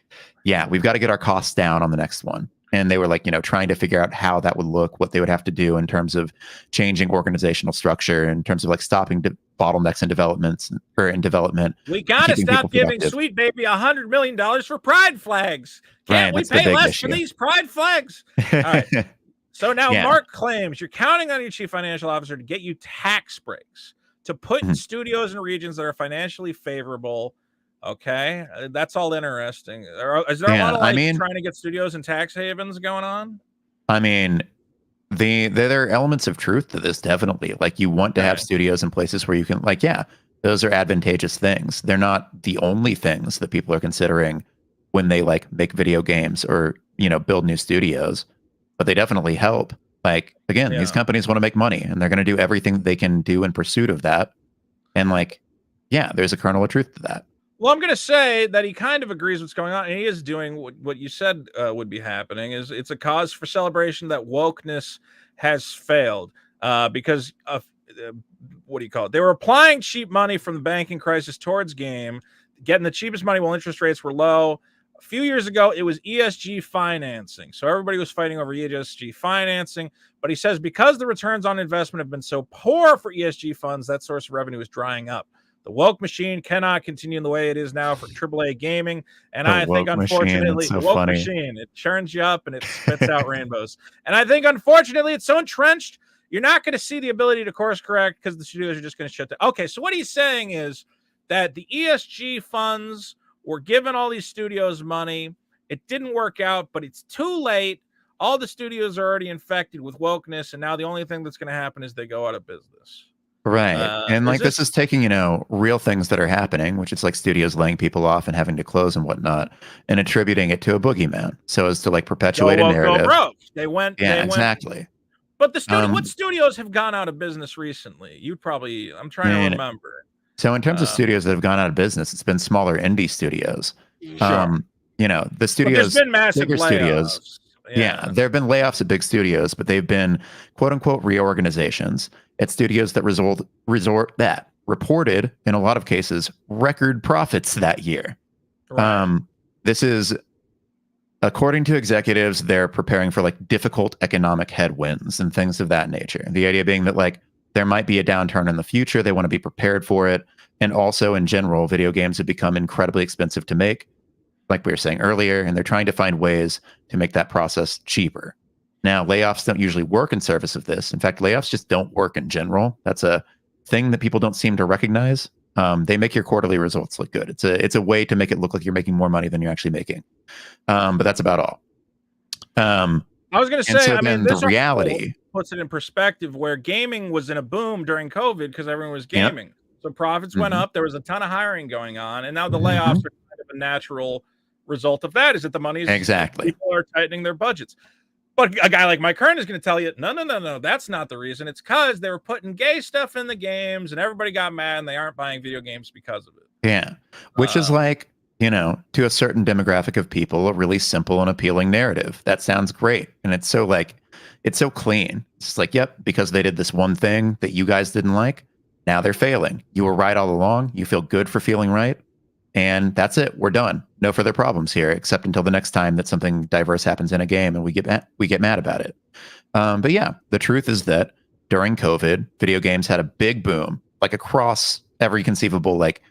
we've got to get our costs down on the next one. And they were like, trying to figure out how that would look, what they would have to do in terms of changing organizational structure, in terms of like stopping bottlenecks in development. We got to stop giving Sweet Baby $100 million for pride flags. Can't we pay less for these pride flags? All right. So now Mark claims you're counting on your chief financial officer to get you tax breaks to put in studios and regions that are financially favorable. Okay, that's all interesting. Is there a lot of trying to get studios and tax havens going on? I mean, there are elements of truth to this, definitely. Like you want to have studios in places where you can, like, those are advantageous things. They're not the only things that people are considering when they like make video games or build new studios, but they definitely help. Like again, these companies want to make money, and they're going to do everything they can do in pursuit of that. And like, there's a kernel of truth to that. Well, I'm going to say that he kind of agrees what's going on, and he is doing what you said would be happening. Is it's a cause for celebration that wokeness has failed because of what do you call it? They were applying cheap money from the banking crisis towards game, getting the cheapest money while interest rates were low. A few years ago, it was ESG financing. So everybody was fighting over ESG financing. But he says because the returns on investment have been so poor for ESG funds, that source of revenue is drying up. The woke machine cannot continue in the way it is now for AAA gaming. And I think, unfortunately, so the woke funny. machine, it churns you up and it spits out rainbows. And I think, unfortunately, it's so entrenched, you're not going to see the ability to course correct because the studios are just going to shut down. Okay, so what he's saying is that the ESG funds were giving all these studios money. It didn't work out, but it's too late. All the studios are already infected with wokeness, and now the only thing that's going to happen is they go out of business. Right. And like this is taking, real things that are happening, which is like studios laying people off and having to close and whatnot, and attributing it to a boogeyman so as to like perpetuate a narrative. They went. Exactly. But what studios have gone out of business recently? I'm trying to remember. So in terms of studios that have gone out of business, it's been smaller indie studios. Sure. The studios, there's been massive bigger layoffs. Studios. Yeah, there have been layoffs at big studios, but they've been quote unquote reorganizations at studios that reported in a lot of cases record profits that year. Right. This is, according to executives, they're preparing for like difficult economic headwinds and things of that nature. The idea being that like there might be a downturn in the future. They want to be prepared for it. And also in general, video games have become incredibly expensive to make, like we were saying earlier, and they're trying to find ways to make that process cheaper. Now, layoffs don't usually work in service of this. In fact, layoffs just don't work in general. That's a thing that people don't seem to recognize. They make your quarterly results look good. It's a way to make it look like you're making more money than you're actually making. But that's about all. I was going to say, so the reality puts it in perspective where gaming was in a boom during COVID because everyone was gaming. Yep. So profits went up. There was a ton of hiring going on. And now the layoffs are kind of a natural result of that, is that the money is exactly. People are tightening their budgets. But a guy like Mike Kern is going to tell you, no, that's not the reason. It's because they were putting gay stuff in the games and everybody got mad and they aren't buying video games because of it. Yeah. Which is like, to a certain demographic of people, a really simple and appealing narrative. That sounds great. And it's so clean. It's just like, yep, because they did this one thing that you guys didn't like. Now they're failing. You were right all along. You feel good for feeling right. And that's it. We're done. No further problems here, except until the next time that something diverse happens in a game and we get mad about it. But yeah, the truth is that during COVID, video games had a big boom, like across every conceivable like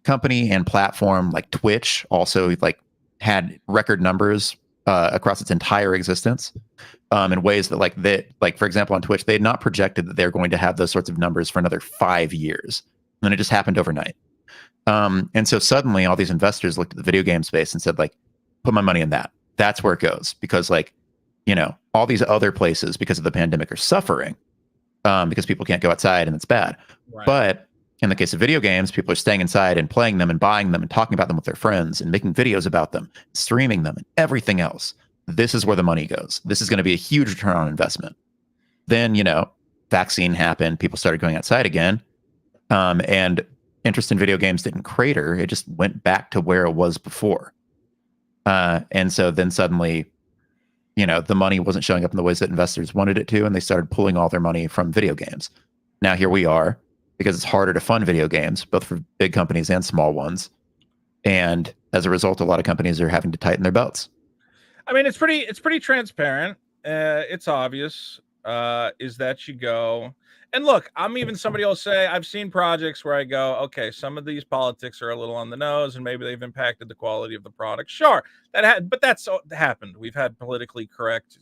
company and platform. Like Twitch also like had record numbers across its entire existence in ways that for example, on Twitch, they had not projected that they're going to have those sorts of numbers for another 5 years. And then it just happened overnight. And so suddenly all these investors looked at the video game space and said, like, put my money in that. That's where it goes. Because all these other places because of the pandemic are suffering because people can't go outside and it's bad. Right. But in the case of video games, people are staying inside and playing them and buying them and talking about them with their friends and making videos about them, streaming them and everything else. This is where the money goes. This is going to be a huge return on investment. Then, vaccine happened. People started going outside again. And interest in video games didn't crater. It just went back to where it was before. And so then suddenly, the money wasn't showing up in the ways that investors wanted it to, and they started pulling all their money from video games. Now here we are, because it's harder to fund video games, both for big companies and small ones. And as a result, a lot of companies are having to tighten their belts. I mean, it's pretty transparent. It's obvious is that you go. And look, I'm even somebody will say I've seen projects where I go, okay, some of these politics are a little on the nose and maybe they've impacted the quality of the product. Sure, but that's happened. We've had politically correct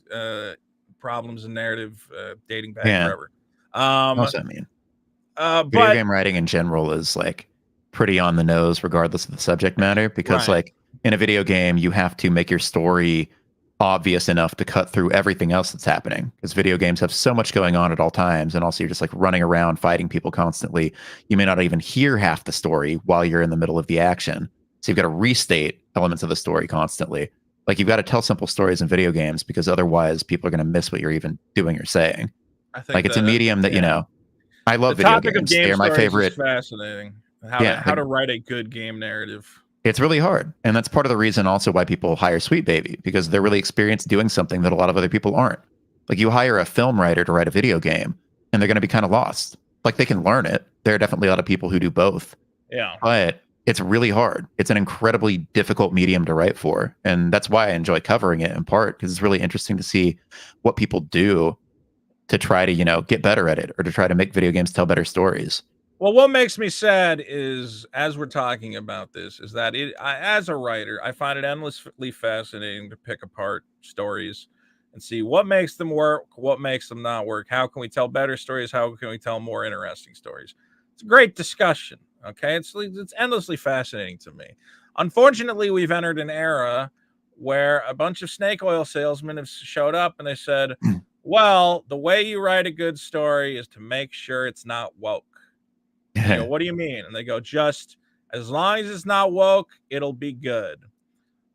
problems in narrative dating back forever. Also, video game writing in general is like pretty on the nose regardless of the subject matter, because like in a video game, you have to make your story obvious enough to cut through everything else that's happening, because video games have so much going on at all times, and also you're just like running around fighting people constantly. You may not even hear half the story while you're in the middle of the action, so you've got to restate elements of the story constantly. Like, you've got to tell simple stories in video games, because otherwise people are going to miss what you're even doing or saying. I think it's a medium that I love video games. They're my favorite. Is fascinating. How to write a good game narrative. It's really hard. And that's part of the reason also why people hire Sweet Baby, because they're really experienced doing something that a lot of other people aren't. Like, you hire a film writer to write a video game and they're going to be kind of lost. Like, they can learn it. There are definitely a lot of people who do both. Yeah. But it's really hard. It's an incredibly difficult medium to write for. And that's why I enjoy covering it in part, because it's really interesting to see what people do to try to, get better at it or to try to make video games tell better stories. Well, what makes me sad is, as we're talking about this, is that as a writer, I find it endlessly fascinating to pick apart stories and see what makes them work, what makes them not work. How can we tell better stories? How can we tell more interesting stories? It's a great discussion. Okay, it's endlessly fascinating to me. Unfortunately, we've entered an era where a bunch of snake oil salesmen have showed up and they said, well, the way you write a good story is to make sure it's not woke. I go, what do you mean? And they go, just as long as it's not woke, it'll be good.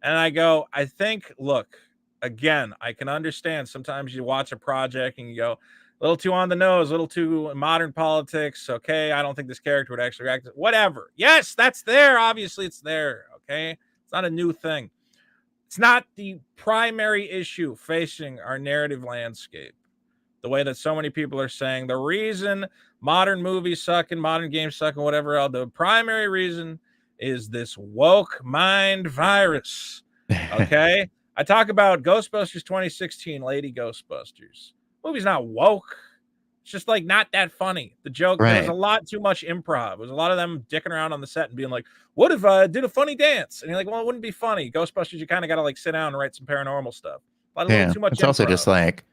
And I go, I think, look, again, I can understand sometimes you watch a project and you go, a little too on the nose, a little too modern politics. Okay, I don't think this character would actually react. Whatever. Yes, that's there. Obviously, it's there. Okay, it's not a new thing. It's not the primary issue facing our narrative landscape. The way that so many people are saying the reason modern movies suck and modern games suck and whatever else, the primary reason is this woke mind virus. Okay, I talk about Ghostbusters 2016, Lady Ghostbusters. Movie's not woke. It's just like not that funny. The joke, there was a lot too much improv. It was a lot of them dicking around on the set and being like, what if I did a funny dance? And you're like, well, it wouldn't be funny. Ghostbusters, you kind of got to like sit down and write some paranormal stuff. A little too much it's improv. Also just like,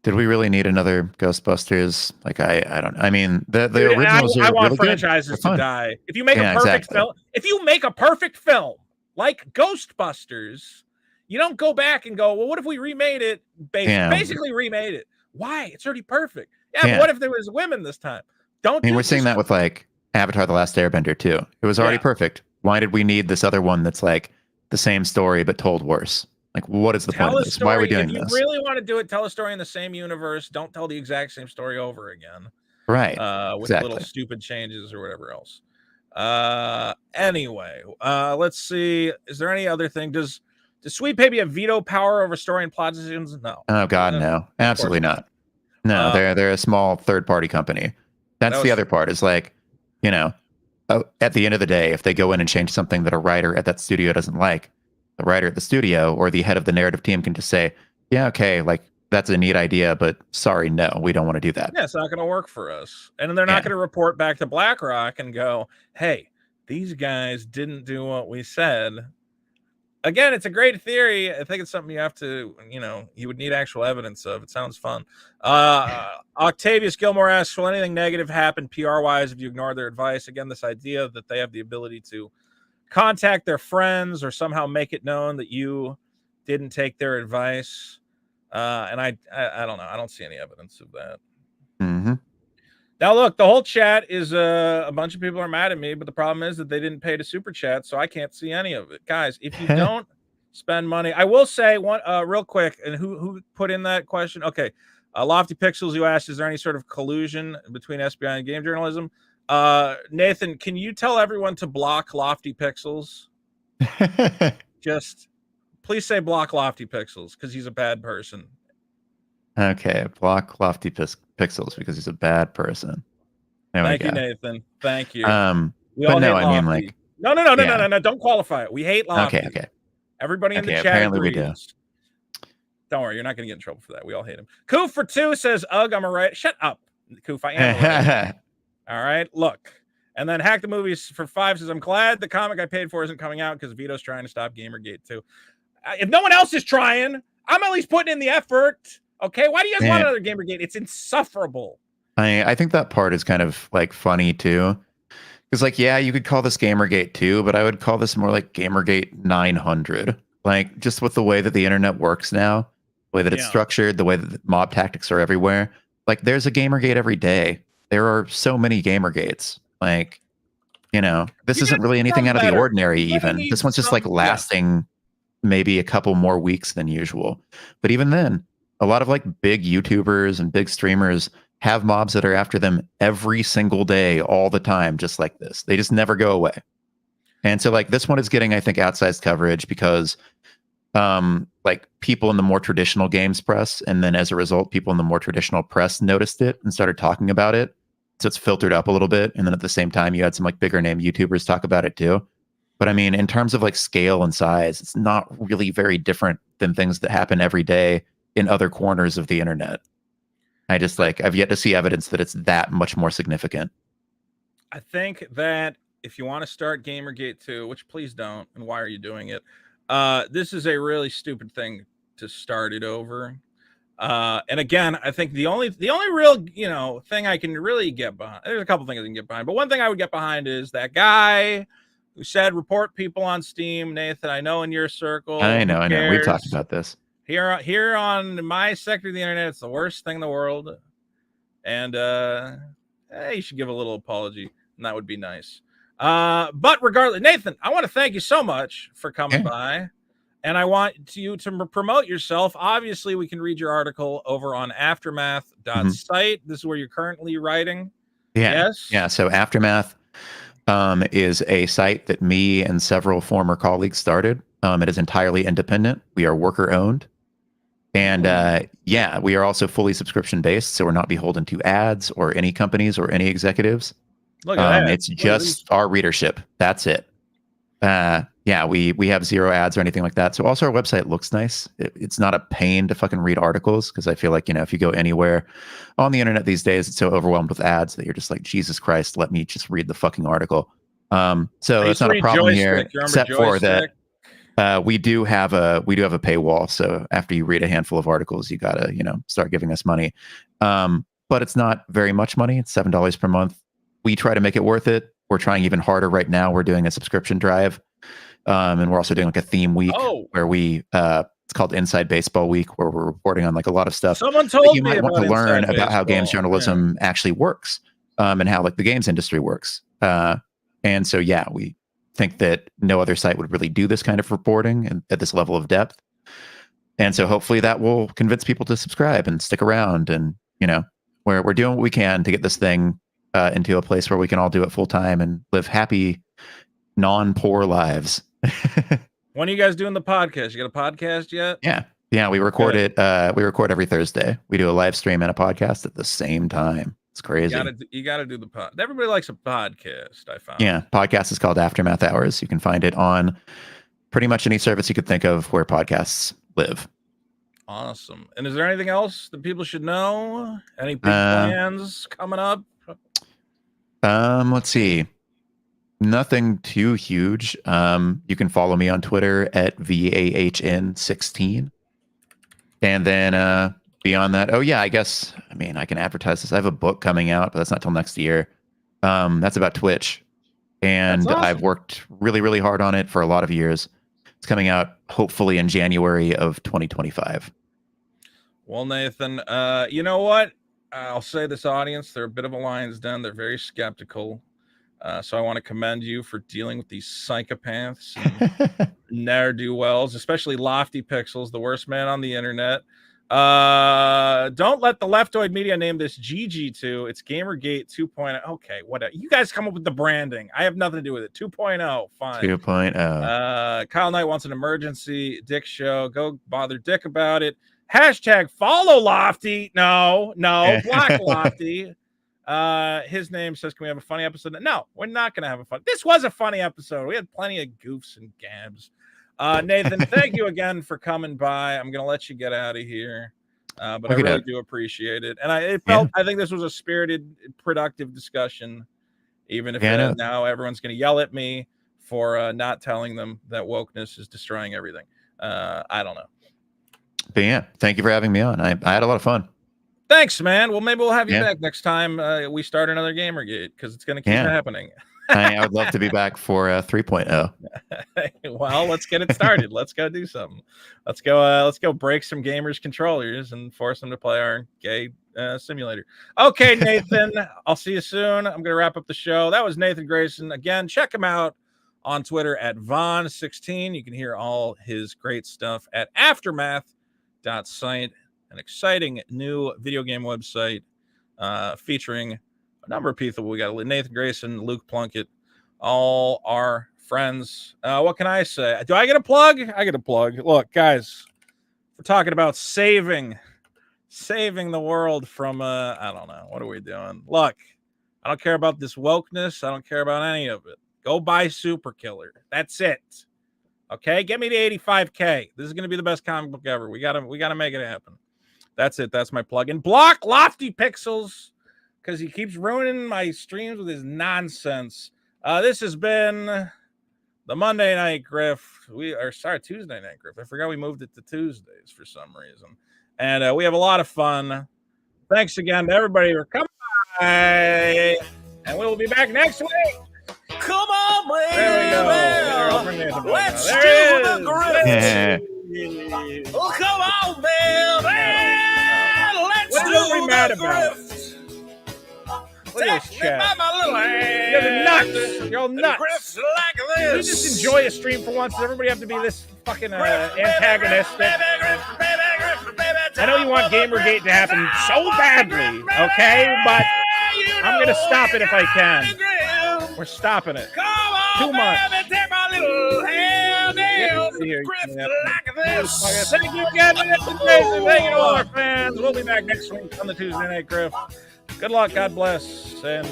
did we really need another Ghostbusters? Like, I don't. I mean, the originals are I want really franchises to die. If you make a perfect film, if you make a perfect film like Ghostbusters, you don't go back and go, well, what if we remade it? Basically remade it. Why? It's already perfect. Yeah, but what if there was women this time? We're seeing that with like Avatar: The Last Airbender too. It was already perfect. Why did we need this other one that's like the same story but told worse? Like, what is the point of this? Why are we doing this? If you really want to do it, tell a story in the same universe. Don't tell the exact same story over again. Right. With little stupid changes or whatever else. Anyway, let's see. Is there any other thing? Does Sweet Baby have veto power over story and plot decisions? No. Oh God, no. Absolutely not. No, they're a small third-party company. That's the other part. Is like, at the end of the day, if they go in and change something that a writer at that studio doesn't like, the writer at the studio or the head of the narrative team can just say, yeah, okay, like that's a neat idea, but sorry, no, we don't want to do that. Yeah, it's not going to work for us. And they're not going to report back to BlackRock and go, hey, these guys didn't do what we said. Again, it's a great theory. I think it's something you have to, you would need actual evidence of. It sounds fun. Octavius Gilmore asks, will anything negative happen PR-wise if you ignore their advice? Again, this idea that they have the ability to contact their friends or somehow make it known that you didn't take their advice. And I don't know. I don't see any evidence of that. Mm-hmm. Now, look, the whole chat is a bunch of people are mad at me, but the problem is that they didn't pay to super chat, so I can't see any of it. Guys, if you don't spend money, I will say one real quick, and who put in that question? Okay, Lofty Pixels, you asked, is there any sort of collusion between SBI and game journalism? Nathan, can you tell everyone to block Lofty Pixels? Just please say block Lofty Pixels because he's a bad person. Okay, block Lofty Pixels because he's a bad person. Thank you, Nathan. Thank you. We all hate Lofty. I mean, like, no. Don't qualify it. We hate Lofty. Okay. Everybody in the chat apparently agrees. We do. Don't worry, you're not going to get in trouble for that. We all hate him. Koof for 2 says, ugh, I'm a right. Shut up, Koof. I am a right. All right, look. And then Hack the Movies for 5 says, I'm glad the comic I paid for isn't coming out because Vito's trying to stop Gamergate too. If no one else is trying, I'm at least putting in the effort. Okay, why do you guys want another Gamergate? It's insufferable. I think that part is kind of like funny too. Because like, yeah, you could call this Gamergate 2, but I would call this more like Gamergate 900. Like just with the way that the internet works now, the way that it's structured, the way that mob tactics are everywhere. Like there's a Gamergate every day. There are so many Gamergates. Like, this isn't really anything out of the ordinary even. This one's just like lasting maybe a couple more weeks than usual. But even then, a lot of like big YouTubers and big streamers have mobs that are after them every single day, all the time, just like this. They just never go away. And so like this one is getting, I think, outsized coverage because like people in the more traditional games press, and then as a result, people in the more traditional press noticed it and started talking about it. so it's filtered up a little bit. And then at the same time, you had some like bigger name YouTubers talk about it too. But I mean, in terms of like scale and size, it's not really very different than things that happen every day in other corners of the internet. I've yet to see evidence that it's that much more significant. I think that if you want to start Gamergate 2, which please don't, and why are you doing it? This is a really stupid thing to start it over. And again, I think the only real, thing I can really get behind, there's a couple things I can get behind, but one thing I would get behind is that guy who said report people on Steam. Nathan, I know in your circle. I know. We've talked about this. Here on my sector of the internet, it's the worst thing in the world. And you should give a little apology, and that would be nice. But regardless, Nathan, I want to thank you so much for coming by. And I want you to promote yourself. Obviously, we can read your article over on aftermath.site. This is where you're currently writing. Yeah. Yes? Yeah. So Aftermath is a site that me and several former colleagues started. It is entirely independent. We are worker owned. And we are also fully subscription based. So we're not beholden to ads or any companies or any executives. Look at that. It's just our readership. That's it. We have zero ads or anything like that. So also our website looks nice. It's not a pain to fucking read articles, because I feel like, if you go anywhere on the internet these days, it's so overwhelmed with ads that you're just like, Jesus Christ, let me just read the fucking article. So it's not a problem here, except for that we do have a paywall. So after you read a handful of articles, you gotta, start giving us money. But it's not very much money. It's $7 per month. We try to make it worth it. We're trying even harder right now. We're doing a subscription drive. And we're also doing like a theme week where we it's called Inside Baseball Week, where we're reporting on like a lot of stuff. Someone told you me might want to learn about how games journalism actually works, and how like the games industry works. And so we think that no other site would really do this kind of reporting and at this level of depth. And so hopefully that will convince people to subscribe and stick around. And we're doing what we can to get this thing into a place where we can all do it full time and live happy, non-poor lives. When are you guys doing the podcast? You got a podcast yet? Yeah. We record it. We record every Thursday. We do a live stream and a podcast at the same time. It's crazy. You got to do the pod. Everybody likes a podcast, I found. Yeah. Podcast is called Aftermath Hours. You can find it on pretty much any service you could think of where podcasts live. Awesome. And is there anything else that people should know? Any big plans coming up? Let's see. Nothing too huge. You can follow me on Twitter at VAHN16. And then beyond that, I can advertise this. I have a book coming out, but that's not till next year. That's about Twitch. And awesome. I've worked really, really hard on it for a lot of years. It's coming out hopefully in January of 2025. Well, Nathan, you know what? I'll say this audience, they're a bit of a lion's den. They're very skeptical. So I want to commend you for dealing with these psychopaths and ne'er-do-wells, especially Lofty Pixels, the worst man on the internet. Don't let the leftoid media name this GG2. It's Gamergate 2.0. Okay, whatever. You guys come up with the branding. I have nothing to do with it. 2.0. Fine. 2.0. Kyle Knight wants an emergency Dick show. Go bother Dick about it. Hashtag follow Lofty. No, block Lofty. His name says, can we have a funny episode? No, we're not going to have a fun. This was a funny episode. We had plenty of goofs and gabs. Nathan, thank you again for coming by. I'm going to let you get out of here. But I really do appreciate it. And I think this was a spirited, productive discussion, even if now everyone's going to yell at me for not telling them that wokeness is destroying everything. I don't know. But yeah, thank you for having me on. I had a lot of fun. Thanks, man. Well, maybe we'll have you back next time we start another Gamergate, because it's going to keep happening. I would love to be back for 3.0. Well, let's get it started. Let's go do something. Let's go break some gamers' controllers and force them to play our gay simulator. Okay, Nathan, I'll see you soon. I'm going to wrap up the show. That was Nathan Grayson. Again, check him out on Twitter at Von16. You can hear all his great stuff at aftermath.site. An exciting new video game website featuring a number of people. We got Nathan Grayson, Luke Plunkett, all our friends. What can I say? Do I get a plug? I get a plug. Look, guys, we're talking about saving the world from, I don't know. What are we doing? Look, I don't care about this wokeness. I don't care about any of it. Go buy Super Killer. That's it. Okay, get me the 85K. This is going to be the best comic book ever. We gotta make it happen. That's it. That's my plug. And block Lofty Pixels because he keeps ruining my streams with his nonsense. This has been the Monday Night Grift. Tuesday Night Grift. I forgot we moved it to Tuesdays for some reason. And we have a lot of fun. Thanks again to everybody for coming by. And we will be back next week. Come on, man. There we go. Let's do the grift. Oh, come on, man. Let's What do are we mad the about? grift. Look at this Take me by chat. my little hand. You're nuts. You're all And nuts. grift like Can we this. just enjoy a stream for once? Does everybody have to be this fucking antagonistic? I know you want Gamergate to happen so badly, okay? But I'm going to stop it if I can. We're stopping it. Too much. Take my little hand Yeah, and here, grift yeah. like this. Thank you again, Nathan Grayson. Thank you to all our fans. We'll be back next week on the Tuesday Night Grift. Good luck, God bless, and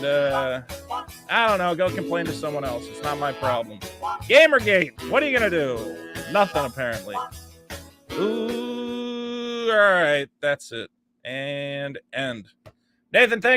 I don't know, go complain to someone else. It's not my problem. Gamergate, what are you gonna do? Nothing, apparently. Ooh, all right, that's it. And end. Nathan, thank you.